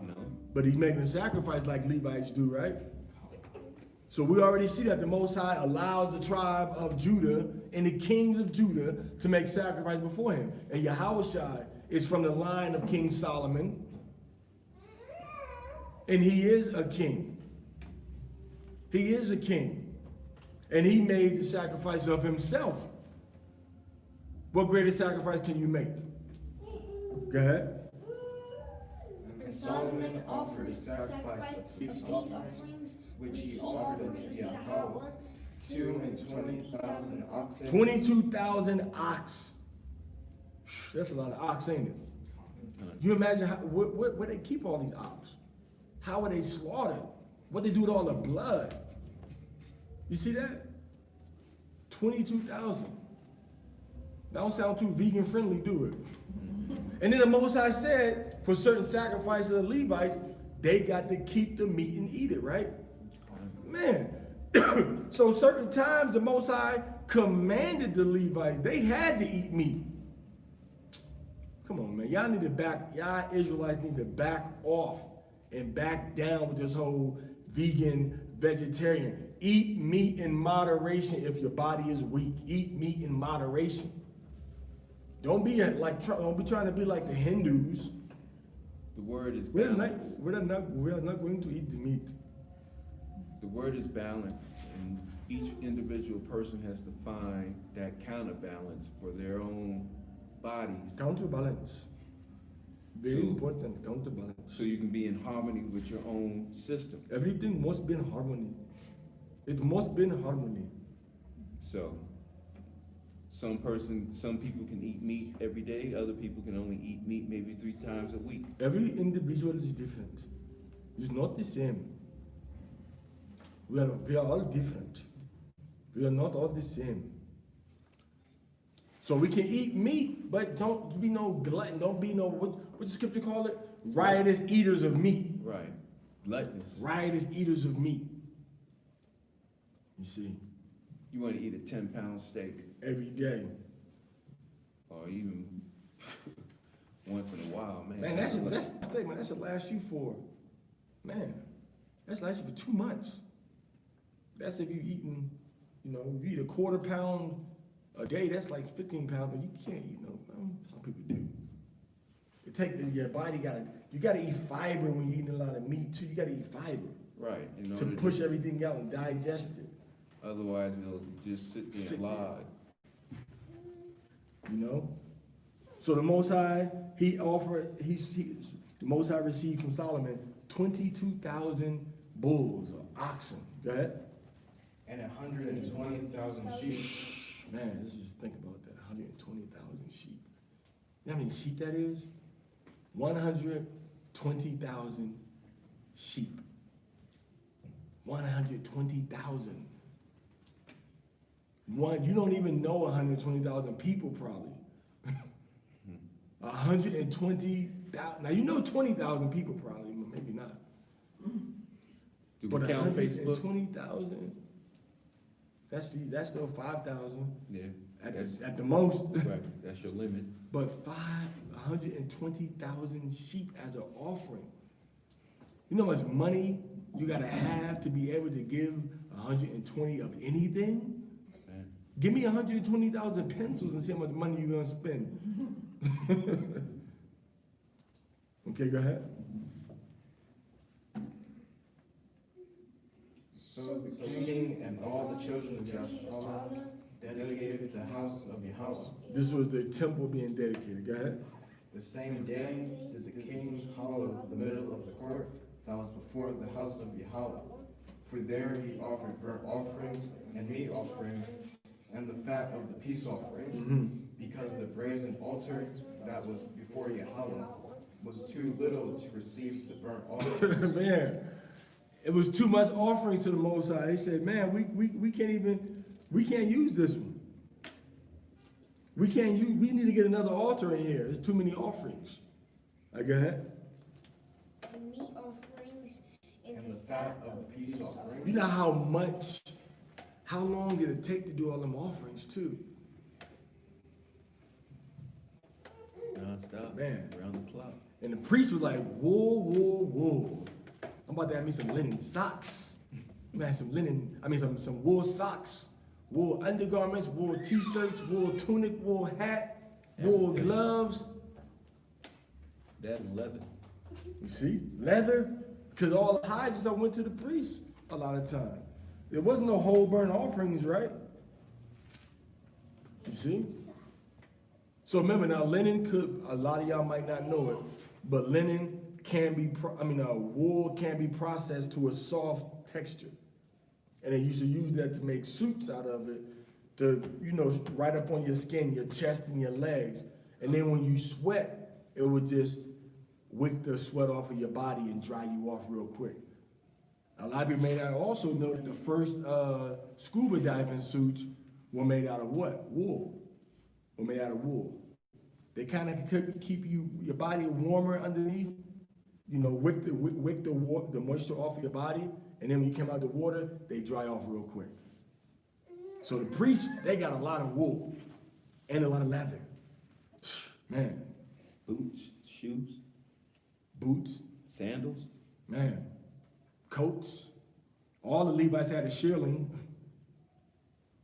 No. But he's making a sacrifice like Levites do, right? So we already see that the Most High allows the tribe of Judah and the kings of Judah to make sacrifice before him. And Yahushua is from the line of King Solomon. And he is a king. He is a king. And he made the sacrifice of himself. What greater sacrifice can you make? Go ahead. And Solomon offered a sacrifice of peace offerings, which he offered unto Yahweh, 22,000 oxen. 22,000 ox. That's a lot of ox, ain't it? You imagine where they keep all these ox? How are they slaughtered? What they do with all the blood? You see that? 22,000. That don't sound too vegan friendly, do it? And then the Most High said, for certain sacrifices of the Levites, they got to keep the meat and eat it, right? Man. So certain times the Most High commanded the Levites, they had to eat meat. Come on, man. Y'all Israelites need to back off and back down with this whole vegan, vegetarian. Eat meat in moderation if your body is weak. Eat meat in moderation. Don't be trying to be like the Hindus. The word is We're balance. not going to eat the meat. The word is balance, and each individual person has to find that counterbalance for their own bodies. Counterbalance. Very important, counterbalance. So you can be in harmony with your own system. Everything must be in harmony. It must be in harmony. So some people can eat meat every day, other people can only eat meat maybe 3 times a week. Every individual is different. It's not the same. We are all different. We are not all the same. So we can eat meat, but don't be no glutton. Don't be no, what the scripture call it? Riotous eaters of meat. Right. Gluttonous. Riotous eaters of meat. You see? You want to eat a 10-pound steak. Every day. Or even once in a while, man. Man, that's a statement. That should last you for, man, that's last you for 2 months. That's if you're eating, you eat a 1/4 pound a day, that's like 15 pounds, but you can't eat no, some people do. your body you gotta eat fiber when you're eating a lot of meat too. You gotta eat fiber Right. In to order push everything out and digest it. Otherwise, it'll just sit there Sit and there. lie. You know? So the Most High, the Most High received from Solomon 22,000 bulls or oxen. Go ahead. And 120,000 sheep. Man, let's just think about that. 120,000 sheep. You know how many sheep that is? 120,000 sheep. 120,000. You don't even know 120,000 people probably. 120,000. Now you know 20,000 people probably, maybe not. Do But we count Facebook? 120,000. That's still 5,000 Yeah. at the most. Right. That's your limit. But 120,000 sheep as an offering. You know how much money you gotta have to be able to give 120 of anything? Man. Give me 120,000 pencils and see how much money you're gonna spend. Okay, go ahead. So the king and all the children of Yashala dedicated the house of Yahweh. This was the temple being dedicated. Go ahead. The same day did the king hollow the middle of the court that was before the house of Yahweh. For there he offered burnt offerings and meat offerings and the fat of the peace offerings, because the brazen altar that was before Yahweh was too little to receive the burnt offerings. Man, it was too much offerings to the Most High. They said, man, we can't use this one. We need to get another altar in here. There's too many offerings. Go ahead. The meat offerings And the fat of the peace offerings. You know how long did it take to do all them offerings too? Non-stop. Man. Around the clock. And the priest was like, whoa. I'm about to have me some linen socks. I'm gonna have some wool socks, wool undergarments, wool t-shirts, wool tunic, wool hat, wool gloves. That and leather. You see? Leather. Because all the hides and stuff went to the priest a lot of time. There wasn't no whole burnt offerings, right? You see? So remember now, linen a lot of y'all might not know it, but linen can be, wool can be processed to a soft texture. And they used to use that to make suits out of it, to, right up on your skin, your chest and your legs. And then when you sweat, it would just wick the sweat off of your body and dry you off real quick. A lot of people may not also know that the first scuba diving suits were made out of what? Wool. Were made out of wool. They kind of could keep your body warmer underneath, wick the moisture off of your body, and then when you come out of the water, they dry off real quick. So the priests, they got a lot of wool and a lot of leather. Man. Boots, shoes, Boots, sandals. man, coats. All the Levites had a shearling.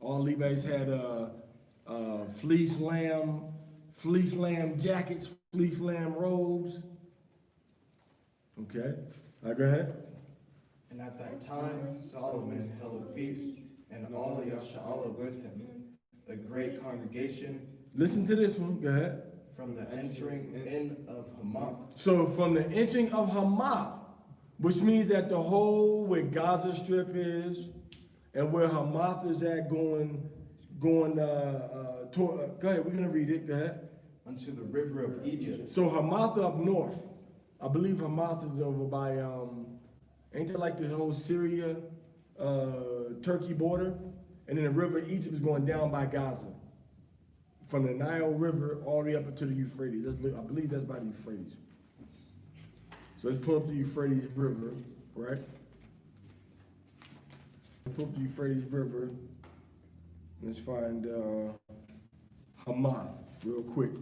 All the Levites had fleece lamb jackets, fleece lamb robes. Okay, go ahead. And at that time Solomon held a feast, and all Yashala with him, a great congregation. Listen to this one, go ahead. From the entering in of Hamath. So from the entering of Hamath, which means that the whole where Gaza Strip is, and where Hamath is at going, go ahead, we're gonna read it, go ahead. Unto the river of Egypt. So Hamath up north, I believe Hamath is over by, ain't that like the whole Syria, Turkey border? And then the river of Egypt is going down by Gaza. From the Nile River all the way up to the Euphrates. I believe that's by the Euphrates. So let's pull up the Euphrates River, right? Pull up the Euphrates River. Let's find Hamath real quick.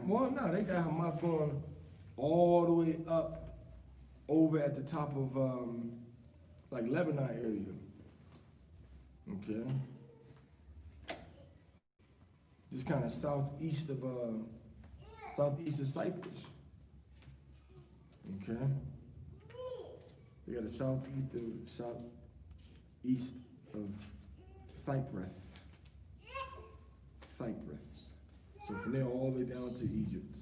Well, no, they got Hamath going all the way up over at the top of like Lebanon area. Okay. Just kind of southeast of Cyprus. Okay. We got a southeast of Cyprus. So from there all the way down to Egypt.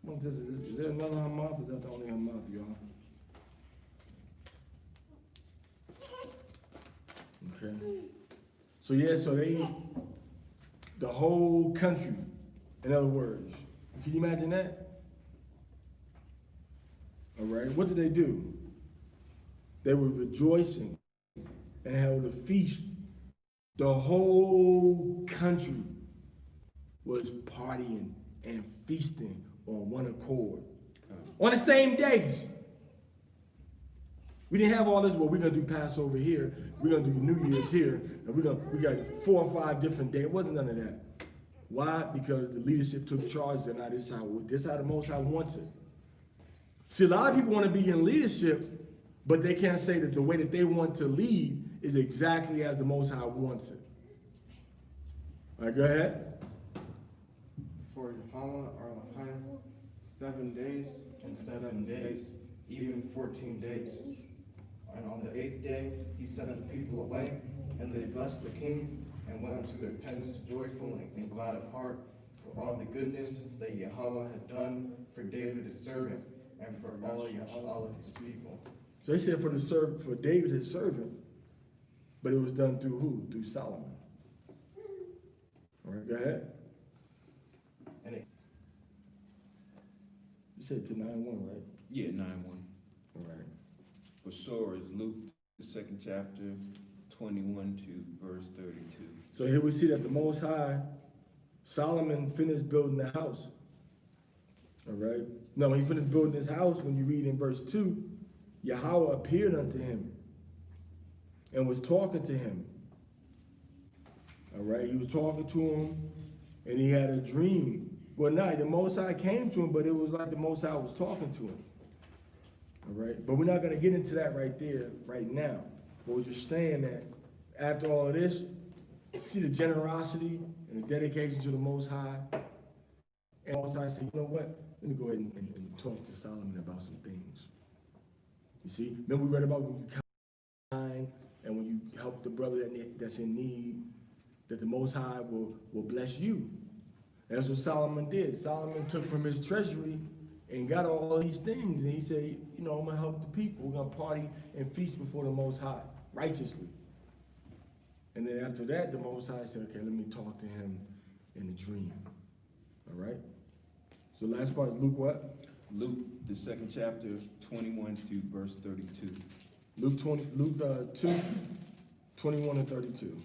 Well, is there another Hamath, or is that the only Hamath, y'all? Okay. So yeah, so the whole country, in other words. Can you imagine that? All right, what did they do? They were rejoicing and held a feast. The whole country was partying and feasting on one accord. On the same days. We didn't have all this, well, we're gonna do Passover here, we're gonna do New Year's here, and we got 4 or 5 different days. It wasn't none of that. Why? Because the leadership took charge, and now this is how the Most High wants it. See, a lot of people want to be in leadership, but they can't say that the way that they want to lead is exactly as the Most High wants it. All right, go ahead. For Yahweh our Elohim, 7 days And 7 days, even 14 days. And on the 8th day, he sent his people away, and they blessed the king, and went into their tents joyful and glad of heart, for all the goodness that Yahweh had done for David his servant, and for all his people. So they said for David his servant, but it was done through who? Through Solomon. All right, go ahead. And it, You said to 9:1, right? Yeah, 9:1. All right. For sure is Luke, the 2nd chapter, 21 to verse 32. So here we see that the Most High, Solomon finished building the house. All right. Now, when he finished building his house, when you read in verse 2, Yahweh appeared unto him and was talking to him. All right. He was talking to him, and he had a dream. Well, no, the Most High came to him, but it was like the Most High was talking to him. All right. But we're not going to get into that right there, right now. But we're just saying that after all of this, see the generosity and the dedication to the Most High. And the Most High said, you know what? Let me go ahead and talk to Solomon about some things. You see? Remember we read about when you kind and when you help the brother that's in need, that the Most High will bless you. That's what Solomon did. Solomon took from his treasury and got all these things. And he said, you know, I'm going to help the people. We're going to party and feast before the Most High, righteously. And then after that, the Most High said, okay, let me talk to him in a dream. All right? So the last part is Luke what? Luke, the 2nd chapter, 21 to verse 32. Luke 2, 21 and 32.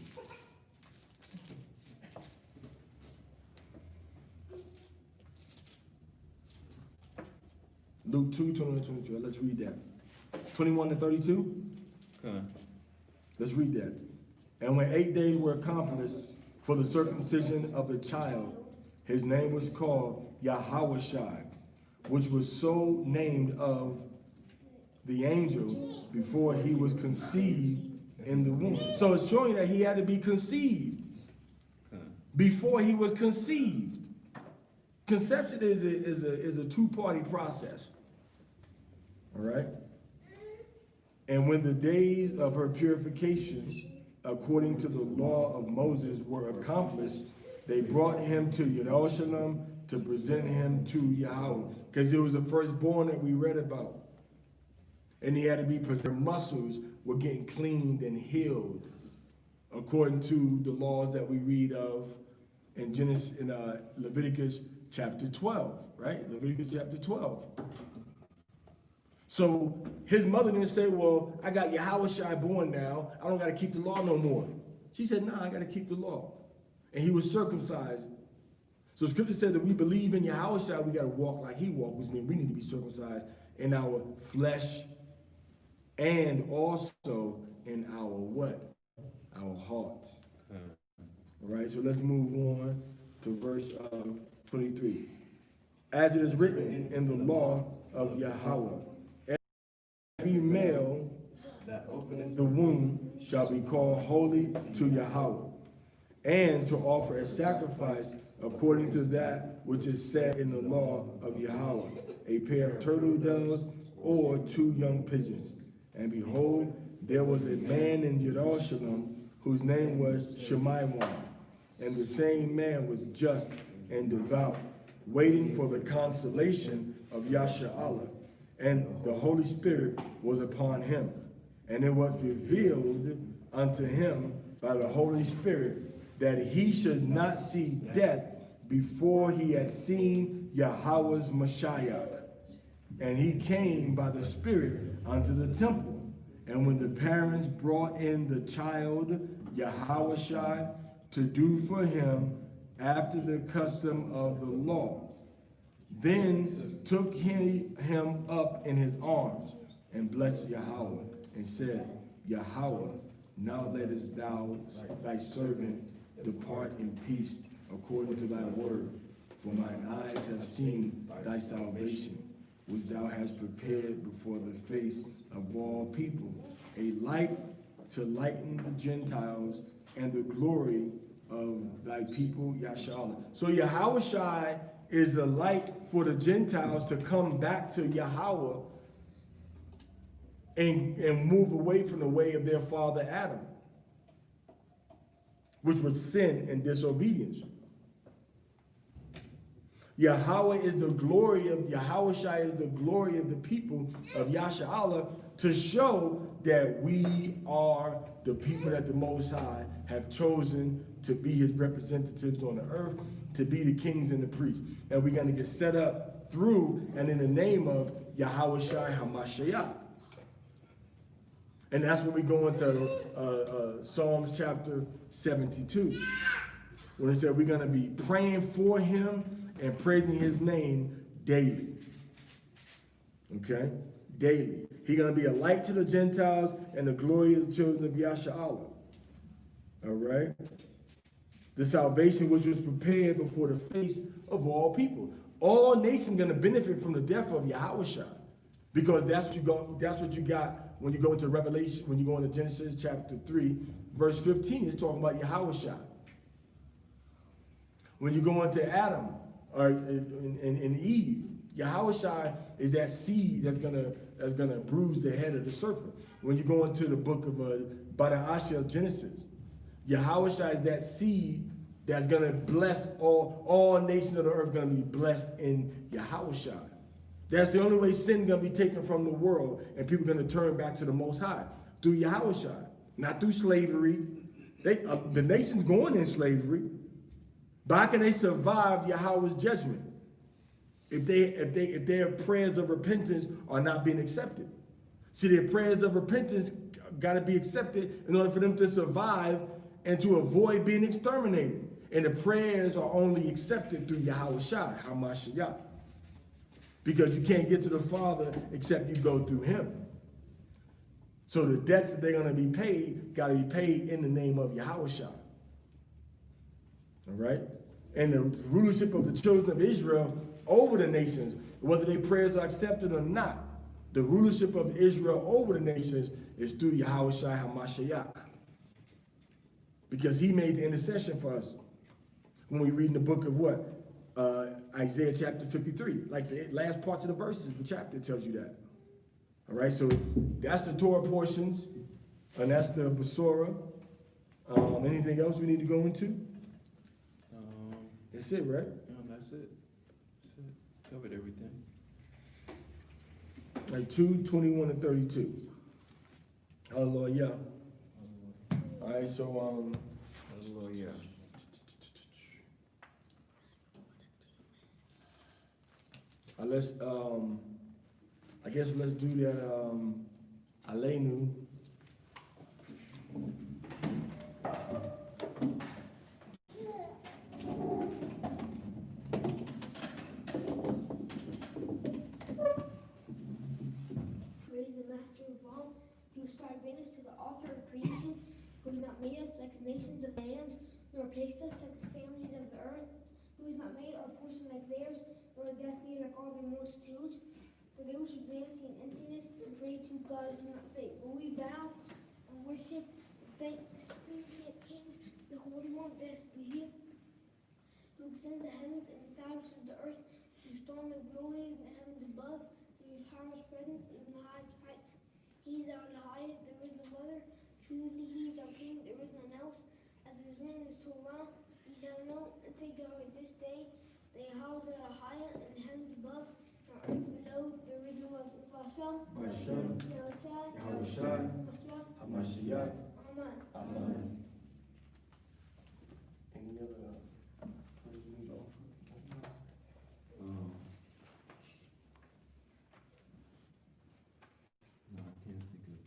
Luke 2, 21 and 22. Let's read that. 21 to 32? Come. Let's read that. And when 8 days were accomplished for the circumcision of the child, his name was called Yahushua, which was so named of the angel before he was conceived in the womb. So it's showing that he had to be conceived before he was conceived. Conception is a two-party process. All right? And when the days of her purification, according to the law of Moses, were accomplished, they brought him to Jerusalem to present him to Yahweh. Because it was the firstborn that we read about. And he had to be preserved. Their muscles were getting cleaned and healed according to the laws that we read of in Leviticus chapter 12, right? Leviticus chapter 12. So his mother didn't say, well, I got Yahushua born now. I don't got to keep the law no more. She said, nah, I got to keep the law. And he was circumcised. So scripture says that we believe in Yahushua, we got to walk like he walked, which means we need to be circumcised in our flesh and also in our what? Our hearts. All right, so let's move on to verse 23. As it is written in the law of Yahweh, shall be called holy to Yahweh, and to offer a sacrifice according to that which is said in the law of Yahweh, a pair of turtle doves or 2 young pigeons. And behold, there was a man in Jerusalem whose name was Shemaiah, and the same man was just and devout, waiting for the consolation of Yashar'Allah, and the Holy Spirit was upon him. And it was revealed unto him by the Holy Spirit that he should not see death before he had seen Yahweh's Mashiach. And he came by the Spirit unto the temple. And when the parents brought in the child Yahushua to do for him after the custom of the law, then took he him up in his arms and blessed Yahweh and said, Yahweh, now lettest thou thy servant depart in peace according to thy word. For mine eyes have seen thy salvation, which thou hast prepared before the face of all people, a light to lighten the Gentiles and the glory of thy people, Yahshua. So Yahushua is a light for the Gentiles to come back to Yahweh and move away from the way of their father Adam, which was sin and disobedience. Yahweh is the glory of Yahushua is the glory of the people of Yashar'Allah, to show that we are the people that the Most High have chosen to be his representatives on the earth, to be the kings and the priests. And we're going to get set up through and in the name of Yahushua HaMashiach. And that's when we go into Psalms chapter 72. When it said we're going to be praying for him and praising his name daily. Okay? Daily. He's going to be a light to the Gentiles and the glory of the children of Yashar'Allah. All right? The salvation which was prepared before the face of all people. All nations going to benefit from the death of Yahushua, because that's what you got when you go into Revelation, when you go into Genesis chapter 3, verse 15, it's talking about Yahushua. When you go into Adam or in Eve, Yahushua is that seed that's gonna bruise the head of the serpent. When you go into the book of Bara'asha of Genesis, Yahushua is that seed that's gonna bless all nations of the earth, gonna be blessed in Yahushua. That's the only way sin gonna be taken from the world, and people gonna turn back to the Most High through Yahushua, not through slavery. The nation's going in slavery. But how can they survive Yahweh's judgment if their prayers of repentance are not being accepted? See, their prayers of repentance got to be accepted in order for them to survive and to avoid being exterminated. And the prayers are only accepted through Yahushua HaMashiach, because you can't get to the Father except you go through him. So the debts that they're going to be paid got to be paid in the name of Yahushua. All right? And the rulership of the children of Israel over the nations, whether their prayers are accepted or not, the rulership of Israel over the nations is through Yahushua HaMashiach. Because he made the intercession for us. When we read in the book of what? Isaiah chapter 53. Like the last parts of the verses, the chapter tells you that. All right, so that's the Torah portions, and that's the Besorah. Anything else we need to go into? That's it, right? No, that's it. Covered everything. Like 2:21 and 32. Hallelujah. All right, so Hallelujah. let's I guess let's do that Aleinu. Praise the Master of all, who inspired witness to the author of creation, who has not made us like the nations of lands, nor placed us like the families of the earth, who has not made our portion like theirs, nor the destiny like all their multitudes. For they who should vanity and emptiness and pray to God who do not say, will we bow and worship Thank the Spirit of Kings, the Holy One, blessed be He, who extends the heavens and establishes the earth, whose throne of glory is in the heavens above, whose harmless presence is in the highest heights. He is our highest, there is no other. Truly, He is our King, there is none else. As His reign is to around, He shall know and take joy this day. They house that are higher and the heavens above, and earth below, there is no other. Bashem, Yahushai, Hamashiach. Amen. Amen. Any other praise we need to offer? No, I can't think of.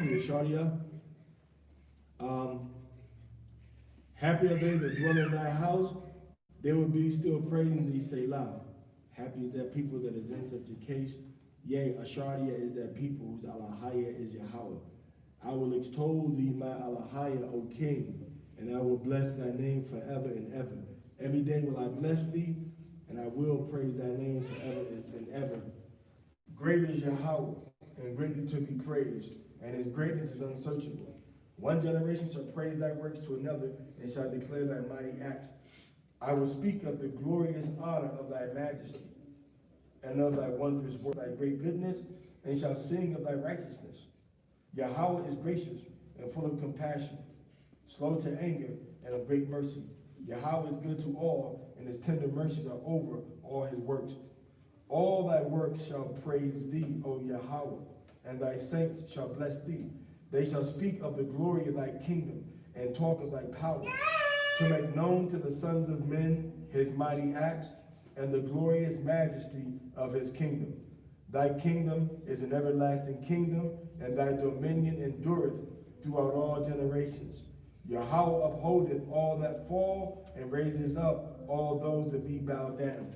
Yesharia. Happy are they that dwell in thy house, they will be still praising thee, Selah. Happy is that people that is in such a case. Yea, Asharia is that people whose Alahaya is Yahweh. I will extol thee, my Alahaya, O King, and I will bless thy name forever and ever. Every day will I bless thee, and I will praise thy name forever and ever. Great is Yahweh, and greatly to be praised, and his greatness is unsearchable. One generation shall praise thy works to another, and shall declare thy mighty acts. I will speak of the glorious honor of thy majesty, and of thy wondrous work, thy great goodness, and shall sing of thy righteousness. Yahweh is gracious and full of compassion, slow to anger, and of great mercy. Yahweh is good to all, and his tender mercies are over all his works. All thy works shall praise thee, O Yahweh, and thy saints shall bless thee. They shall speak of the glory of thy kingdom, and talk of thy power, to make known to the sons of men his mighty acts, and the glorious majesty of his kingdom. Thy kingdom is an everlasting kingdom, and thy dominion endureth throughout all generations. Yahweh upholdeth all that fall, and raises up all those that be bowed down.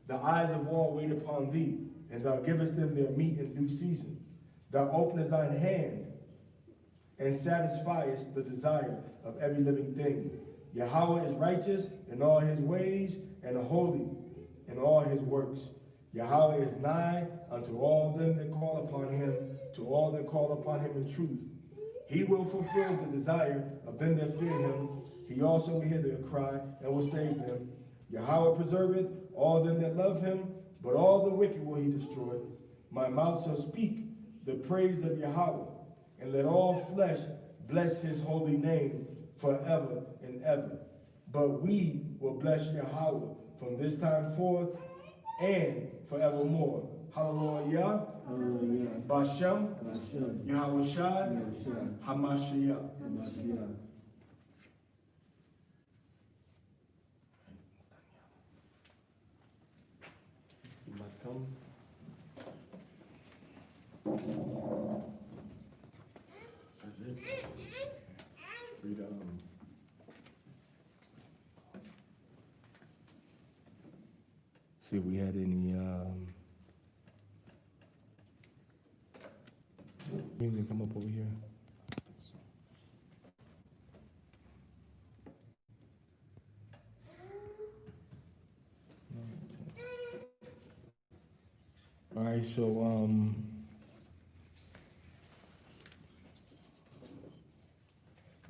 The eyes of all wait upon thee, and thou givest them their meat in due season. Thou openest thine hand, and satisfiest the desire of every living thing. Yahweh is righteous in all his ways, and holy in all his works. Yahweh is nigh unto all them that call upon him, to all that call upon him in truth. He will fulfill the desire of them that fear him. He also will hear their cry, and will save them. Yahweh preserveth all them that love him, but all the wicked will he destroy. My mouth shall speak the praise of Yahweh, and let all flesh bless his holy name forever and ever. But we will bless Yahweh from this time forth and forevermore. Hallelujah. Hallelujah. Bashem, Hashem. Yahushai, Yahushua. Hamashiach. Hamashiach. You might come. That's it. Freedom. See if we had any, you can come up over here. All right, so,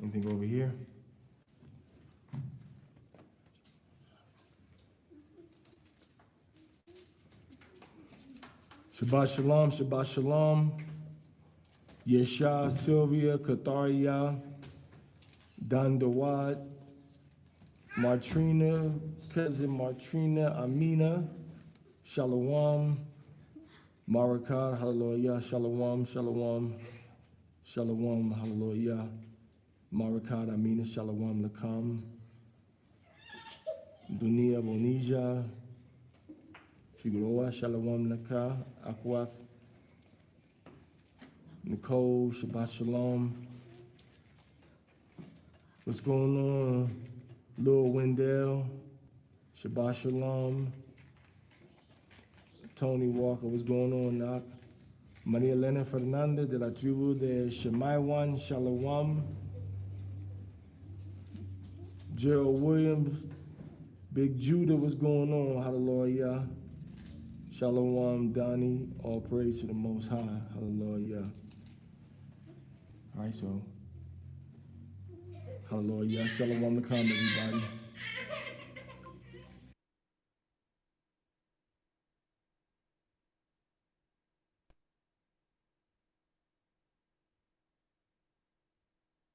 anything over here? Shabbat shalom, Shabbat shalom. Yesha, Sylvia, Katharia, Dandawad, Martrina, cousin Martrina, Amina, Shalom, Marakah, hallelujah, Shalom, Shalom, Shalom, hallelujah, Marakah, Amina, Shalom, Lakam, Dunia, Bonija, Figueroa, Shalom, Laka, Akwak, Nicole, Shabbat Shalom. What's going on? Lil Wendell, Shabbat Shalom. Tony Walker, what's going on, Knock? Maria Elena Fernandez de la tribu de Shemaiwan, Shalom. Gerald Williams, Big Judah, what's going on? Hallelujah. Shalom, Donnie, all praise to the Most High. Hallelujah. All right, so, hallelujah. Shalom to come, everybody.